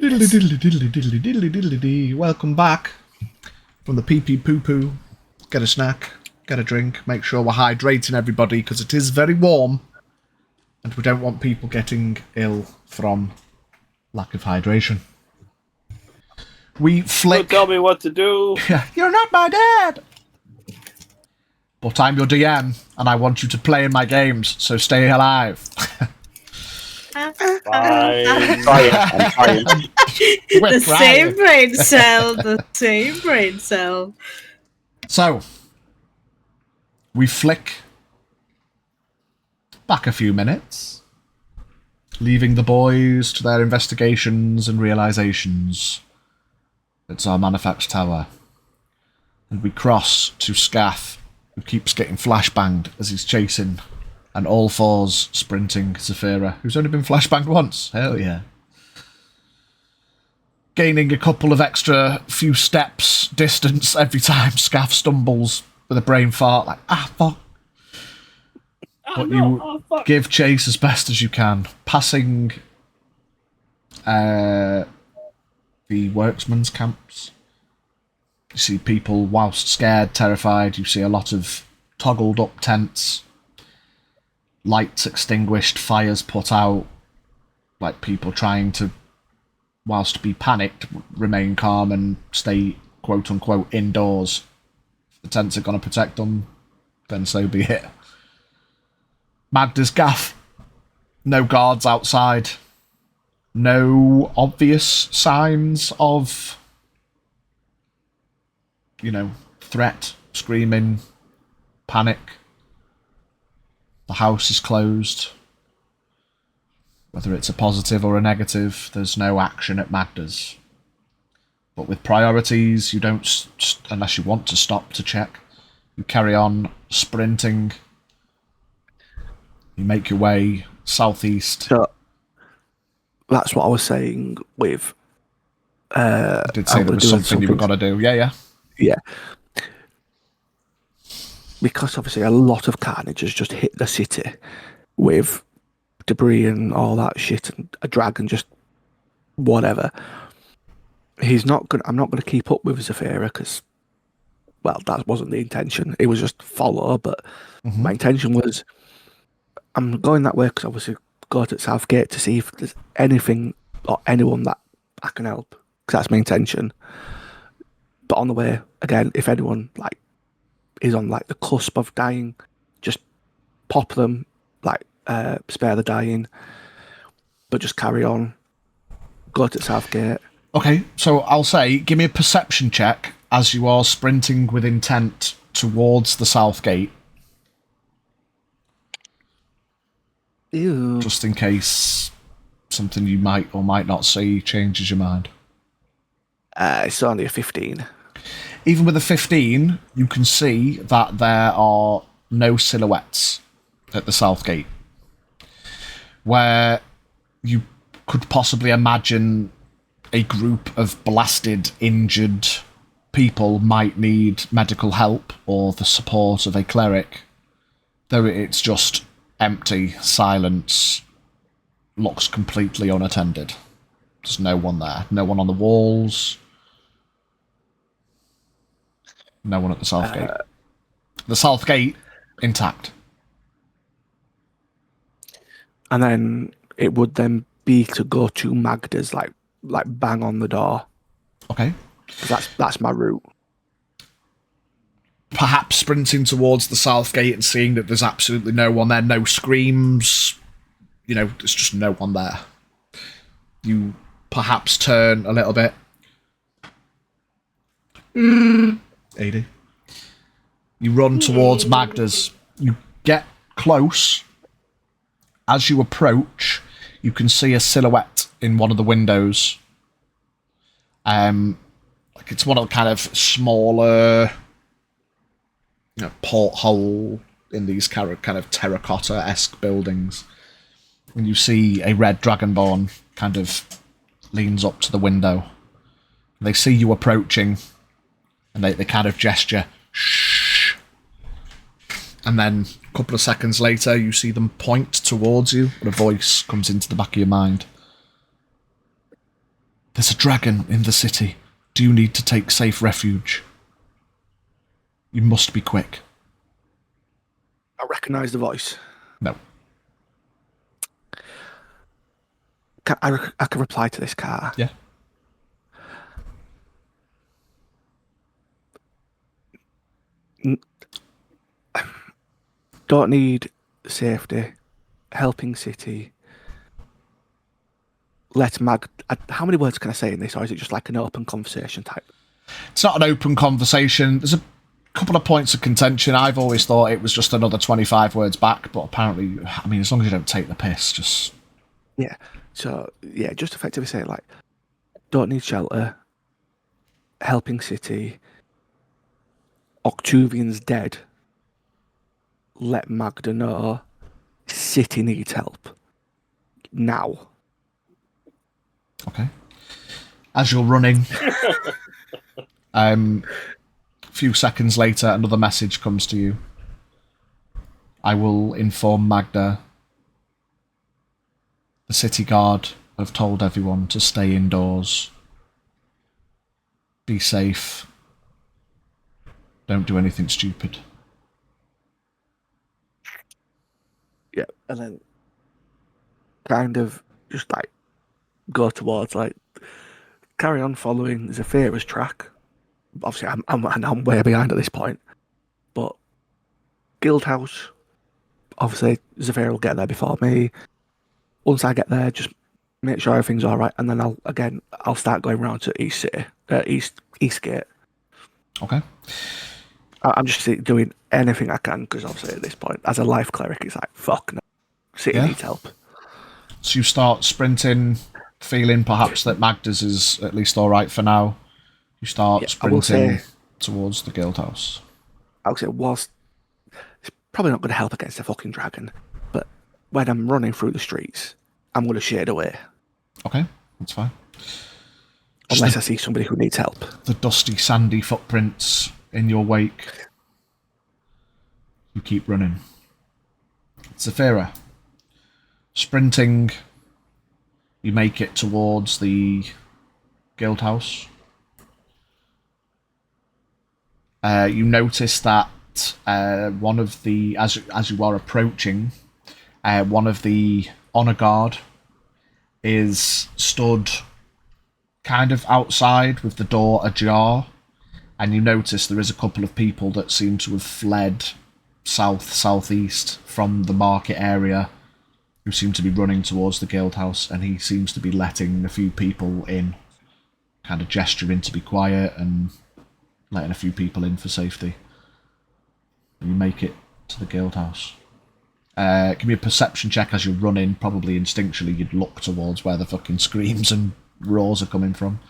Diddly diddly diddly diddly diddly diddly dee. Welcome back from the pee pee poo poo. Get a snack, get a drink, make sure we're hydrating everybody because it is very warm and we don't want people getting ill from lack of hydration. We flick. Don't tell me what to do. You're not my dad! But I'm your DM and I want you to play in my games, so stay alive. Fine. I'm trying. We're The crying. same brain cell. The same brain cell. So, we flick back a few minutes, leaving the boys to their investigations and realizations at Xarmanifax Tower. And we cross to Scath, who keeps getting flashbanged as he's chasing an all fours sprinting Zafira, who's only been flashbanged once. Hell yeah. Gaining a couple of extra few steps distance every time Scaff stumbles with a brain fart, like, fuck. But you give chase as best as you can, passing the worksmen's camps. You see people, whilst scared, terrified, you see a lot of toggled up tents, lights extinguished, fires put out, like people trying to, whilst be panicked, remain calm and stay quote-unquote indoors. If the tents are going to protect them, then so be it. Magda's gaff. No guards outside. No obvious signs of, threat, screaming, panic. The house is closed. Whether it's a positive or a negative, there's no action at Magda's. But with priorities, you don't, unless you want to stop to check, you carry on sprinting. You make your way southeast. So that's what I was saying with. I did say there was something you were going to do. Yeah. Yeah. Because obviously a lot of carnage has just hit the city with debris and all that shit, and a dragon just whatever. I'm not going to keep up with Zafira because, well, that wasn't the intention. It was just follow, but my intention was I'm going that way because obviously go to Southgate to see if there's anything or anyone that I can help, because that's my intention. But on the way, again, if anyone is on the cusp of dying, just pop them, spare the dying, but just carry on. Go to Southgate. Okay, so I'll say, give me a perception check as you are sprinting with intent towards the south gate. Ew. Just in case something you might or might not see changes your mind. It's only a 15. Even with a 15, you can see that there are no silhouettes at the south gate. Where you could possibly imagine a group of blasted, injured people might need medical help or the support of a cleric. Though it's just empty, silence, looks completely unattended. There's no one there. No one on the walls. No one at the south gate. The south gate, intact. And then it would then be to go to Magda's, like bang on the door. Okay. 'Cause that's my route. Perhaps sprinting towards the south gate and seeing that there's absolutely no one there, no screams, there's just no one there. You perhaps turn a little bit. AD. You run towards Magda's. You get close. As you approach, you can see a silhouette in one of the windows. It's one of the kind of smaller porthole in these kind of terracotta-esque buildings. And you see a red dragonborn kind of leans up to the window. They see you approaching, and they kind of gesture, shh. And then a couple of seconds later, you see them point towards you, and a voice comes into the back of your mind. There's a dragon in the city. Do you need to take safe refuge? You must be quick. I recognise the voice. No. I can reply to this car. Yeah. Don't need safety. Helping city. Let Mag. How many words can I say in this, or is it just like an open conversation type? It's not an open conversation. There's a couple of points of contention. I've always thought it was just another 25 words back, but apparently, I mean, as long as you don't take the piss, just... Yeah. So, yeah, just effectively say, like, don't need shelter. Helping city. Octuvian's dead. Let Magda know. City needs help. Now. Okay. As you're running, a few seconds later, another message comes to you. I will inform Magda. The city guard have told everyone to stay indoors. Be safe. Don't do anything stupid. Yeah, and then kind of just like go towards like carry on following Zephyra's track. Obviously, I'm way behind at this point, but Guildhouse. Obviously, Zephyra will get there before me. Once I get there, just make sure everything's all right, and then I'll start going around to East Gate. Okay. I'm just doing anything I can because obviously at this point, as a life cleric, it's like fuck no, city needs help. So you start sprinting, feeling perhaps that Magda's is at least all right for now. You start sprinting towards the Guildhouse. I would say it's probably not going to help against a fucking dragon, but when I'm running through the streets, I'm going to shade away. Okay, that's fine. Unless I see somebody who needs help. The dusty, sandy footprints in your wake. You keep running. Zephyra. Sprinting, you make it towards the Guildhouse. You notice that one of the, as you are approaching, one of the honor guard is stood kind of outside with the door ajar, and you notice there is a couple of people that seem to have fled southeast from the market area who seem to be running towards the Guildhouse, and he seems to be letting a few people in, kind of gesturing to be quiet and letting a few people in for safety. You make it to the Guildhouse. Give me a perception check as you're running. Probably instinctually you'd look towards where the fucking screams and roars are coming from.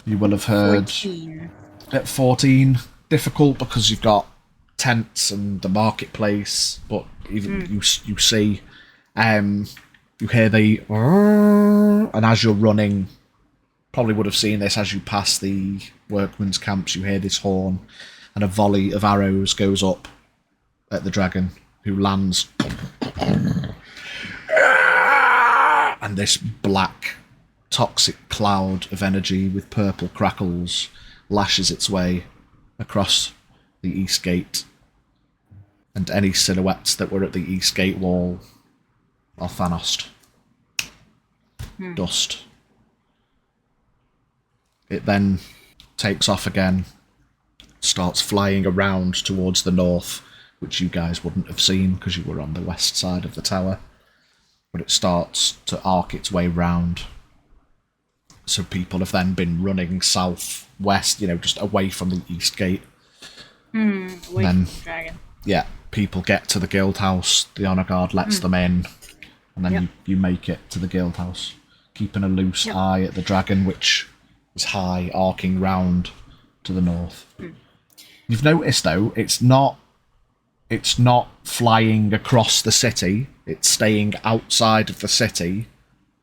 You will have heard 14. At 14, difficult because you've got tents and the marketplace, but even you see, you hear the and as you're running, probably would have seen this as you pass the workmen's camps. You hear this horn, and a volley of arrows goes up at the dragon, who lands, and this black, toxic cloud of energy with purple crackles lashes its way across the east gate, and any silhouettes that were at the east gate wall are Thanos. Dust. It then takes off again, starts flying around towards the north, which you guys wouldn't have seen because you were on the west side of the tower. But it starts to arc its way round. So people have then been running south-west, just away from the east gate. Away from the dragon. Yeah, people get to the Guildhouse, the Honor Guard lets them in, and then you make it to the Guildhouse, keeping a loose eye at the dragon, which is high, arcing round to the north. You've noticed, though, it's not flying across the city, it's staying outside of the city.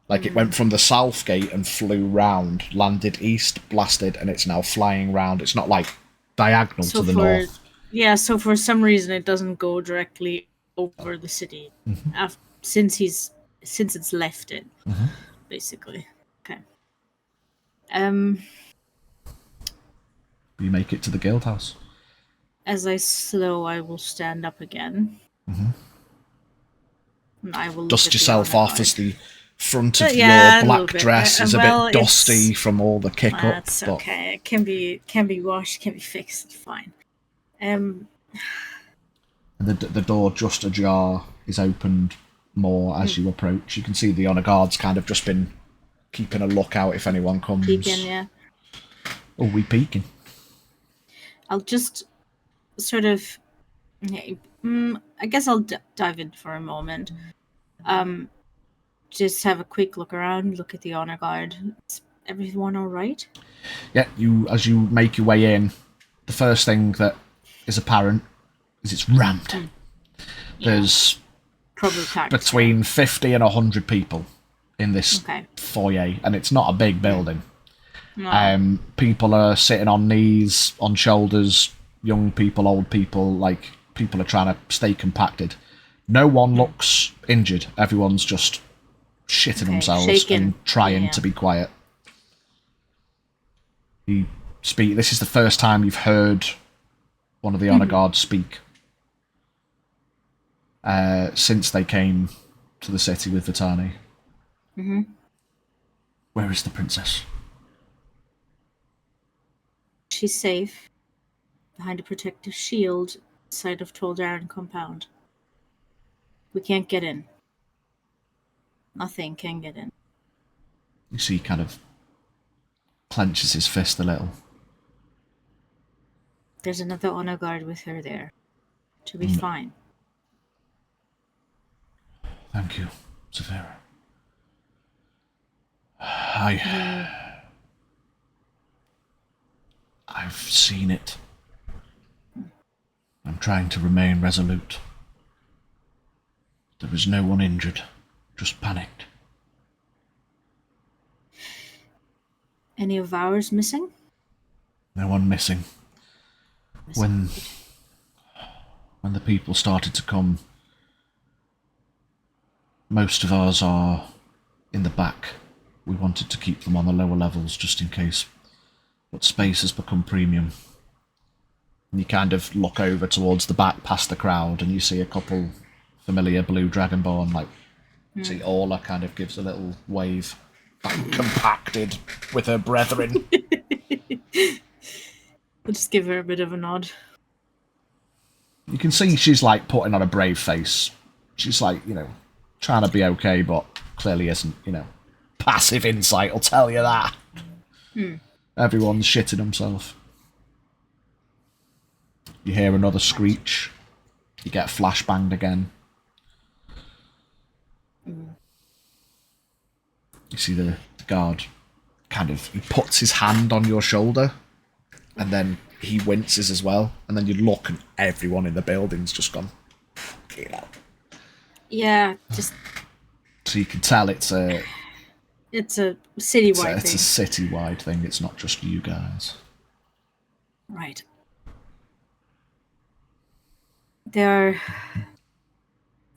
Like it went from the south gate and flew round, landed east, blasted, and it's now flying round. It's not like diagonal to the north. Yeah, so for some reason it doesn't go directly over the city since it's left it, basically. Um, You make it to the guild house. as I slow, I will stand up again. Mhm. And I will look Dust at the yourself honor off guard. as the front of Yeah, a your little black bit. dress is a Well, bit dusty it's- from all the kick up. That's But okay. It can be washed, can be fixed. It's fine. and the door just ajar is opened more as you approach. You can see the honor guard's kind of just been keeping a lookout if anyone comes. peeking, yeah. Oh, we peeking. I'll just sort of. Okay, I guess I'll dive in for a moment. Just have a quick look around, look at the honor guard. Is everyone all right? Yeah, as you make your way in, the first thing that is apparent is it's rammed. There's Probably packed. between 50 and 100 people in this Okay. foyer, and it's not a big building. No. People are sitting on knees, on shoulders, young people, old people, like people are trying to stay compacted. No one looks injured. Everyone's just shitting Okay, themselves shaken. and trying Yeah. to be quiet. This is the first time you've heard one of the honor guards speak since they came to the city with Vitani. Where is the princess? She's safe behind a protective shield outside of Toldaran compound. We can't get in. Nothing can get in. You see, he kind of clenches his fist a little. There's another honor guard with her there. She'll be fine. Thank you, Zafira. I've seen it. I'm trying to remain resolute. There was no one injured, just panicked. Any of ours missing? No one missing. When the people started to come, most of ours are in the back. We wanted to keep them on the lower levels just in case. But space has become premium. And you kind of look over towards the back past the crowd and you see a couple familiar blue dragonborn, like see Orla kind of gives a little wave. Compacted with her brethren. We'll just give her a bit of a nod. You can see she's like putting on a brave face. She's like, trying to be okay, but clearly isn't, Passive insight will tell you that. Everyone's shitting himself. You hear another screech. You get flashbanged again. You see the guard he puts his hand on your shoulder and then he winces as well. And then you look and everyone in the building's just gone, Yeah, just So you can tell it's a citywide it's a thing. citywide thing. It's not just you guys. Right.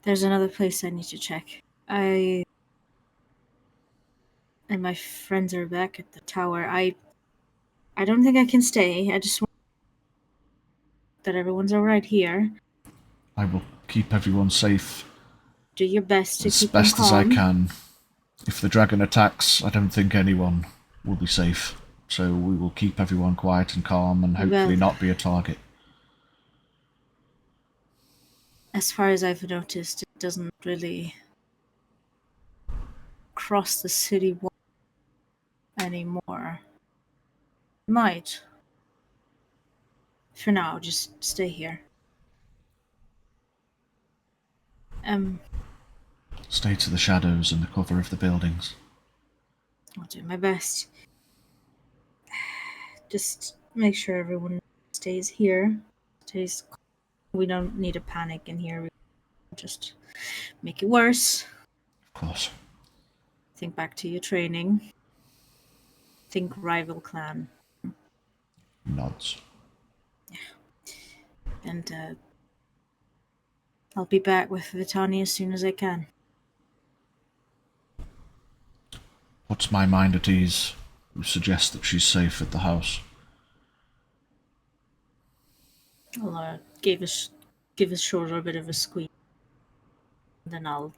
There's another place I need to check. And my friends are back at the tower. I don't think I can stay. I just want that everyone's alright here. I will keep everyone safe Do your best to as keep best them as I calm. can. If the dragon attacks, I don't think anyone will be safe. So we will keep everyone quiet and calm and hopefully Well- not be a target. As far as I've noticed, it doesn't really cross the city wall anymore. Might. For now, just stay here. Stay to the shadows and the cover of the buildings. I'll do my best. Just make sure everyone stays here. We don't need a panic in here. We just make it worse. Of course. Think back to your training. Think rival clan. Nods. And I'll be back with Vitani as soon as I can. Puts my mind at ease. who suggests that she's safe at the house. I'll give his shoulder a bit of a squeeze. Then I'll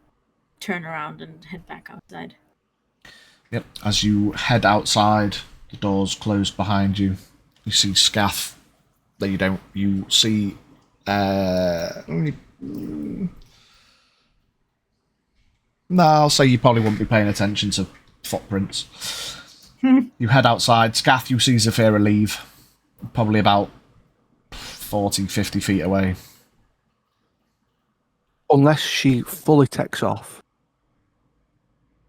turn around and head back outside. Yep. As you head outside, the door's closed behind you. You see Scath. That you don't. You see. No, I'll say you probably wouldn't be paying attention to footprints. You head outside. Scath, you see Zafira leave. Probably about 40, 50 feet away. Unless she fully takes off,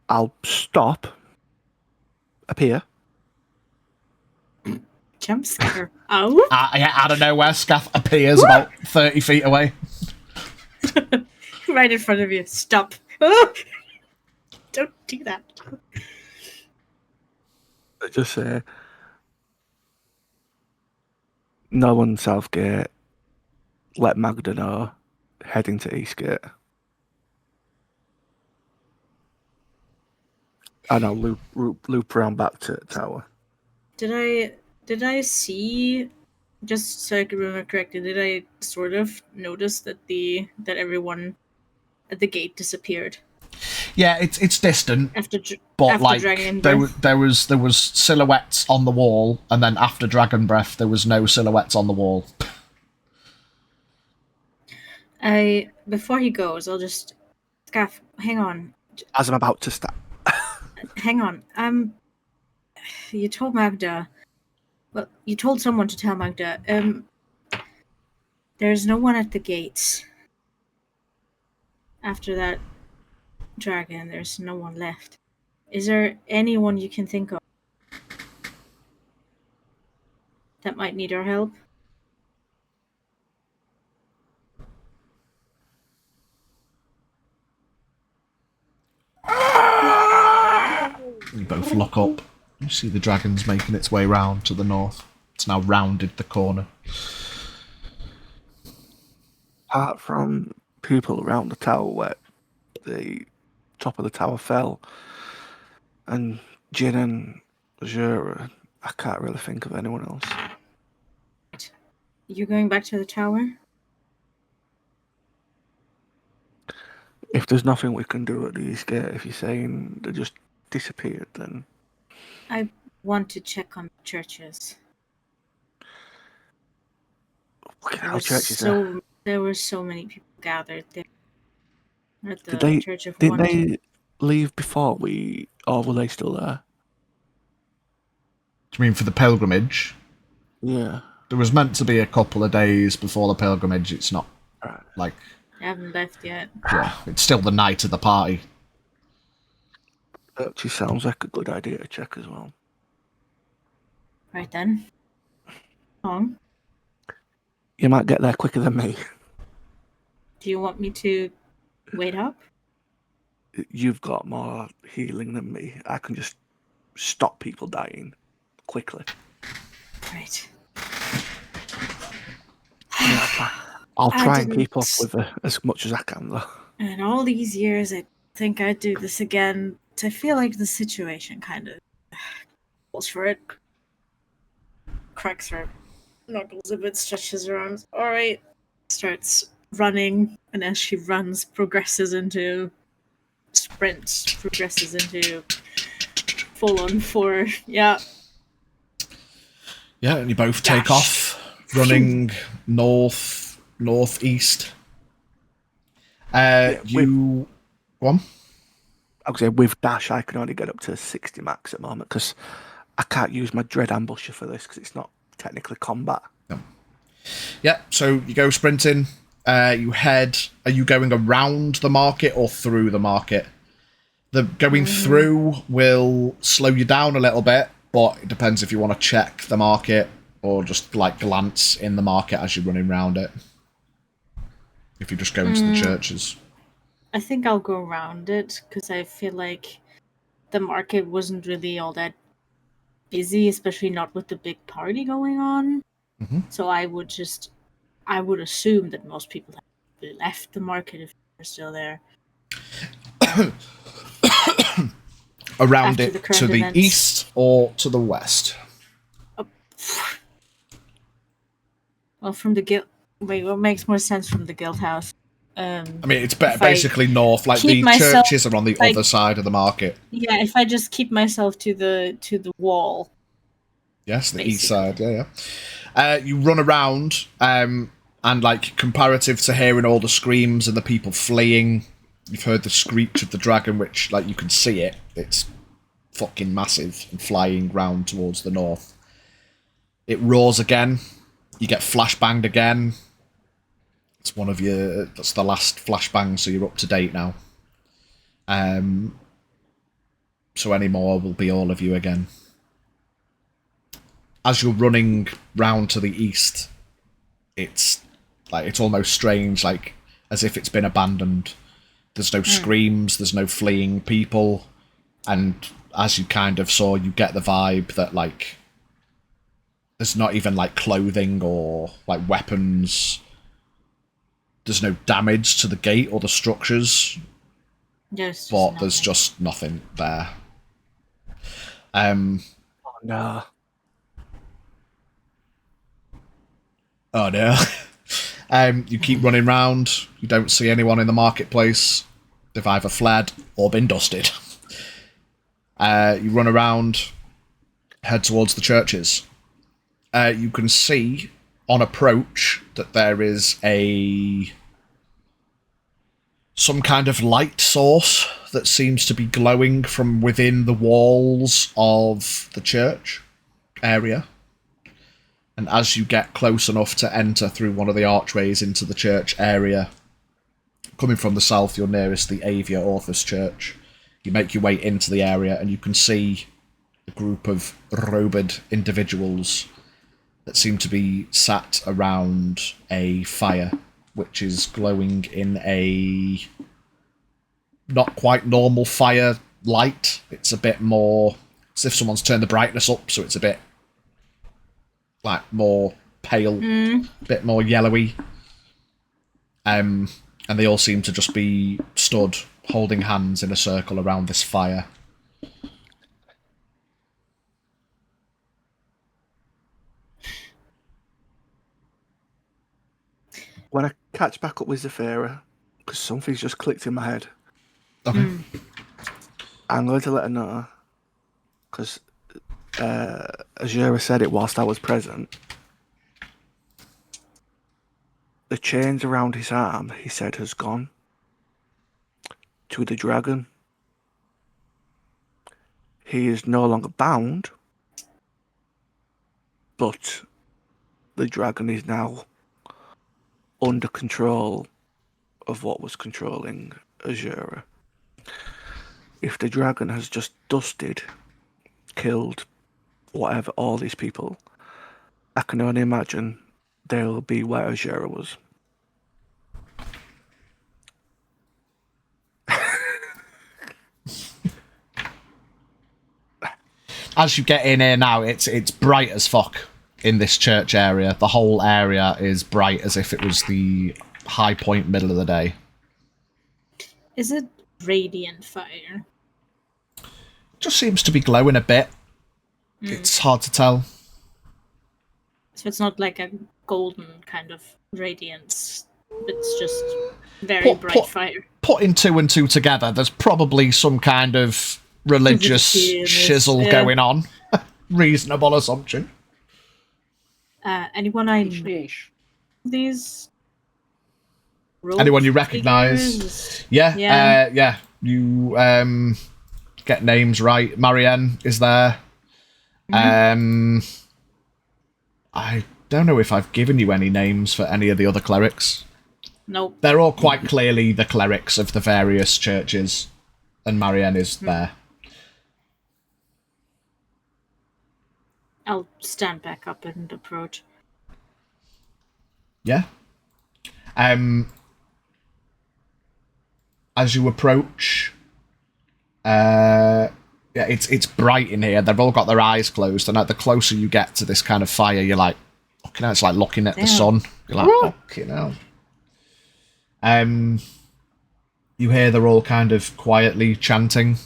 I'll stop, appear. Jump scare. Oh! Out of nowhere, Scath appears about 30 feet away. Right in front of you. Stop. Oh! Don't do that. I just say, no one Southgate, let Magda know, heading to Eastgate. And I'll loop around back to the tower. Did I see, just so I can remember correctly, did I sort of notice that everyone at the gate disappeared? Yeah, it's distant, but after like Dragon there Breath? was silhouettes on the wall, and then after Dragon Breath, there was no silhouettes on the wall. Before he goes, I'll just Scaff, hang on. As I'm about to start. Hang on. You told Magda. Well, you told someone to tell Magda. There's no one at the gates. After that dragon, there's no one left. Is there anyone you can think of that might need our help? You both look up. You see the dragon's making its way round to the north. It's now rounded the corner. Apart from people around the tower where the top of the tower fell, and Jin and Azura, I can't really think of anyone else. You going back to the tower? If there's nothing we can do at the Eastgate, if you're saying they just disappeared, then I want to check on the churches. how churches are. There were so many people gathered there. At the Did Church of they Wonder. leave before we, or were they still there? Do you mean for the pilgrimage? Yeah. There was meant to be a couple of days before the pilgrimage. It's not like I haven't left yet. yeah, it's still the night of the party. Actually sounds like a good idea to check as well. Right then. Long. You might get there quicker than me. Do you want me to wait up? You've got more healing than me. I can just stop people dying quickly. Right. I'll I try and didn't- keep up with it as much as I can, though. In all these years, I think I'd do this again. I feel like the situation kind of calls for it. Cracks her knuckles a bit, stretches her arms. Alright. Starts running, and as she runs, progresses into sprint, progresses into full on 4. Yeah. Yeah, and you both take Dash. off, running northeast. You go on. I would say with Dash, I can only get up to 60 max at the moment because I can't use my Dread Ambusher for this because it's not technically combat. Yeah, so you go sprinting. You head. Are you going around the market or through the market? The going through will slow you down a little bit, but it depends if you want to check the market or just like glance in the market as you're running around it. If you just go into the churches. I think I'll go around it because I feel like the market wasn't really all that busy, especially not with the big party going on. Mhm. So I would assume that most people have left the market if they're still there. Around After the it current to the events. east or to the west? Well, from the guild. Wait, what makes more sense from the guild house? I mean, it's If basically north. Like, keep the myself- churches are on the if I- other side of the market. Yeah, if I just keep myself to the wall. Yes, the east Basically. side. Yeah. You run around, and like comparative to hearing all the screams and the people fleeing, you've heard the screech of the dragon, which like you can see it. It's fucking massive and flying round towards the north. It roars again. You get flashbanged again. It's one of your. That's the last flashbang, so you're up to date now. So any more will be all of you again. As you're running round to the east, it's like it's almost strange, like as if it's been abandoned. There's no screams, there's no fleeing people, and as you kind of saw, you get the vibe that like there's not even like clothing or like weapons. There's no damage to the gate or the structures, but there's just nothing there. No. Oh no. You keep running round. You don't see anyone in the marketplace. They've either fled or been dusted. You run around, head towards the churches. You can see on approach that there is some kind of light source that seems to be glowing from within the walls of the church area. And as you get close enough to enter through one of the archways into the church area, coming from the south, you're nearest the Avia Orthus Church. You make your way into the area and you can see a group of robed individuals that seem to be sat around a fire, which is glowing in a not quite normal fire light. It's a bit more as if someone's turned the brightness up, so it's a bit like more pale, bit more yellowy. And they all seem to just be stood holding hands in a circle around this fire. When I catch back up with Zafira, because something's just clicked in my head, Okay. I'm going to let her know, because Azura said it whilst I was present. The chains around his arm, he said, has gone to the dragon. He is no longer bound, but the dragon is now under control of what was controlling Azura. If the dragon has just dusted, killed, whatever, all these people, I can only imagine they'll be where Azura was. As you get in here now, it's bright as fuck in this church area. The whole area is bright as if it was the high point middle of the day. Is it radiant fire? Just seems to be glowing a bit. It's hard to tell. So it's not like a golden kind of radiance. It's just very bright fire. Putting two and two together, there's probably some kind of religious shizzle going on. Reasonable assumption. Anyone I these anyone you recognise? Yeah. You get names right. Marianne is there. I don't know if I've given you any names for any of the other clerics. Nope. They're all quite clearly the clerics of the various churches, and Marianne is there. I'll stand back up and approach. Yeah. As you approach, it's bright in here. They've all got their eyes closed, and the closer you get to this kind of fire, you're like, fucking hell, it's like looking at the sun. You're like, fucking hell. You hear they're all kind of quietly chanting.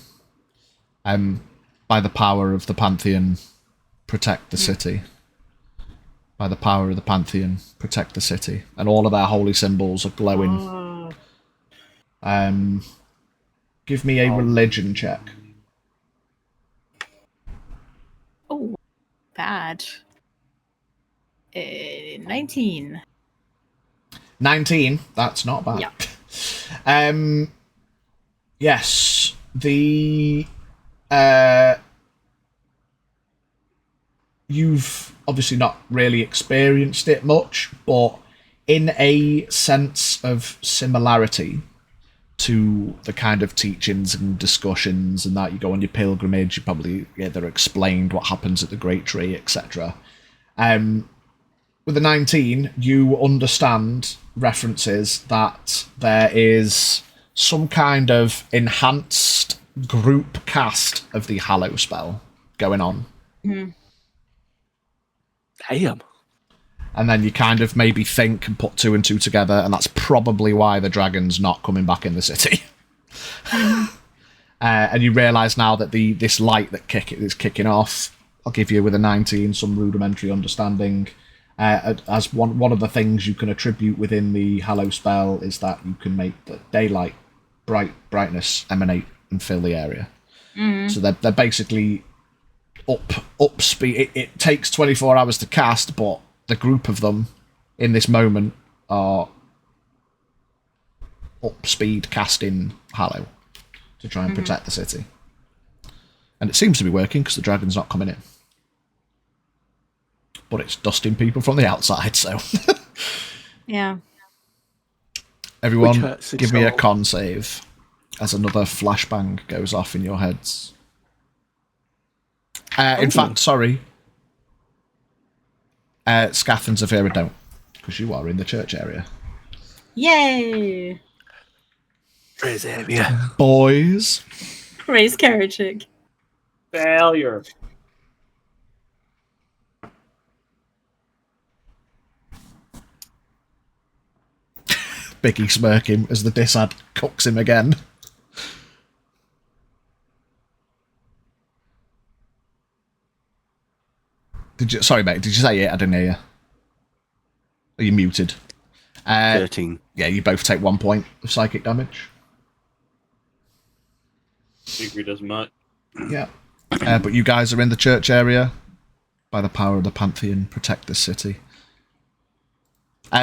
By the power of the Pantheon, protect the city. By the power of the Pantheon, protect the city. And all of their holy symbols are glowing. Give me a religion check. Oh, bad. 19. 19. That's not bad. Yeah. Yes, the you've obviously not really experienced it much, but in a sense of similarity to the kind of teachings and discussions and that you go on your pilgrimage, you probably either explained what happens at the Great Tree, etc. With the 19, you understand references that there is some kind of enhanced group cast of the Hallow spell going on. Damn. And then you kind of maybe think and put two and two together, and that's probably why the dragon's not coming back in the city. And you realise now that this light that is kicking off, I'll give you with a 19 some rudimentary understanding. As one of the things you can attribute within the Hallow spell is that you can make the daylight brightness emanate and fill the area. So they're basically up speed. It takes 24 hours to cast, but the group of them in this moment are up speed casting Hallow to try and protect the city. And it seems to be working because the dragon's not coming in. But it's dusting people from the outside, so... Yeah. Everyone, give me a con save as another flashbang goes off in your heads. In fact, sorry. Scath and Zafira don't, because you are in the church area. Yay! Praise area. Boys. Praise Kerecekian. Failure. Biggie smirking as the Dissad cooks him again. Sorry, mate, did you say it? I didn't hear you. Are you muted? 13. Yeah, you both take 1 point of psychic damage. Figure does much. Yeah. But you guys are in the church area. By the power of the Pantheon, protect this city.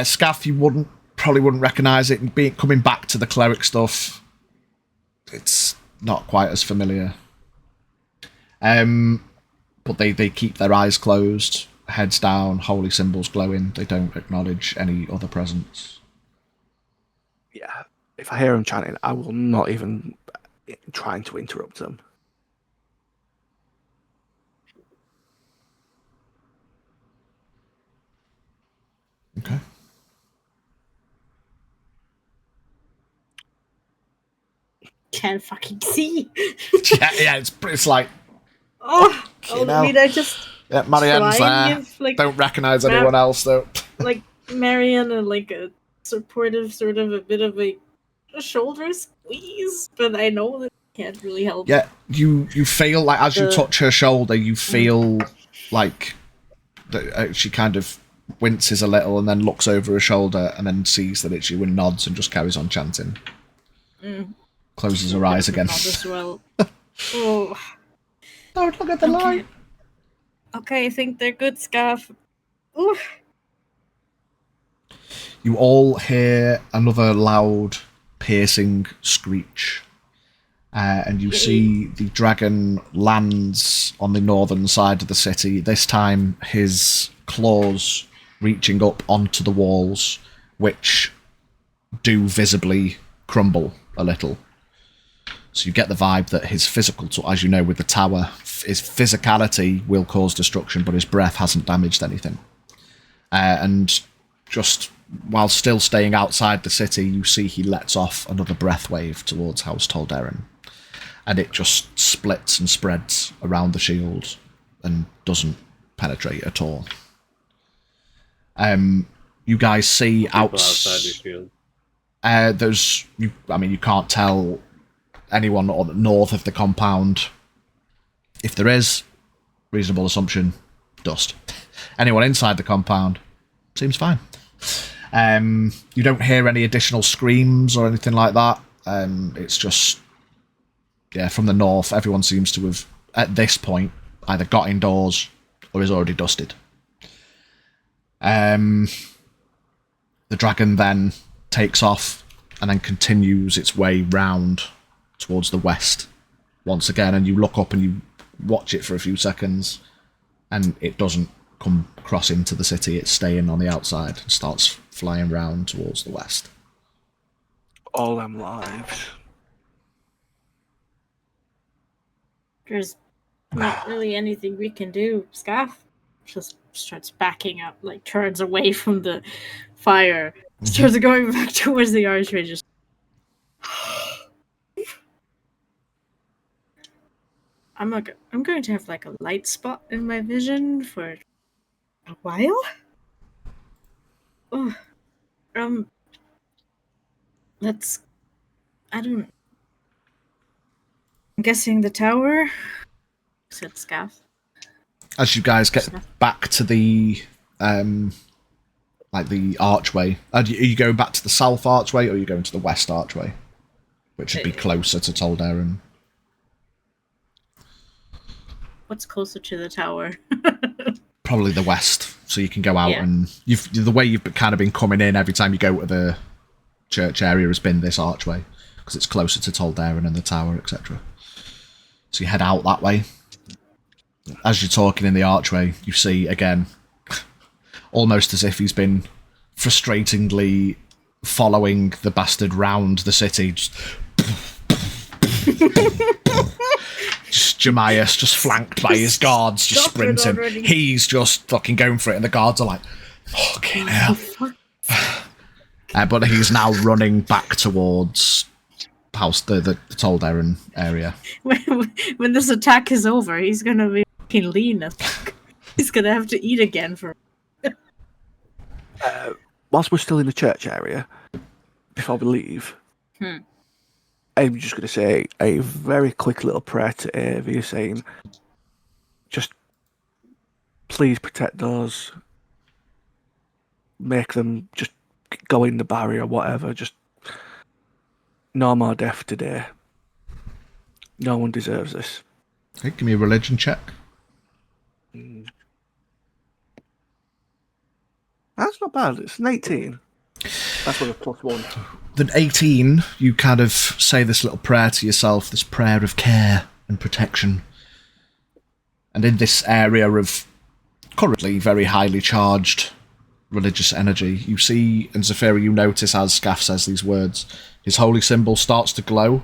Scath, you probably wouldn't recognise it. Coming back to the cleric stuff, it's not quite as familiar. But they keep their eyes closed, heads down, holy symbols glowing. They don't acknowledge any other presence. Yeah, if I hear them chanting, I will not even trying to interrupt them. Okay. Can't fucking see. yeah, it's like... Oh, Fucking I mean, hell. I just Yeah, Marianne's try there. and give, like, Don't recognise anyone else, though. like Marianne and like a supportive sort of a bit of a shoulder squeeze, but I know that can't really help. Yeah, you feel like as you touch her shoulder, you feel like that she kind of winces a little and then looks over her shoulder and then sees that it's you and nods and just carries on chanting. Closes her eyes again. Nod as well. Oh. Don't look at the light. Okay, I think they're good, Scarf. Ooh. You all hear another loud, piercing screech. And you see the dragon lands on the northern side of the city. This time, his claws reaching up onto the walls, which do visibly crumble a little. So you get the vibe that his physical, as you know with the tower, his physicality will cause destruction, but his breath hasn't damaged anything. And just while still staying outside the city, you see he lets off another breath wave towards House Tolderin. And it just splits and spreads around the shield and doesn't penetrate at all. You guys see outside your shield. you can't tell anyone north of the compound If there is, reasonable assumption, dust. Anyone inside the compound seems fine. You don't hear any additional screams or anything like that. It's just, yeah, from the north, everyone seems to have, at this point, either got indoors or is already dusted. The dragon then takes off and then continues its way round towards the west once again, and you look up and you watch it for a few seconds, and it doesn't come cross into the city. It's staying on the outside and starts flying round towards the west. All them lives. There's not really anything we can do. Scaff just starts backing up, like turns away from the fire, starts going back towards the archway. Just I'm going to have like a light spot in my vision for a while. Oh, let's. I'm guessing the tower. Said Scaff. As you guys get back to the like the archway, are you going back to the south archway or are you going to the west archway, which would be closer to Toldarin? What's closer to the tower? Probably the west, so you can go out and the way you've kind of been coming in every time you go to the church area has been this archway because it's closer to Toldarin and the tower, etc. So you head out that way. As you're talking in the archway, you see again, almost as if he's been frustratingly following the bastard round the city. Just Jemias, just flanked by his guards, just sprinting. He's just fucking going for it, and the guards are like, fucking hell. But he's now running back towards the Toldarin area. When this attack is over, he's gonna be fucking lean as fuck. He's gonna have to eat again for. Whilst we're still in the church area, before we leave, I'm just going to say a very quick little prayer to Avi, saying, just please protect those, make them just go in the barrier, whatever, just no more death today. No one deserves this. Okay, give me a religion check. That's not bad. It's an 18. That's with a +1. Then 18, you kind of say this little prayer to yourself, this prayer of care and protection. And in this area of currently very highly charged religious energy, you see, and Zephyra, you notice as Scaff says these words, his holy symbol starts to glow,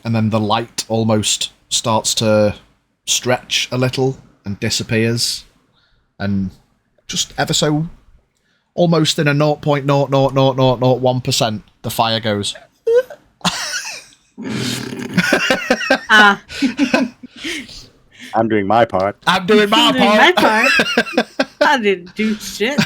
and then the light almost starts to stretch a little and disappears, and just ever so, almost in a 0.00001%, the fire goes. I'm doing my part. I'm doing my part. I didn't do shit.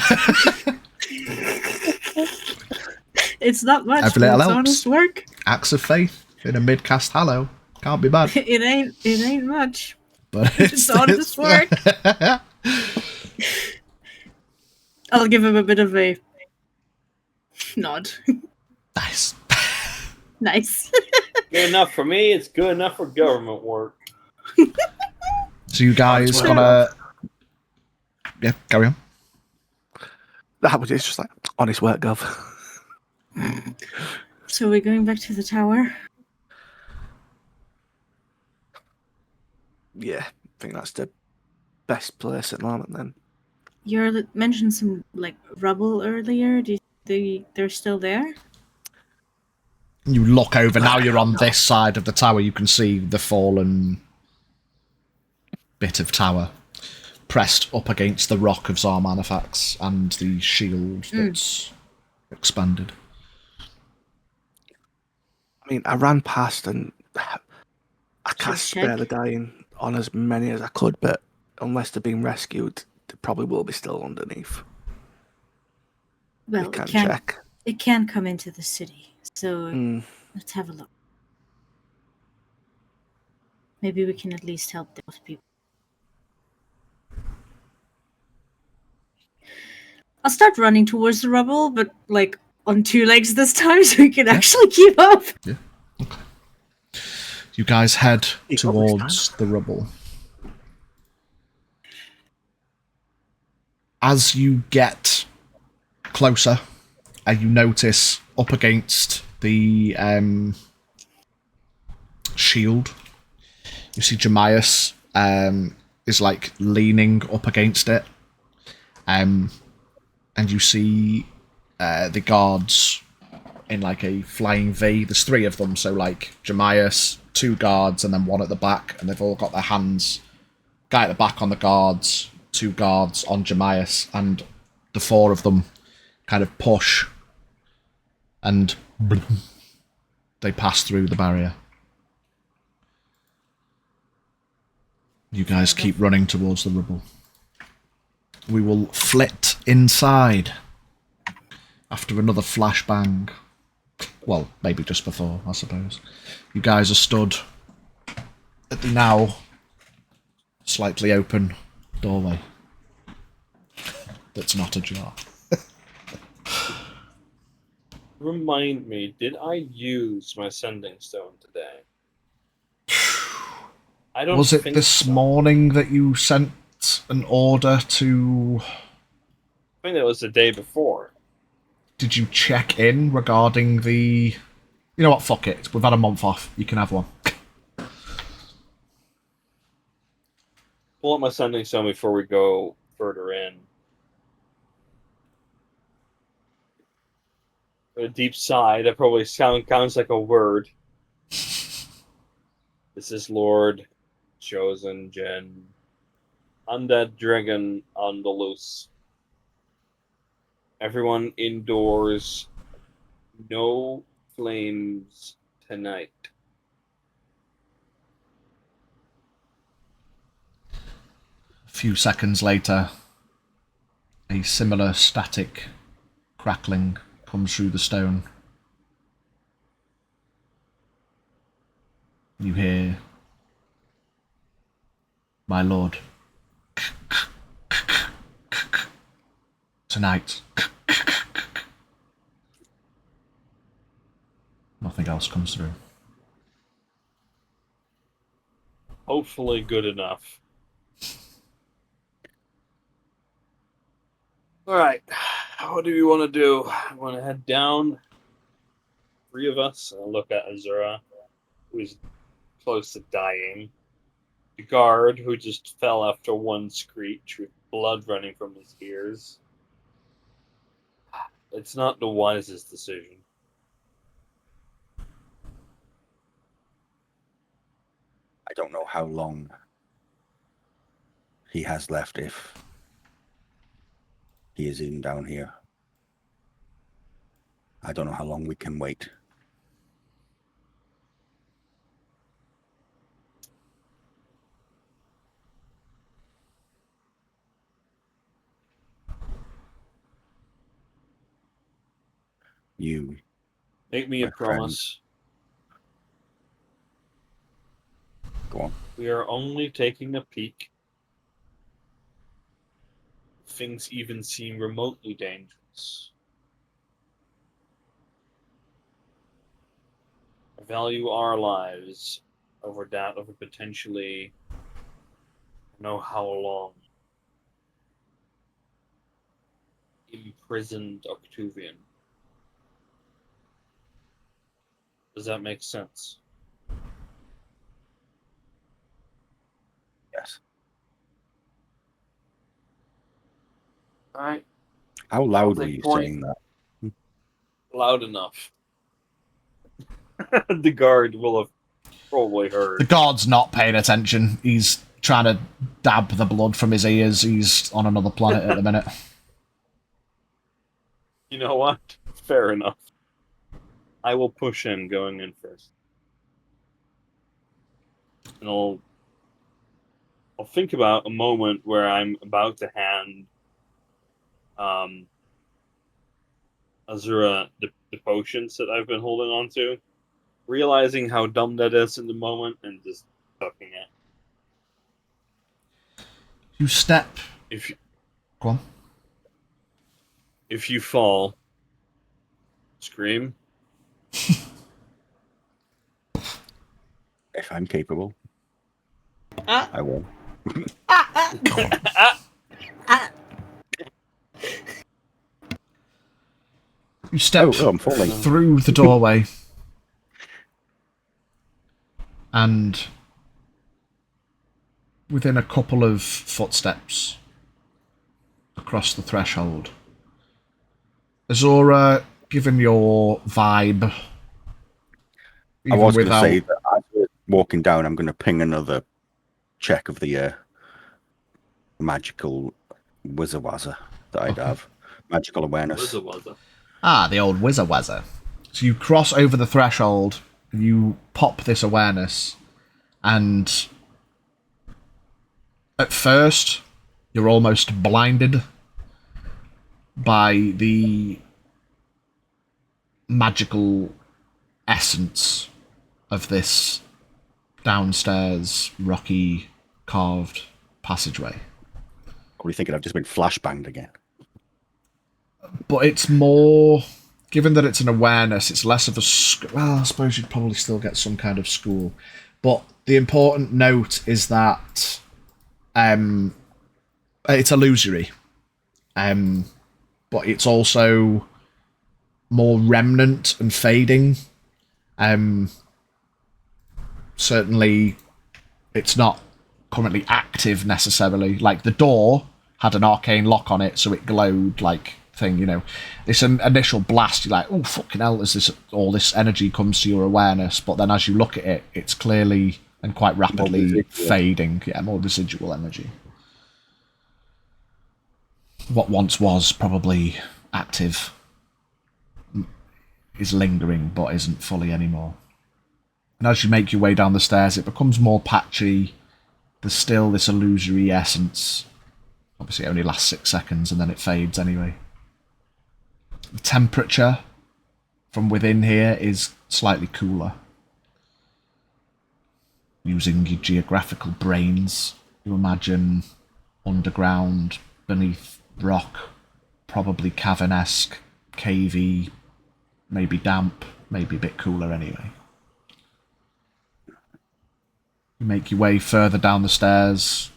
It's not much, Every but little it's helps. honest work. Acts of faith in a mid-cast hallow. Can't be bad. It ain't much. But It's honest work. I'll give him a bit of a nod. Nice. Nice. Good enough for me. It's good enough for government work. So you guys gonna... Yeah, carry on. That was it's just like honest work, Gov. So we're going back to the tower? Yeah, I think that's the best place at the moment then. You mentioned some like rubble earlier. Do you think they're still there? You look over, now you're on this side of the tower, you can see the fallen bit of tower pressed up against the rock of Xarmanifax and the shield that's expanded. I mean, I ran past and I cast check. Spare the Dying on as many as I could, but unless they're being rescued, they probably will be still underneath. Well, We can it can't. check. It can come into the city. So let's have a look. Maybe we can at least help those people. I'll start running towards the rubble, but like on 2 legs this time, so we can actually keep up. Yeah. Okay. You guys head Keep up this towards the rubble. As you get closer, you notice up against the shield, you see Jemias is like leaning up against it. And you see the guards in like a flying V. There's 3 of them, so like Jemias, 2 guards, and then 1 at the back, and they've all got their hands. Guy at the back on the guards, 2 guards on Jemias, and the 4 of them kind of push, and they pass through the barrier. You guys keep running towards the rubble. We will flit inside after another flashbang. Well, maybe just before, I suppose. You guys are stood at the now slightly open doorway that's not ajar. Remind me, did I use my sending stone today? I don't Was it think this so. morning that you sent an order to... I think that was the day before. Did you check in regarding the... You know what, fuck it. We've had a month off. You can have one. Pull up my sending stone before we go further in. A deep sigh, that probably sounds like a word. This is Lord Chosen Gen. Undead Dragon on the loose. Everyone indoors. No flames tonight. A few seconds later, a similar static crackling comes through the stone. You hear, "My lord, tonight." Nothing else comes through. Hopefully good enough. Alright, what do you want to do? I want to head down. 3 of us. I'll look at Azura, who's close to dying. The guard, who just fell after 1 screech with blood running from his ears. It's not the wisest decision. I don't know how long he has left, if he is even down here. I don't know how long we can wait. You Make me a My friend. promise. go on. We are only taking a peek. Things even seem remotely dangerous. I value our lives over that of a potentially know how long imprisoned Octavian. Does that make sense? Yes. Alright, How loud I'll were take you point. saying that? loud enough. The guard will have probably The heard. guard's not paying attention. He's trying to dab the blood from his ears. He's on another planet at the minute. You know what? Fair enough. I will push in going in first. And I'll think about a moment where I'm about to hand Azura the potions that I've been holding on to, realizing how dumb that is in the moment and just tucking You step. If Go on. if you fall, scream. If I'm capable, I will. You step I'm falling. through the doorway. And within a couple of footsteps across the threshold, Azora, given your vibe, I even was going to without say that as we're walking down, I'm going to ping another check of the magical wizard-wazzer that I'd have. Magical awareness. the old wizard wazzer. So you cross over the threshold, and you pop this awareness, and at first you're almost blinded by the magical essence of this downstairs rocky carved passageway. What are you thinking? I've just been flashbanged again. But it's more, given that it's an awareness, it's less of a well, I suppose you'd probably still get some kind of school, but the important note is that it's illusory, but it's also more remnant and fading. Certainly it's not currently active necessarily. Like the door had an arcane lock on it, so it glowed like thing, you know. This initial blast, you're like, oh fucking hell, is this, all this energy comes to your awareness, but then as you look at it, it's clearly and quite rapidly fading. Yeah, more residual energy. What once was probably active is lingering, but isn't fully anymore. And as you make your way down the stairs, it becomes more patchy. There's still this illusory essence. Obviously, it only lasts 6 seconds, and then it fades anyway. The temperature from within here is slightly cooler. Using your geographical brains, you imagine underground, beneath rock, probably cavern-esque, cavey, maybe damp, maybe a bit cooler anyway. You make your way further down the stairs.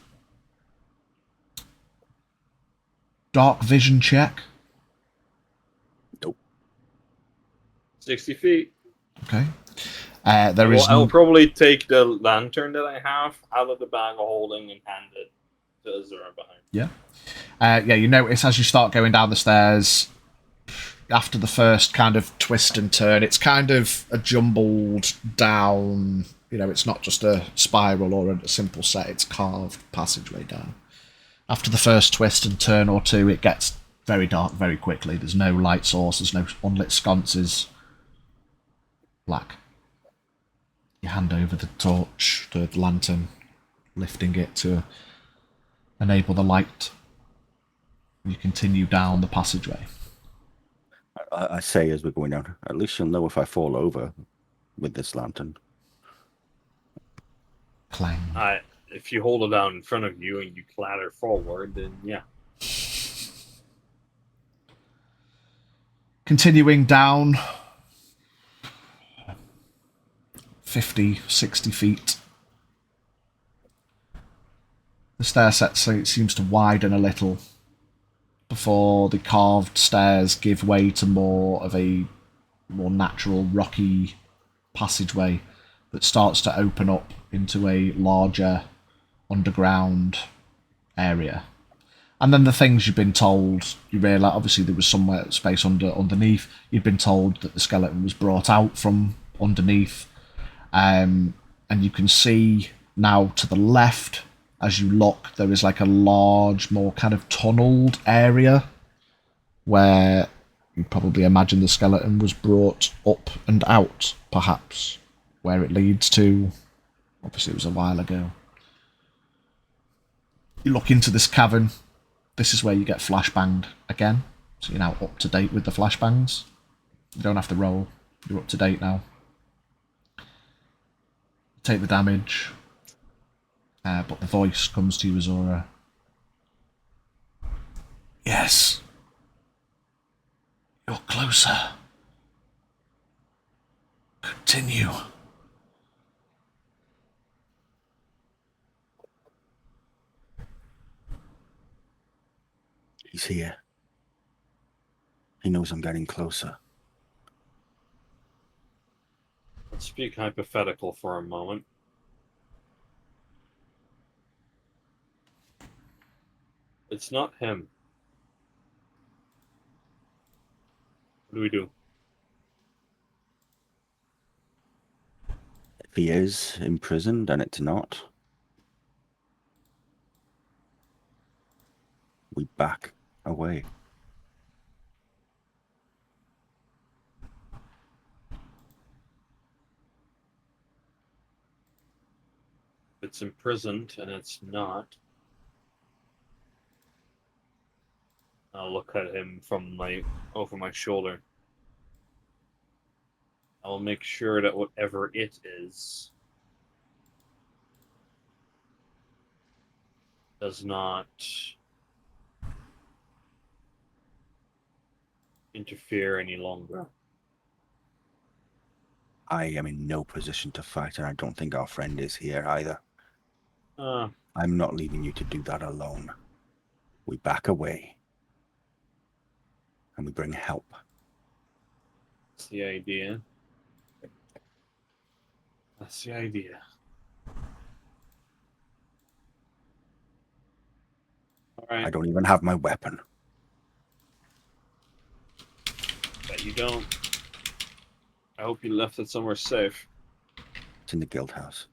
Dark vision check. Nope. 60 feet. Okay. I'll probably take the lantern that I have out of the bag of holding and hand it to Azura behind. Yeah. You notice as you start going down the stairs, after the first kind of twist and turn, it's kind of a jumbled down, you know, it's not just a spiral or a simple set, it's carved passageway down. After the first twist and turn or two, it gets very dark very quickly. There's no light source, there's no unlit sconces. Black. You hand over the torch, the lantern, lifting it to enable the light. You continue down the passageway. I say as we're going down, at least you'll know if I fall over with this lantern. Clang. If you hold it down in front of you and you clatter forward, then yeah. Continuing down 50, 60 feet. The stair set seems to widen a little before the carved stairs give way to more of a more natural rocky passageway that starts to open up into a larger underground area. And then the things you've been told, you realise obviously there was somewhere space underneath. You've been told that the skeleton was brought out from underneath, and you can see now to the left as you look, there is like a large, more kind of tunneled area where you probably imagine the skeleton was brought up and out, perhaps. Where it leads to, obviously it was a while ago. You look into this cavern. This is where you get flashbanged again. So you're now up to date with the flashbangs. You don't have to roll. You're up to date now. Take the damage. But the voice comes to you, Azora. Yes. You're closer. Continue. He's here. He knows I'm getting closer. Let's speak hypothetical for a moment. It's not him. What do we do? If he is imprisoned and it's not, we back away. If it's imprisoned and it's not, I'll look at him from over my shoulder. I'll make sure that whatever it is does not interfere any longer. I am in no position to fight, and I don't think our friend is here either. I'm not leaving you to do that alone. We back away. And we bring help. That's the idea. That's the idea. All right. I don't even have my weapon. Bet you don't. I hope you left it somewhere safe. It's in the guild house.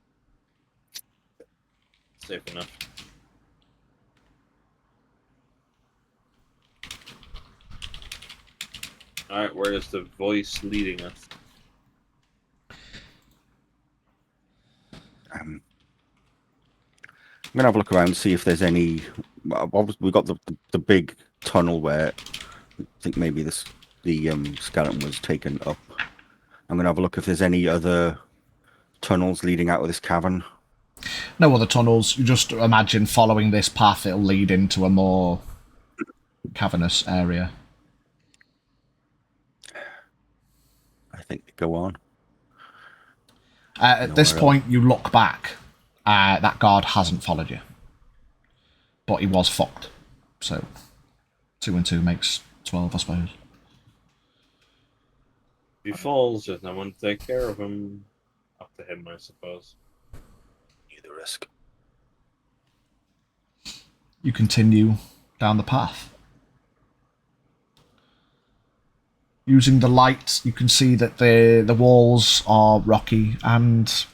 Safe enough. Alright, where is the voice leading us? I'm gonna have a look around and see if there's any. We've got the big tunnel where I think maybe the skeleton was taken up. I'm gonna have a look if there's any other tunnels leading out of this cavern. No other tunnels. You just imagine following this path, it'll lead into a more cavernous area. I think go on. At this point, you look back. That guard hasn't followed you. But he was fucked. So, 2 and 2 makes 12, I suppose. If he falls, there's no one to take care of him. Up to him, I suppose. The risk. You continue down the path. Using the light, you can see that the walls are rocky and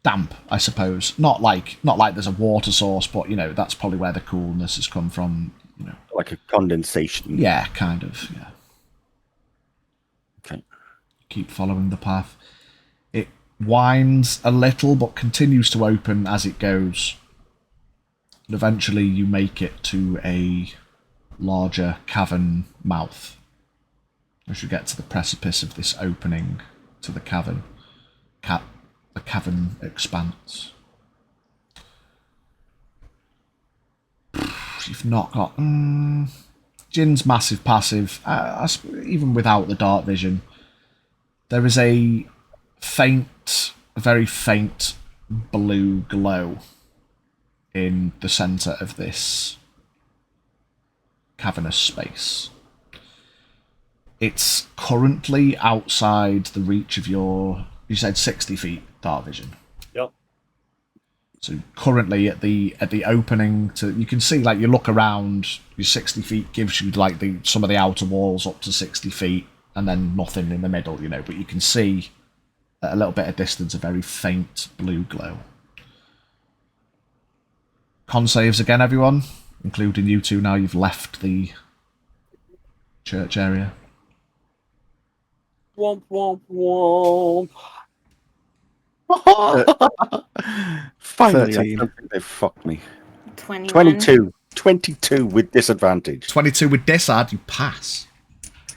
damp, I suppose. Not like there's a water source, but you know that's probably where the coolness has come from. You know, Like a condensation. yeah, kind of. Yeah. Okay. Keep following the path. It winds a little, but continues to open as it goes. And eventually, you make it to a larger cavern mouth. As you get to the precipice of this opening to the cavern, the cavern expanse. You've not got Jin's massive passive. Even without the dark vision, there is a very faint blue glow in the centre of this cavernous space. It's currently outside the reach of you said 60 feet dark vision. Yep. So currently at the opening you can see, like, you look around, your 60 feet gives you like some of the outer walls up to 60 feet and then nothing in the middle, you know, but you can see at a little bit of distance a very faint blue glow. Con saves again, everyone, including you two now you've left the church area. Womp womp womp. Finally, 13. I don't think they've fucked me. 21. 22 with disadvantage. 22 with disad, you pass.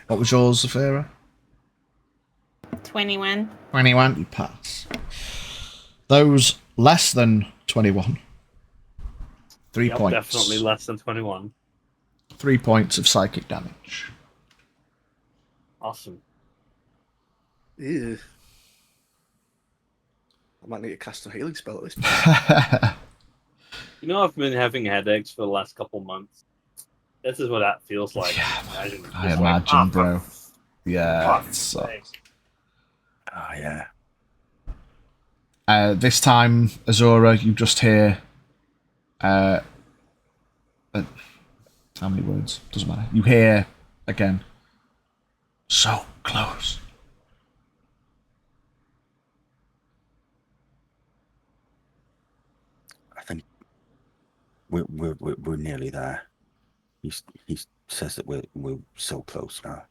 What was yours, Zafira? 21. 21, you pass. Those less than 21 3 Yep, points. definitely less than 21. 3 points of psychic damage. Awesome. Ew. I might need to cast a healing spell at this point. You know, I've been having headaches for the last couple months. This is what that feels like. Yeah, Imagine. I Just imagine, for bro. Yeah, it fuck's sucks. sake. Oh, yeah. This time, Azura, you just hear. How many words? Doesn't matter. You hear again. So close. I think we're nearly there. He says that we're so close now.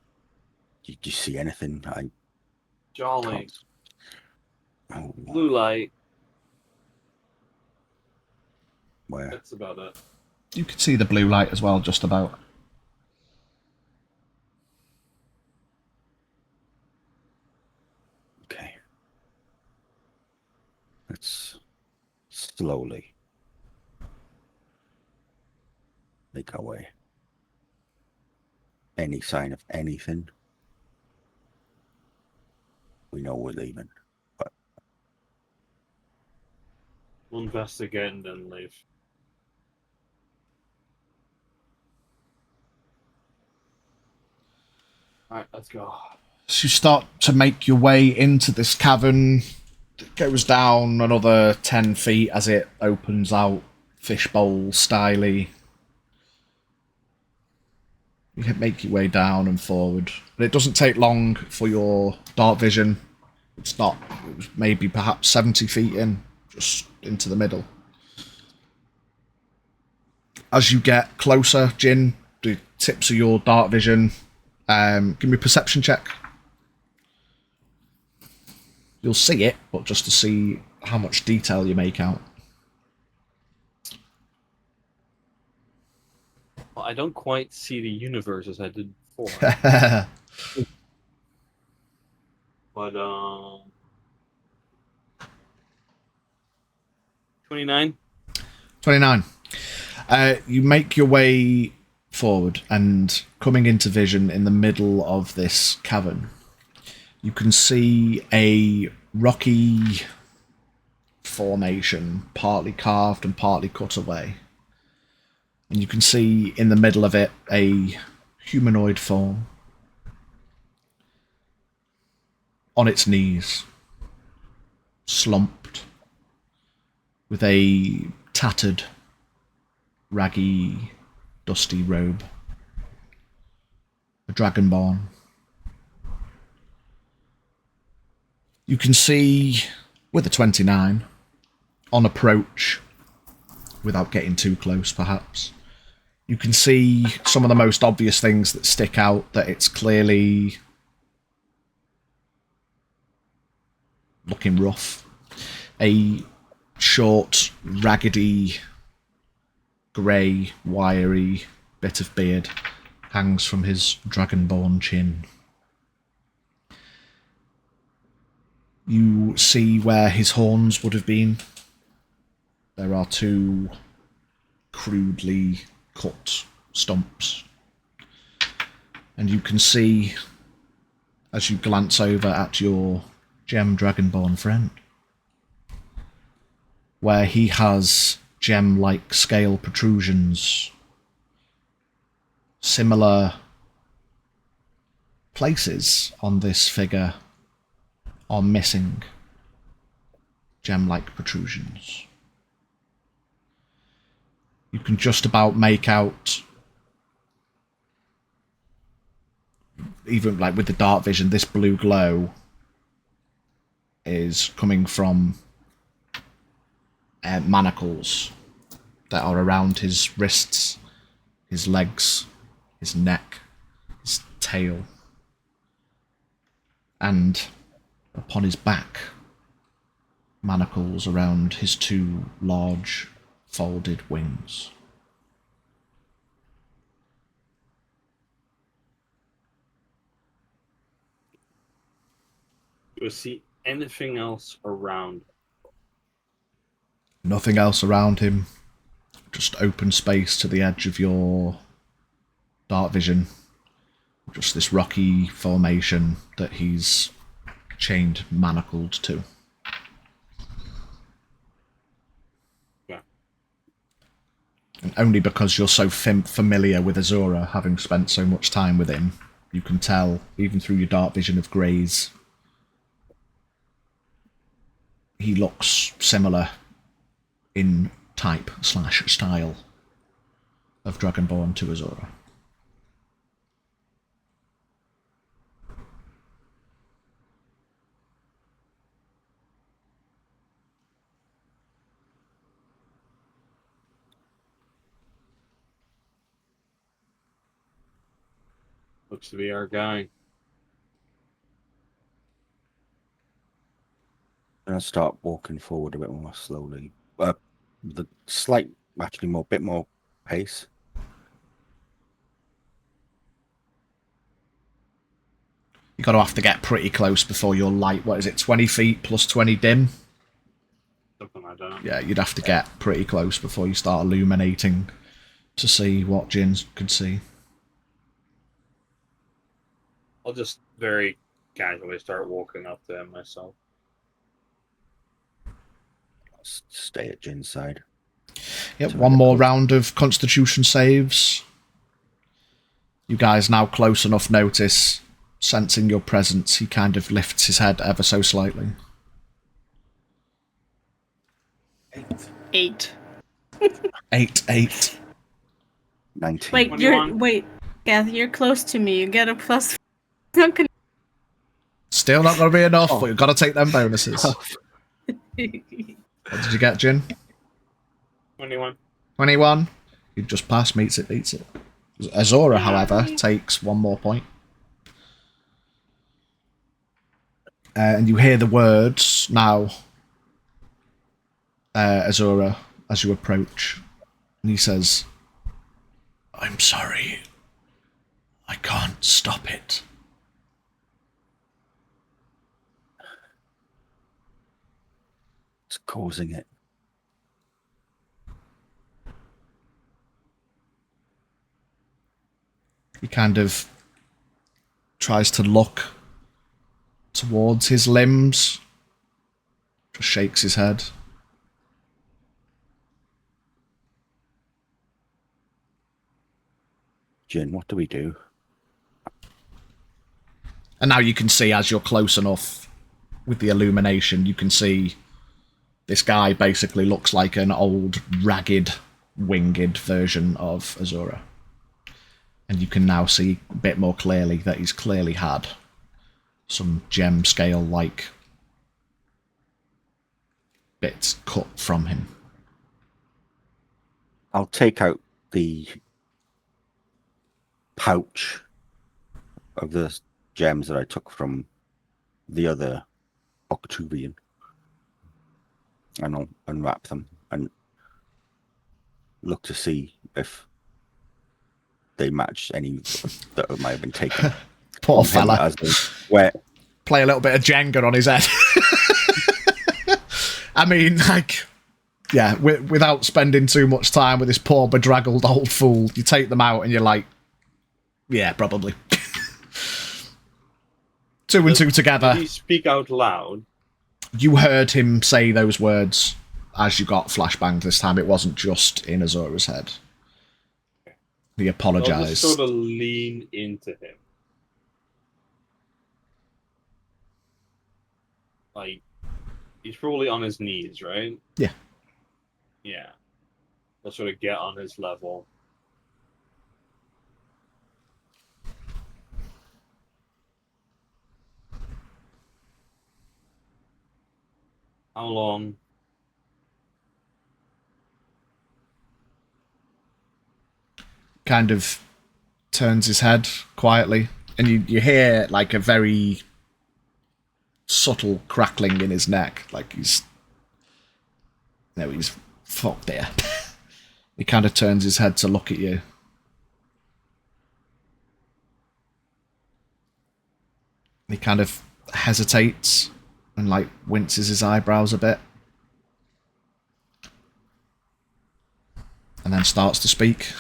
Do you see anything? Jolly. Oh, Blue light. where? That's about it. You can see the blue light as well, just about. Okay. Let's slowly make our way. Any sign of anything, we know we're leaving. But We'll investigate and then leave. Alright, let's go. So you start to make your way into this cavern. It goes down another 10 feet as it opens out, fishbowl styly. You can make your way down and forward. But it doesn't take long for your dark vision. It's not, it was maybe perhaps 70 feet in, just into the middle. As you get closer, Jin, the tips of your dark vision, give me a perception check. You'll see it, but just to see how much detail you make out. Well, I don't quite see the universe as I did before. But 29. 29. You make your way forward and coming into vision in the middle of this cavern. You can see a rocky formation, partly carved and partly cut away. And you can see in the middle of it a humanoid form on its knees, slumped, with a tattered, raggy, dusty robe. A dragonborn. You can see, with a 29, on approach, without getting too close perhaps, you can see some of the most obvious things that stick out, that it's clearly looking rough. A short, raggedy, grey, wiry bit of beard hangs from his dragonborn chin. You see where his horns would have been. There are two crudely cut stumps. And you can see, as you glance over at your gem dragonborn friend, where he has gem-like scale protrusions. Similar places on this figure are missing gem-like protrusions. You can just about make out, even like with the dark vision, this blue glow is coming from manacles that are around his wrists, his legs, his neck, his tail, and upon his back, manacles around his two large folded wings. Do you see anything else around? Nothing else around him. just open space to the edge of your dark vision. Just this rocky formation that he's chained, manacled to. Yeah. And only because you're so familiar with Azura, having spent so much time with him, you can tell, even through your dark vision of greys, he looks similar in type / style of Dragonborn to Azura. Looks to be our guy. I'm gonna start walking forward a bit more slowly. The slight, actually, bit more pace. You're going to have to get pretty close before your light, what is it, 20 feet plus 20 dim? Something like that. Yeah, you'd have to get pretty close before you start illuminating to see what Jin could see. I'll just very casually start walking up to him myself. Stay at Jin's side. Yep, So one we're more close. round of Constitution saves. You guys now close enough notice, sensing your presence, he kind of lifts his head ever so slightly. 8. 8. 19. Wait, 21. Gath, you're close to me. You get a plus. Not gonna- Still not going to be enough, Oh. but you've got to take them bonuses. What did you get, Jin? 21. 21. You just pass, meets it, beats it. Azora, however, takes one more point. And you hear the words now, Azora, as you approach. And he says, "I'm sorry. I can't stop it." It's causing it. He kind of tries to look towards his limbs. Just shakes his head. Jin, what do we do? And now you can see, as you're close enough with the illumination, you can see this guy basically looks like an old, ragged, winged version of Azura. And you can now see a bit more clearly that he's clearly had some gem scale-like bits cut from him. I'll take out the pouch of the gems that I took from the other Octuvian, and I'll unwrap them and look to see if they match any that might have been taken. Poor from him fella. as they where Play a little bit of Jenga on his head. I mean, like, yeah, without spending too much time with this poor bedraggled old fool, you take them out and you're like, yeah, probably. Two and two together. Did he speak out loud? You heard him say those words as you got flashbanged this time. It wasn't just in Azura's head. He I'll apologised. just sort of lean into him. Like, he's probably on his knees, right? Yeah. Yeah. I'll sort of get on his level. How long? Kind of turns his head quietly, and you hear like a very subtle crackling in his neck, like he's fucked there. He kind of turns his head to look at you. He kind of hesitates and like winces his eyebrows a bit. and then starts to speak.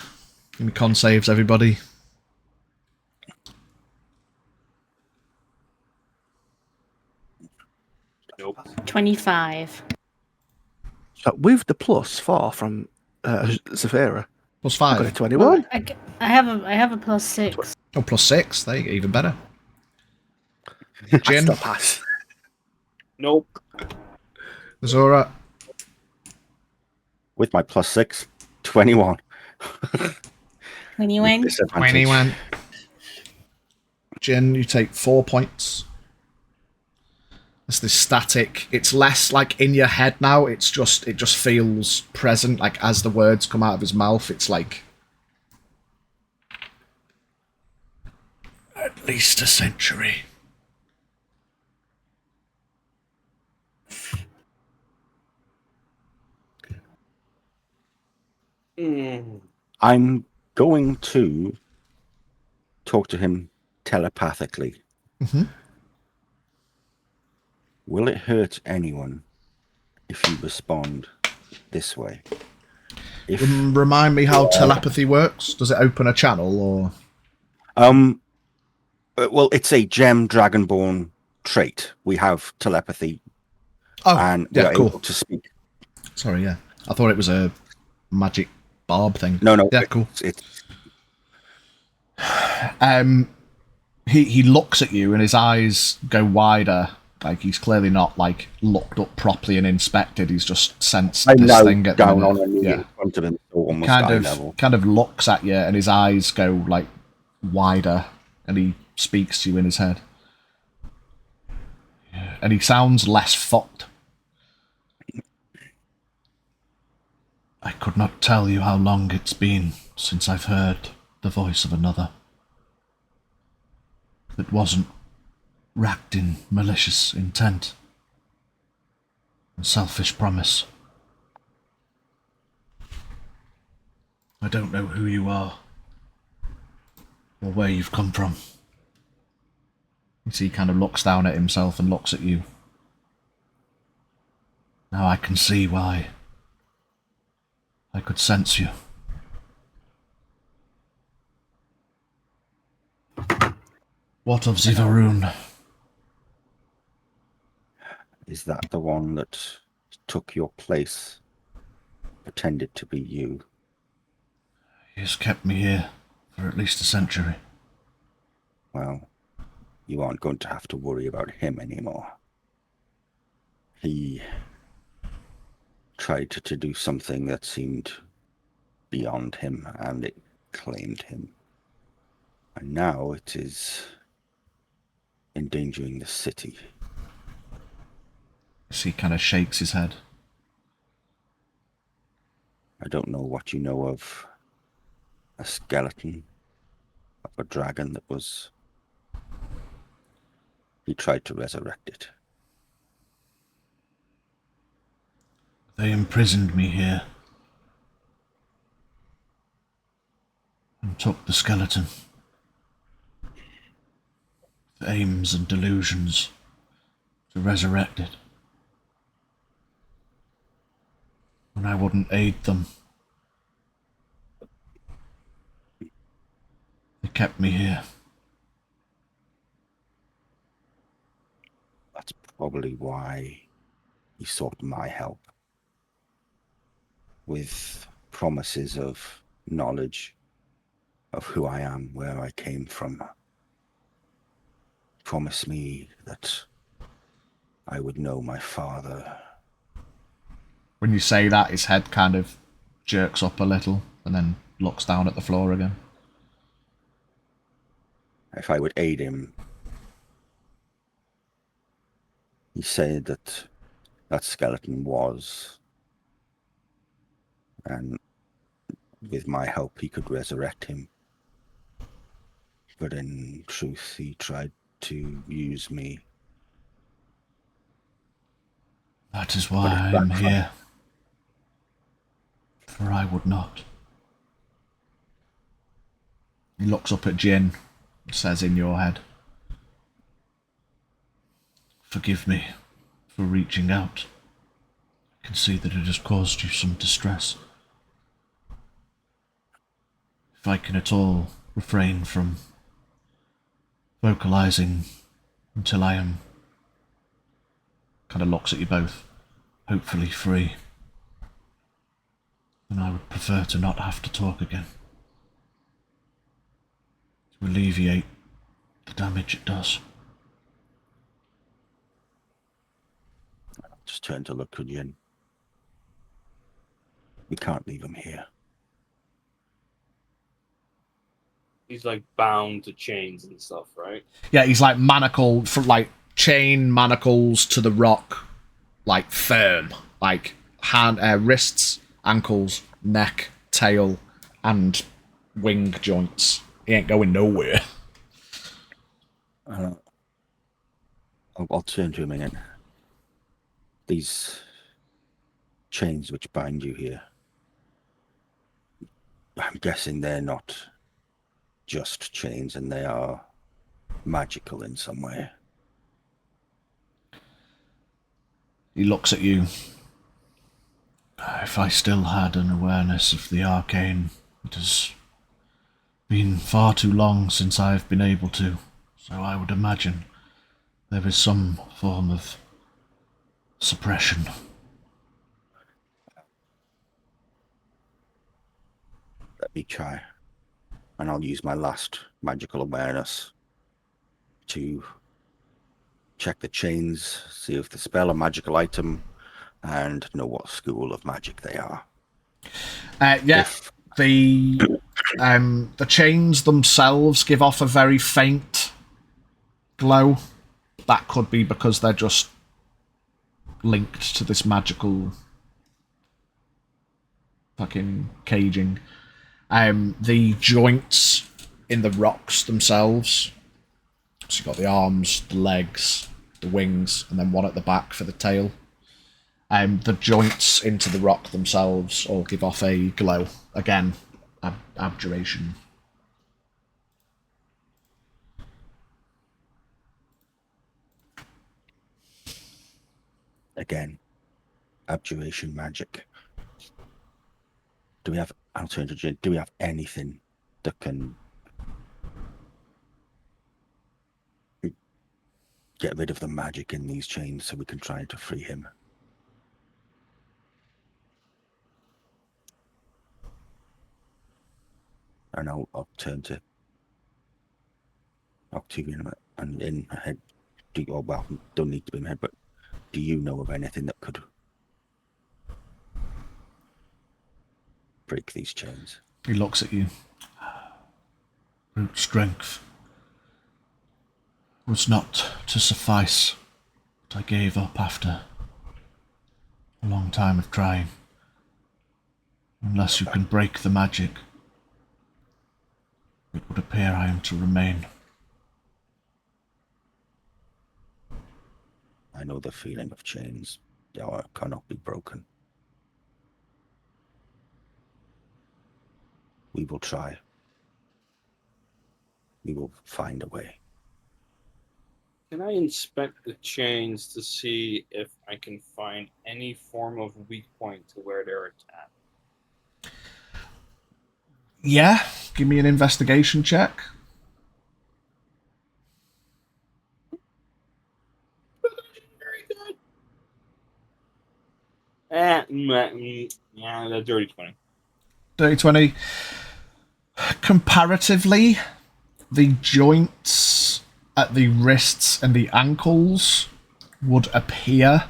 Give me con saves, everybody. Nope. 25. So with the +4 from Zafira, Plus I got a 5. 21. I have a +6. Oh, plus 6. There you go, even better. I Jin, still pass. Nope. Zora, With my +6, 21. 21. Disadvantage. 21. Jin, you take 4 points. It's this static. It's less like in your head now. It just feels present. Like as the words come out of his mouth, it's like at least a century. I'm going to talk to him telepathically. Mhm. Will it hurt anyone if you respond this way? If Remind me how telepathy works. Does it open a channel or? well, it's a gem dragonborn trait. We have telepathy, Oh, and we yeah, are cool. able to speak. Sorry, yeah. I thought it was a magic barb thing. No, Yeah, cool. It's He looks at you and his eyes go wider. Like he's clearly not like looked up properly and inspected. He's just sensed I'm this now thing at the down minute. on a knee Yeah. in front of him, so almost kind eye of level. kind of looks at you and his eyes go like wider and he speaks to you in his head. And he sounds less fucked. I could not tell you how long it's been since I've heard the voice of another. That wasn't racked in malicious intent and selfish promise. I don't know who you are or where you've come from. You see, he kind of looks down at himself and looks at you. Now I can see why. I could sense you. What of Zivaroon? Is that the one that took your place? Pretended to be you? He has kept me here for at least a century. Well, you aren't going to have to worry about him anymore. He tried to do something that seemed beyond him, and it claimed him. And now it is endangering the city. So he kind of shakes his head. I don't know what you know of a skeleton, of a dragon that was... He tried to resurrect it. They imprisoned me here and took the skeleton. With aims and delusions to resurrect it. When I wouldn't aid them, they kept me here. That's probably why he sought my help. With promises of knowledge of who I am, where I came from. Promise me that I would know my father. When you say that, his head kind of jerks up a little and then looks down at the floor again. If I would aid him. He said that that skeleton was, and with my help he could resurrect him. But in truth he tried to use me. That is why I am here. For I would not. He looks up at Jin and says in your head, forgive me for reaching out. I can see that it has caused you some distress. if I can at all refrain from vocalizing until I am, kind of looks at you both, hopefully free, then I would prefer to not have to talk again. To alleviate the damage it does. Just turn to look at you. We can't leave him here. He's like bound to chains and stuff, right? Yeah, he's like manacled, from like chain manacles to the rock, like firm, like hand, wrists, ankles, neck, tail, and wing joints. He ain't going nowhere. I'll turn to him again. These chains which bind you here, I'm guessing they're not just chains, and they are magical in some way. He looks at you. If I still had an awareness of the arcane, it has been far too long since I have been able to, so I would imagine there is some form of suppression. Let me try. And I'll use my last magical awareness to check the chains, see if the spell a magical item, and know what school of magic they are. The chains themselves give off a very faint glow. That could be because they're just linked to this magical fucking caging. The joints in the rocks themselves, so you've got the arms, the legs, the wings, and then one at the back for the tail. The joints into the rock themselves all give off a glow. Again, abjuration. Again, abjuration magic. Do we have alternative? Do we have anything that can get rid of the magic in these chains so we can try to free him? And I'll turn to Octavian and in my head. Don't need to be in my head, but do you know of anything that could break these chains? He looks at you. Brute strength was not to suffice, but I gave up after a long time of trying. Unless you can break the magic, it would appear I am to remain. I know the feeling of chains. They cannot be broken. We will try. We will find a way. Can I inspect the chains to see if I can find any form of weak point to where they're attached? Yeah, give me an investigation check. Very good. Yeah, that's dirty 20. Dirty 20. Comparatively, the joints at the wrists and the ankles would appear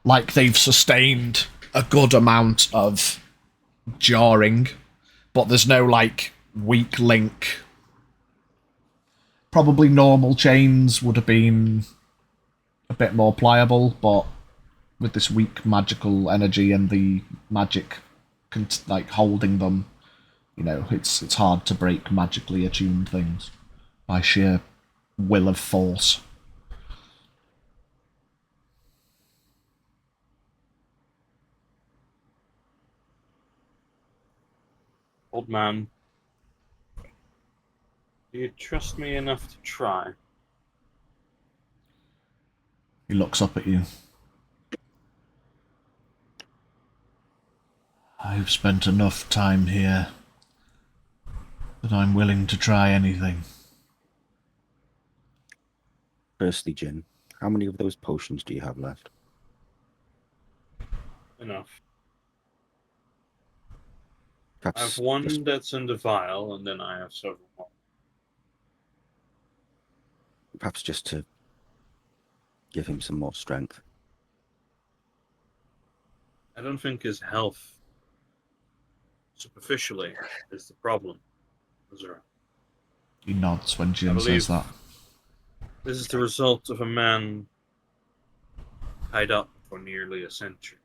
like they've sustained a good amount of jarring, but there's no like weak link. Probably normal chains would have been a bit more pliable, but with this weak magical energy and the magic like holding them, you know, it's hard to break magically attuned things by sheer will of force. Old man, do you trust me enough to try? He looks up at you. I've spent enough time here That I'm willing to try anything. Firstly, Jin, how many of those potions do you have left? Enough. I have Perhaps one just, that's in the vial, and then I have several more. perhaps just to give him some more strength. I don't think his health, superficially, is the problem. Zero. He nods when Jin believe- says that. This is the result of a man tied up for nearly a century.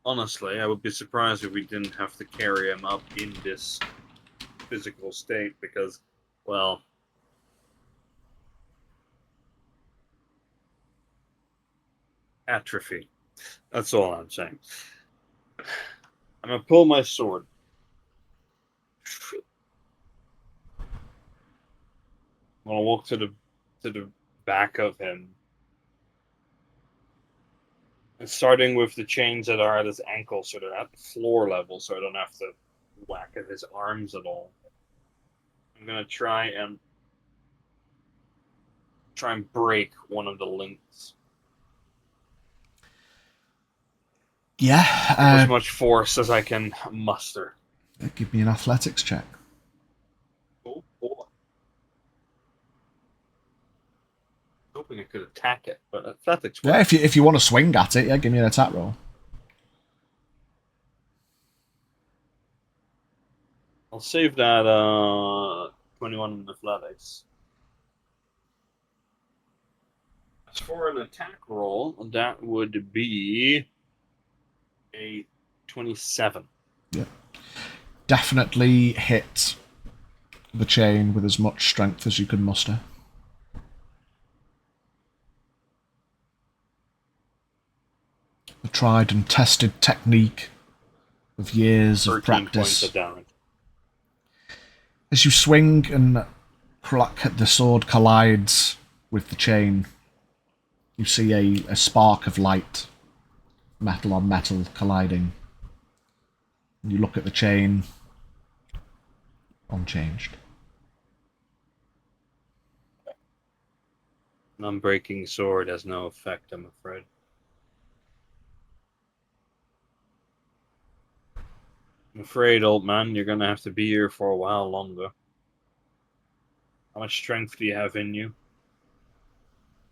Honestly, I would be surprised if we didn't have to carry him up in this physical state because, well, atrophy. That's all I'm saying. I'm gonna pull my sword. I'm gonna walk to the back of him. And starting with the chains that are at his ankles, so they're at the floor level, so I don't have to whack at his arms at all. I'm gonna try and break one of the links. Yeah. As much force as I can muster. Give me an athletics check. Oh boy. Hoping I could attack it, but athletics. Yeah, if you want to swing at it, yeah, give me an attack roll. I'll save that 21 in athletics. As for an attack roll, that would be a 27. Yeah. Definitely hit the chain with as much strength as you can muster. The tried and tested technique of years of 13 practice. points of damage. As you swing and the sword collides with the chain, you see a spark of light, metal on metal colliding. You look at the chain, unchanged. An unbreaking sword has no effect, I'm afraid. I'm afraid, old man, you're gonna have to be here for a while longer. How much strength do you have in you?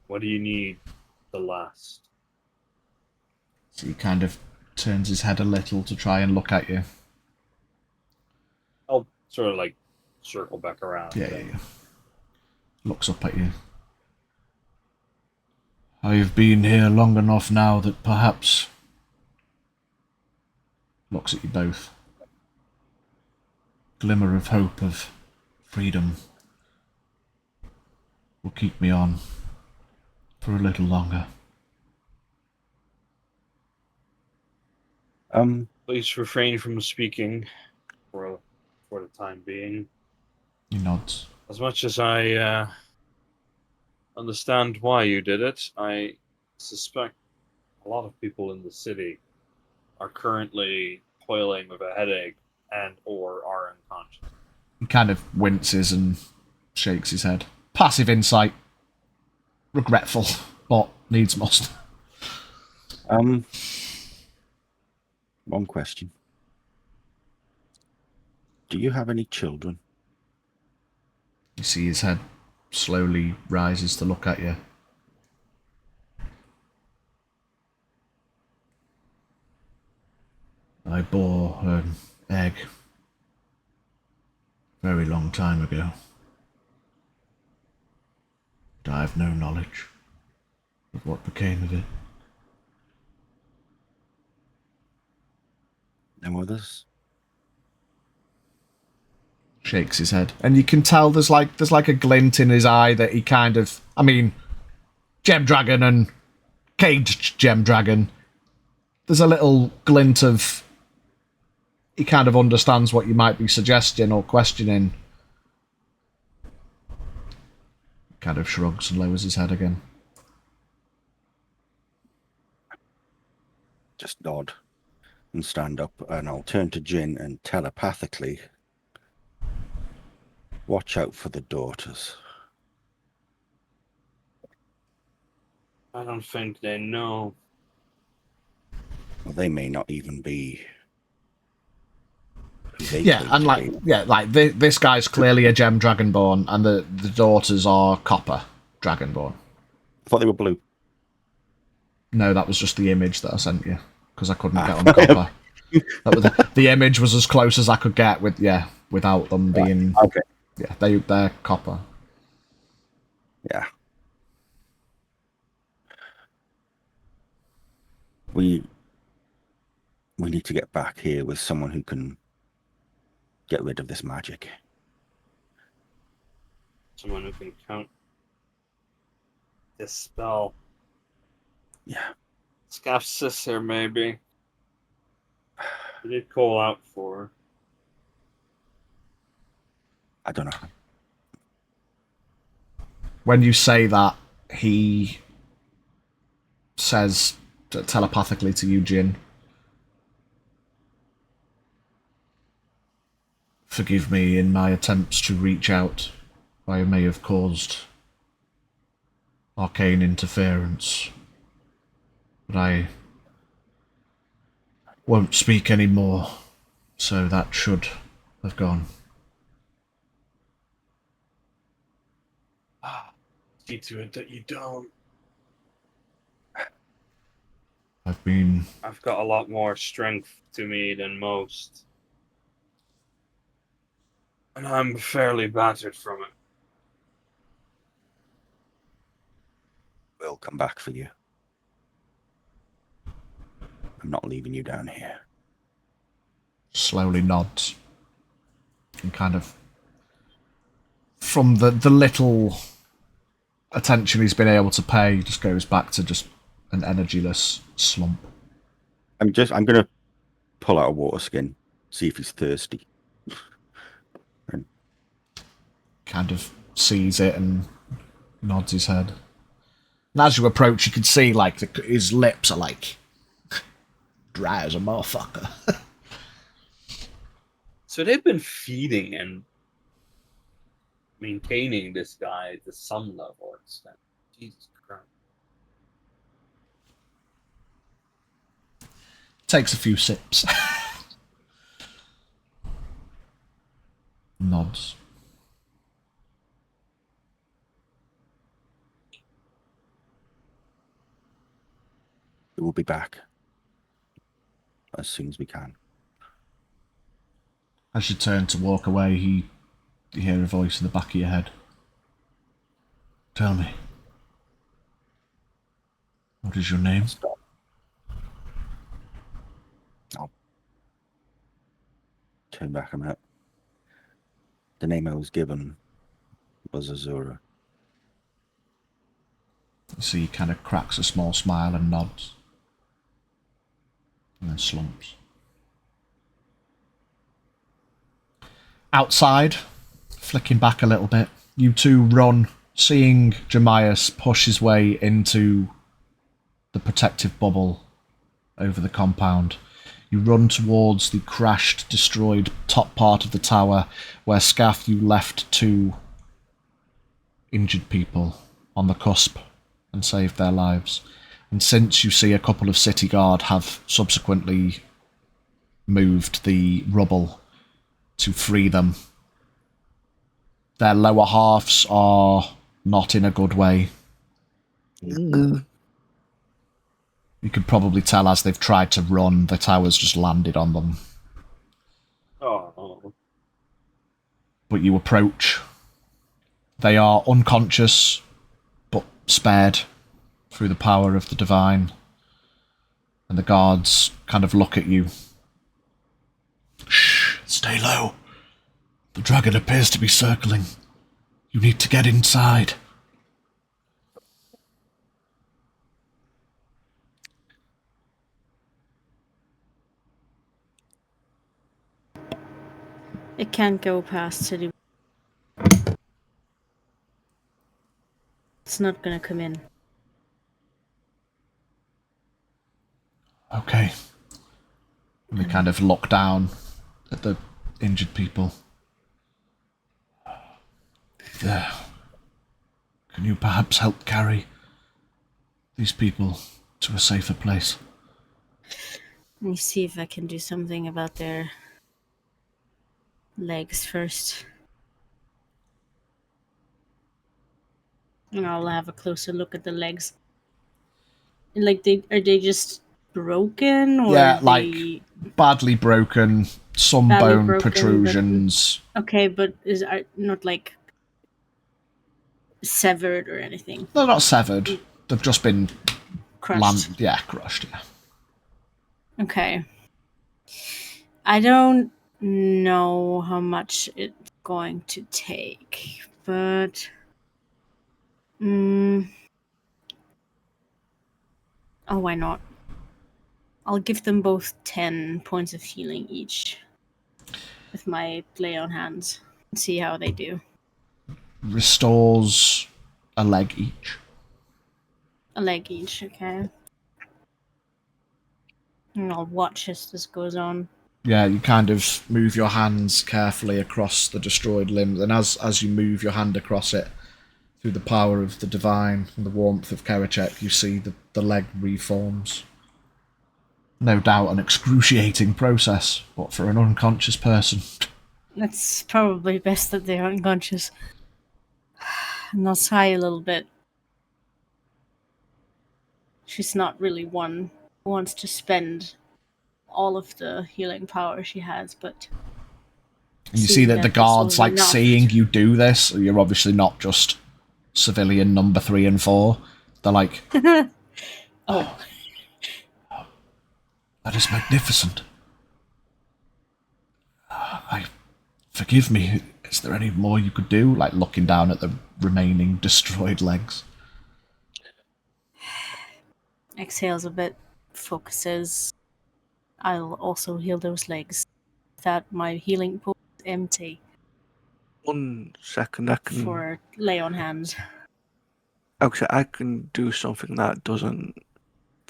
What do you need to last? So he kind of turns his head a little to try and look at you. I'll sort of like circle back around. Yeah. Looks up at you. I've been here long enough now that perhaps... Looks at you both. Glimmer of hope of freedom will keep me on for a little longer. Please refrain from speaking for the time being. He nods. As much as I understand why you did it, I suspect a lot of people in the city are currently toiling with a headache and or are unconscious. He kind of winces and shakes his head. Passive insight. Regretful, but needs must. One question. Do you have any children? You see his head slowly rises to look at you. I bore an egg very long time ago. But I have no knowledge of what became of it. No others? Shakes his head, and you can tell there's like a glint in his eye that he kind of, I mean, Gem Dragon and caged Gem Dragon. There's a little glint of he kind of understands what you might be suggesting or questioning. Kind of shrugs and lowers his head again. Just nod and stand up, and I'll turn to Jin and telepathically Watch out for the daughters. I don't think they know. Well, they may not even be. Who they Yeah, claim and to like, be. yeah, like this guy's clearly a gem dragonborn, and the daughters are copper dragonborn. I thought they were blue. No, that was just the image that I sent you because I couldn't Ah. get on copper. That was the image was as close as I could get without them being. Okay. Yeah, they're copper. Yeah. We need to get back here with someone who can get rid of this magic. Someone who can count this spell. Yeah. Scaff's sister, maybe. We did call out for her. I don't know. When you say that, he says telepathically to you, Jin, "Forgive me in my attempts to reach out. I may have caused arcane interference, but I won't speak anymore, so that should have gone." See to it that you don't. I've got a lot more strength to me than most. And I'm fairly battered from it. We'll come back for you. I'm not leaving you down here. Slowly nods and kind of, from the little attention he's been able to pay, just goes back to just an energyless slump. I'm gonna pull out a water skin, see if he's thirsty. Kind of sees it and nods his head. And as you approach, you can see like his lips are like dry as a motherfucker. So they've been feeding and maintaining this guy to some level extent. Jesus Christ. Takes a few sips. Nods. We'll be back as soon as we can. As you turn to walk away, you hear a voice in the back of your head. "Tell me, what is your name?" Stop. I'll turn back a minute. The name I was given was Azura. You see he kind of cracks a small smile and nods. And then slumps. Outside, flicking back a little bit, you two run, seeing Jemias push his way into the protective bubble over the compound. You run towards the crashed, destroyed top part of the tower, where Scaff, you left two injured people on the cusp and saved their lives. And since you see a couple of city guard have subsequently moved the rubble to free them, their lower halves are not in a good way. You could probably tell as they've tried to run, the tower's just landed on them. Oh. But you approach. They are unconscious, but spared through the power of the divine. And the guards kind of look at you. "Shh, stay low. The dragon appears to be circling. You need to get inside." It can't go past city. It's not gonna come in. Okay. And they kind of look down at the injured people. There. Can you perhaps help carry these people to a safer place? Let me see if I can do something about their legs first. And I'll have a closer look at the legs. Like, are they just broken, or Yeah, are like they badly broken, some badly bone broken, protrusions. okay? But are not like severed or anything? They're not severed. They've just been Crushed. crushed. Yeah. Okay. I don't know how much it's going to take, but oh, why not? I'll give them both 10 points of healing each with my lay on hands and see how they do. Restores a leg each. A leg each, okay. And I'll watch as this goes on. Yeah, you kind of move your hands carefully across the destroyed limbs, and as you move your hand across it, through the power of the divine and the warmth of Kerechek, you see the leg reforms. No doubt an excruciating process, but for an unconscious person. It's probably best that they're unconscious. And I'll sigh a little bit. She's not really one who wants to spend all of the healing power she has, but And you see that the guards, like, seeing you do this, you're obviously not just civilian number 3 and 4. They're like, oh, that is magnificent. Forgive me, is there any more you could do? Like, looking down at the remaining destroyed legs. exhales a bit, focuses. I'll also heal those legs. That my healing pool is empty 1 second, I can. for lay on hands. Okay, I can do something that doesn't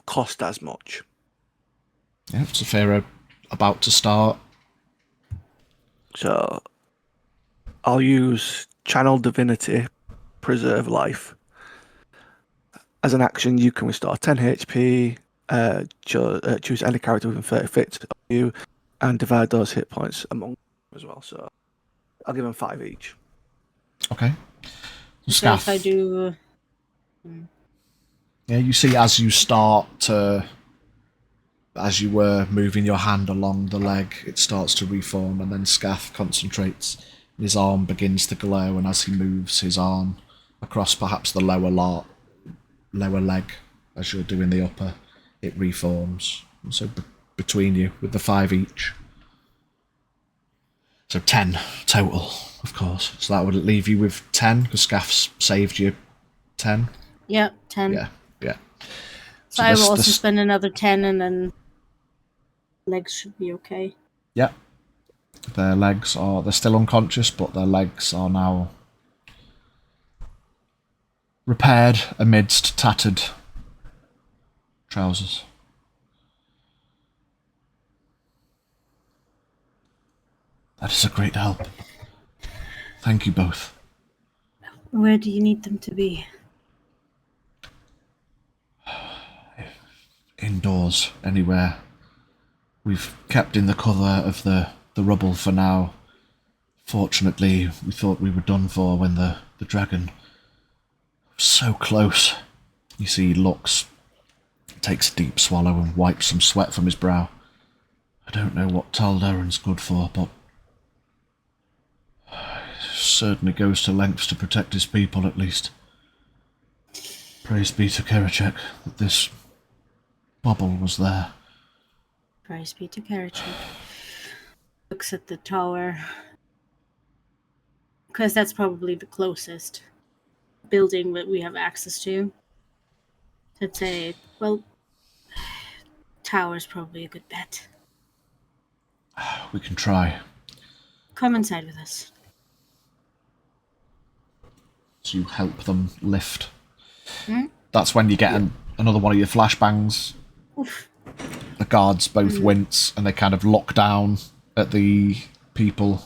cost as much. Yeah, Saphira about to start. So I'll use Channel Divinity, Preserve Life. As an action, you can restore 10 HP, choose any character within 30 feet of you, and divide those hit points among them as well. So I'll give them 5 each. Okay. So if I do... Yeah, you see as you start to... As you were moving your hand along the leg, it starts to reform, and then Scath concentrates, and his arm begins to glow, and as he moves his arm across perhaps the lower leg, as you're doing the upper, it reforms. And so between you, with the 5 each. So 10 total, of course. So that would leave you with 10, because Scath's saved you 10. Yeah, 10. Yeah. So I will also spend another 10, and then legs should be okay. Yeah. They're still unconscious, but their legs are now repaired amidst tattered trousers. That is a great help. Thank you both. Where do you need them to be? Indoors, anywhere. We've kept in the cover of the rubble for now. Fortunately, we thought we were done for when the dragon was so close. You see, he looks, takes a deep swallow and wipes some sweat from his brow. I don't know what Taldaren's good for, but he certainly goes to lengths to protect his people, at least. Praise be to Kerechek that this bubble was there. Praise be to Kerecekian. Looks at the tower. Because that's probably the closest building that we have access to. I'd say, well, tower's probably a good bet. We can try. Come inside with us. So you help them lift. That's when you get another one of your flashbangs. Oof. The guards both wince, and they kind of look down at the people.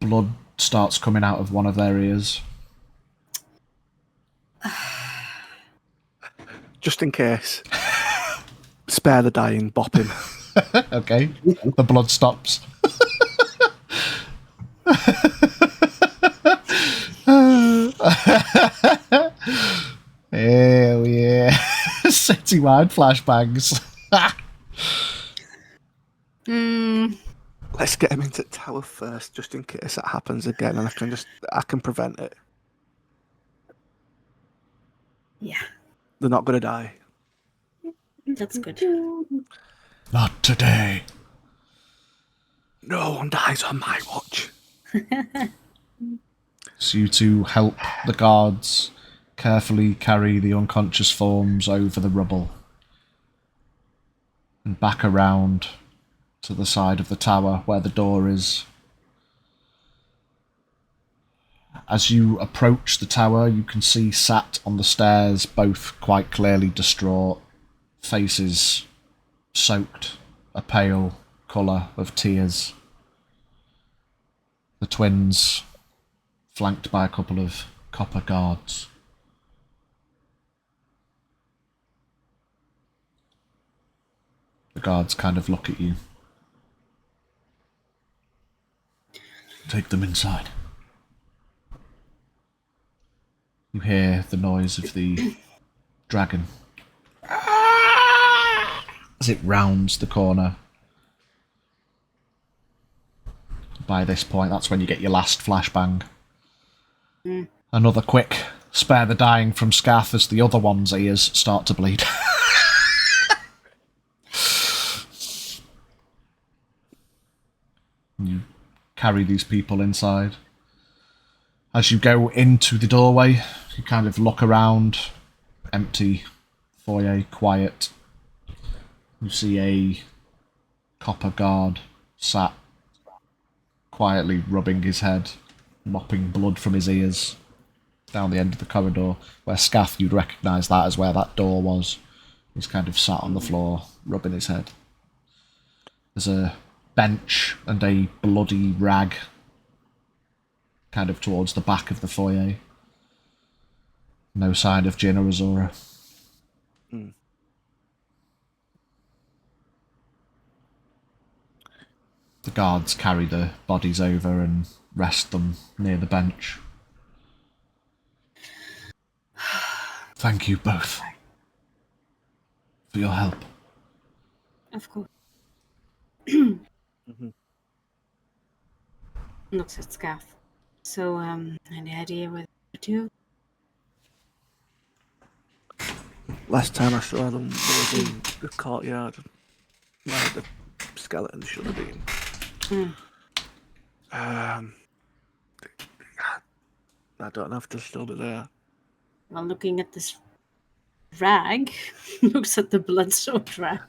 Blood starts coming out of one of their ears. Just in case. Spare the dying, bop him. Okay, the blood stops. Hell yeah. Citywide flashbangs. Let's get him into the tower first, just in case that happens again, and I can prevent it. Yeah, They're not going to die. that's good. Not today. No one dies on my watch. So you two help the guards carefully carry the unconscious forms over the rubble and back around to the side of the tower where the door is. As you approach the tower, you can see sat on the stairs, both quite clearly distraught, faces soaked a pale colour of tears. The twins, flanked by a couple of copper guards. The guards kind of look at you. Take them inside. You hear the noise of the dragon as it rounds the corner. By this point, that's when you get your last flashbang. Another quick spare the dying from Scath as the other one's ears start to bleed. You carry these people inside. As you go into the doorway, you kind of look around. Empty foyer, quiet. You see a copper guard sat quietly rubbing his head, mopping blood from his ears down the end of the corridor, where Scath, you'd recognise that as where that door was. He's kind of sat on the floor, rubbing his head. There's a bench and a bloody rag kind of towards the back of the foyer. No sign of Jin or Azura. The guards carry the bodies over and rest them near the bench. Thank you both for your help. Of course. Looks at Scath. So, any idea where they're to? Last time I saw them, they was in the courtyard where the skeleton should have been. I don't know if they'll still be there. Well, looking at this rag, looks at the blood-soaked rag.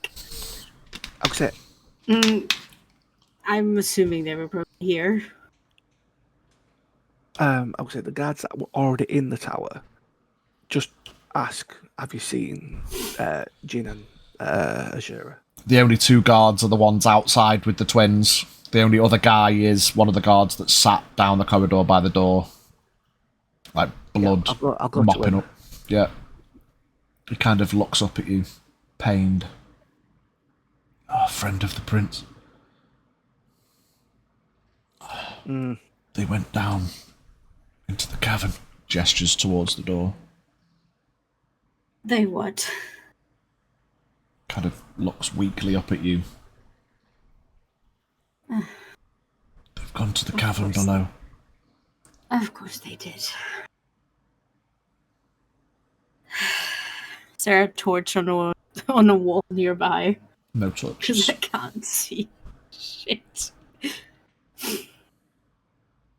I would say, I'm assuming they were probably here. I would say the guards that were already in the tower, just ask, have you seen Jin and Azura? The only two guards are the ones outside with the twins. The only other guy is one of the guards that sat down the corridor by the door. Like blood I'll go mopping to him. up. Yeah. He kind of looks up at you, pained. Oh, friend of the prince. They went down into the cavern. Gestures towards the door. They what? Kind of looks weakly up at you. They've gone to the cavern below. Of course they did. Is there a torch on a wall nearby? No Because touches. I can't see. Shit.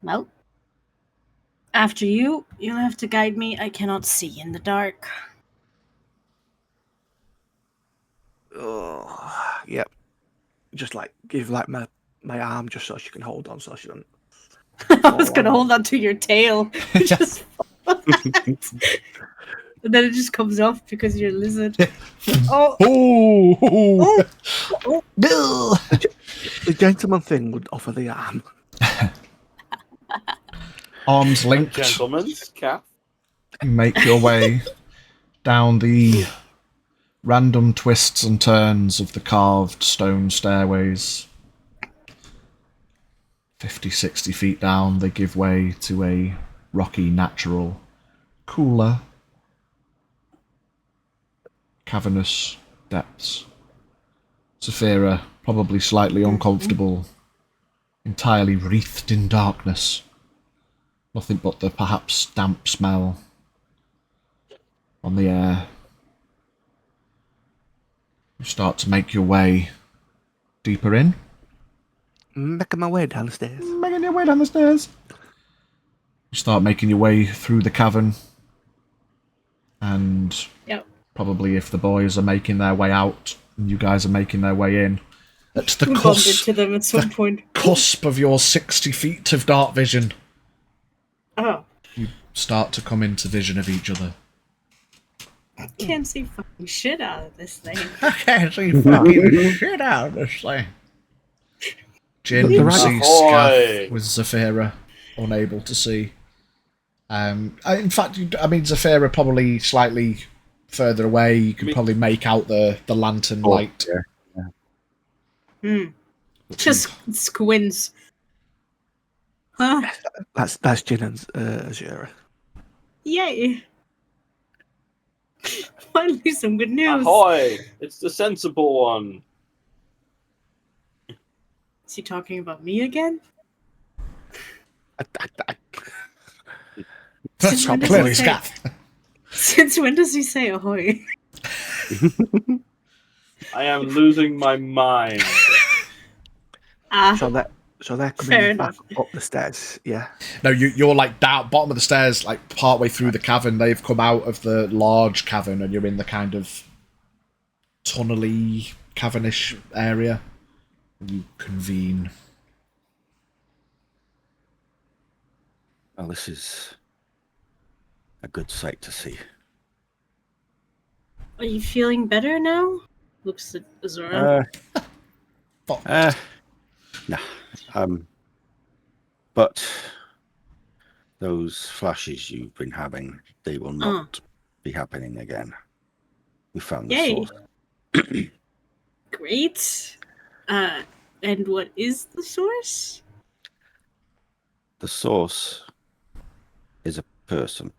Well, after you'll have to guide me. I cannot see in the dark. Oh, yep. Just like give like my arm just so she can hold on, so she don't. I was gonna hold on to your tail. Just and then it just comes off because you're a lizard. Oh, Oh! The gentleman thing would offer the arm. arms linked, Gentleman's cap. make your way down the random twists and turns of the carved stone stairways. 50, 60 feet down, they give way to a rocky, natural, cooler, cavernous depths. Saphira, probably slightly uncomfortable, entirely wreathed in darkness. Nothing but the perhaps damp smell on the air. You start to make your way deeper in. Making my way down the stairs. Making your way down the stairs. You start making your way through the cavern. And Yep. probably if the boys are making their way out, and you guys are making their way in, at the We bumped cusp, into them at some point. cusp of your 60 feet of dark vision, Oh, you start to come into vision of each other. can't see fucking shit out of this thing. I can't see fucking shit out of this thing. Jin, you see Ahoy! Scaff with Zafira, unable to see. In fact, Zafira probably slightly further away. You could probably make out the lantern light. Yeah. Just squints. Huh? That's Jin and Azura. Yay. Finally some good news. Ahoy! It's the sensible one. Is he talking about me again? That's When does clearly he say- Scaff. Since when does he say ahoy? I am losing my mind. Ah, So they're Fair coming back enough. up the stairs. Yeah. No, you're like down bottom of the stairs, like partway through the cavern. They've come out of the large cavern, and you're in the kind of tunnely, cavernish area. You convene. Well, this is a good sight to see. are you feeling better now? Looks at Azura. Nah. But those flashes you've been having, they will not be happening again. We found the Yay. source. Great. And what is the source? The source is a person.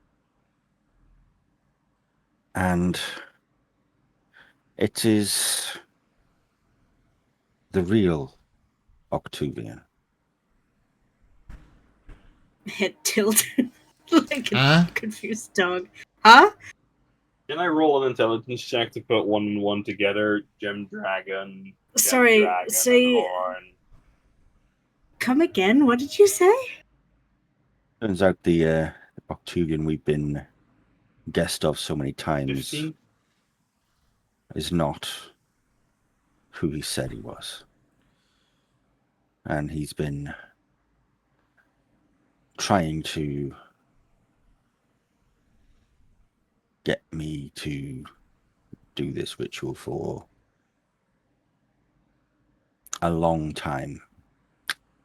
And it is the real Octavian. Head tilted like a Huh? confused dog. Huh? Can I roll an intelligence check to put one and one together? Gem Dragon. Sorry, Dragon, say- Horn. Come again? What did you say? Turns out the Octavian we've been guest of so many times 15? is not who he said he was. And he's been trying to get me to do this ritual for a long time.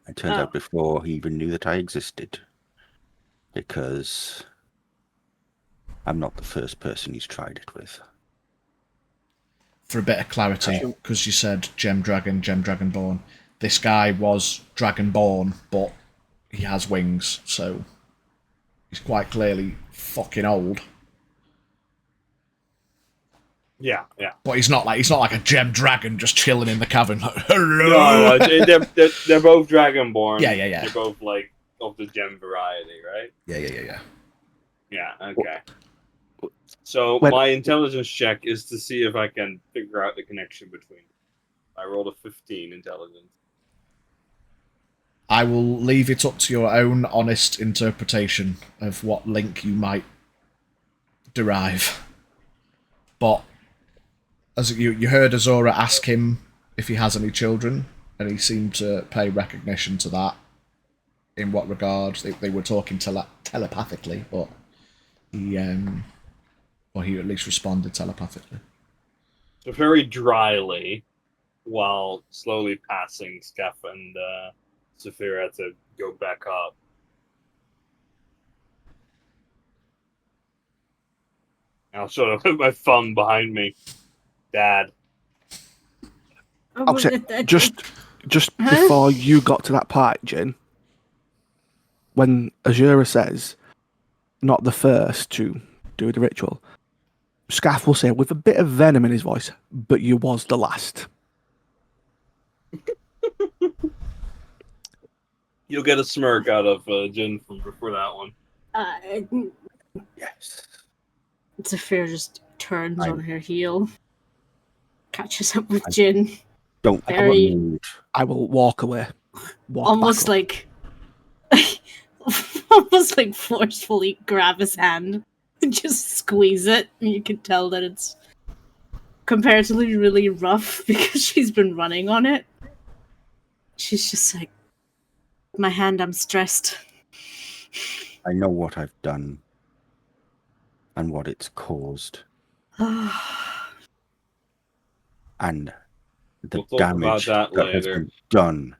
It turns out before he even knew that I existed. Because I'm not the first person he's tried it with. For a bit of clarity, because you said Gem Dragonborn. This guy was Dragonborn, but he has wings, so he's quite clearly fucking old. Yeah. But he's not like a gem dragon just chilling in the cavern. Like, hello. No, they're both Dragonborn. Yeah. They're both like of the gem variety, right? Yeah. Yeah. Okay. So When- my intelligence check is to see if I can figure out the connection between them. I rolled a 15 intelligence. I will leave it up to your own honest interpretation of what link you might derive. But as you heard Azora ask him if he has any children, and he seemed to pay recognition to that. In what regard? They were talking telepathically, but he at least responded telepathically. So very dryly, while slowly passing Scaff and Saphira to go back up. I'll shut up with my thumb behind me. Dad. Oh, Okay, just before you got to that part, Jin, when Azura says, not the first to do the ritual, Scaff will say with a bit of venom in his voice, but you was the last. You'll get a smirk out of Jin for that one. Yes. Zafir just turns I- on her heel, catches up with Jin, Don't Very- mood. I will walk away. Walk almost back up. almost like forcefully grab his hand and just squeeze it. And you can tell that it's comparatively really rough because she's been running on it. She's just like, my hand, I'm stressed. I know what I've done and what it's caused, and the We'll talk about damage that that has later. been done.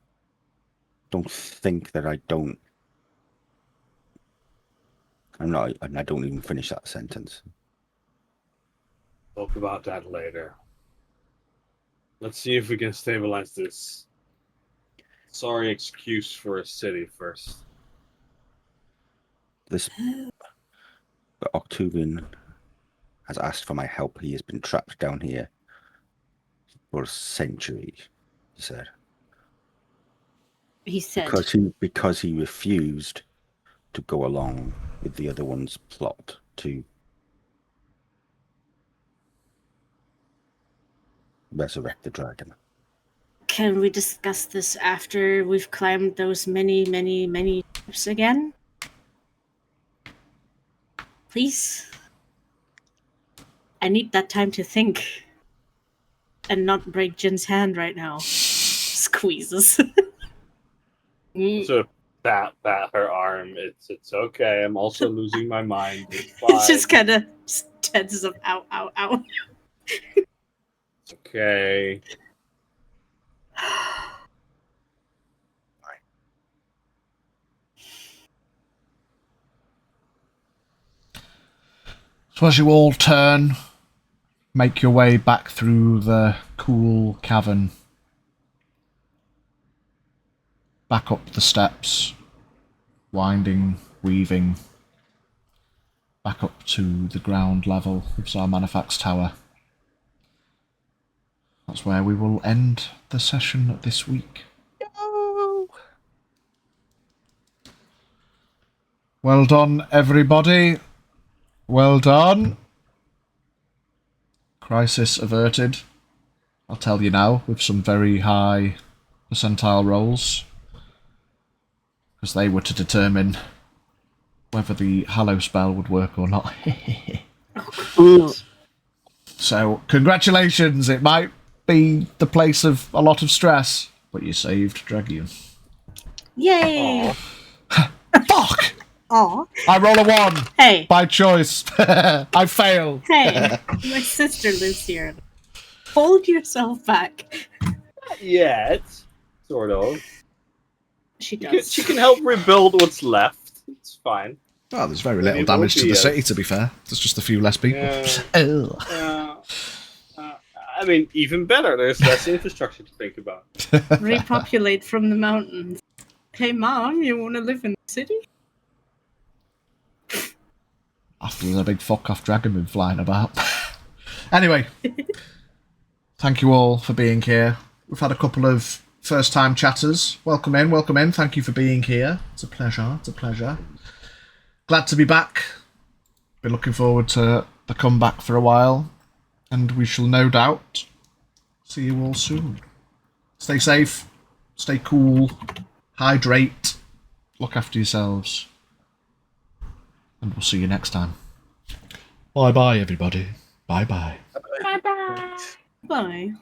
Don't think that I don't. I'm not, and I don't even finish that sentence. Talk about that later. Let's see if we can stabilize this. Sorry excuse for a city first. This the Octavian has asked for my help. He has been trapped down here for a century, he said. He said, Because he refused to go along with the other one's plot to resurrect the dragon. can we discuss this after we've climbed those many, many, many steps again? Please? I need that time to think and not break Jin's hand right now. Squeezes. Sort of pat her arm. It's okay. I'm also losing my mind. It's It's just fine. kind of tenses up. Ow, ow, ow. It's okay. So as you all turn, make your way back through the cool cavern, back up the steps, winding, weaving, back up to the ground level of Xarmanifax Tower. That's where we will end the session this week. Well done, everybody. Well done. Crisis averted. I'll tell you now, with some very high percentile rolls, because they were to determine whether the Hallow spell would work or not. So, congratulations. It might be the place of a lot of stress, but you saved Dragyun. Yay! Fuck! Aw. I roll a 1 Hey, by choice. I fail. hey, my sister lives here. Hold yourself back. Not yet. Sort of. She She does. can help rebuild what's left. It's fine. Well, there's very Maybe little it won't damage to be the as- city, to be fair. There's just a few less people. Yeah. Ugh. I mean, even better. There's less infrastructure to think about. Repopulate from the mountains. Hey, Mom, you want to live in the city? After there's a big fuck-off dragon been flying about. Anyway, thank you all for being here. We've had a couple of first-time chatters. Welcome in, welcome in. Thank you for being here. It's a pleasure, it's a pleasure. Glad to be back. Been looking forward to the comeback for a while. And we shall no doubt see you all soon. Stay safe, stay cool, hydrate, look after yourselves. And we'll see you next time. Bye-bye, everybody. Bye-bye. Bye-bye. Bye.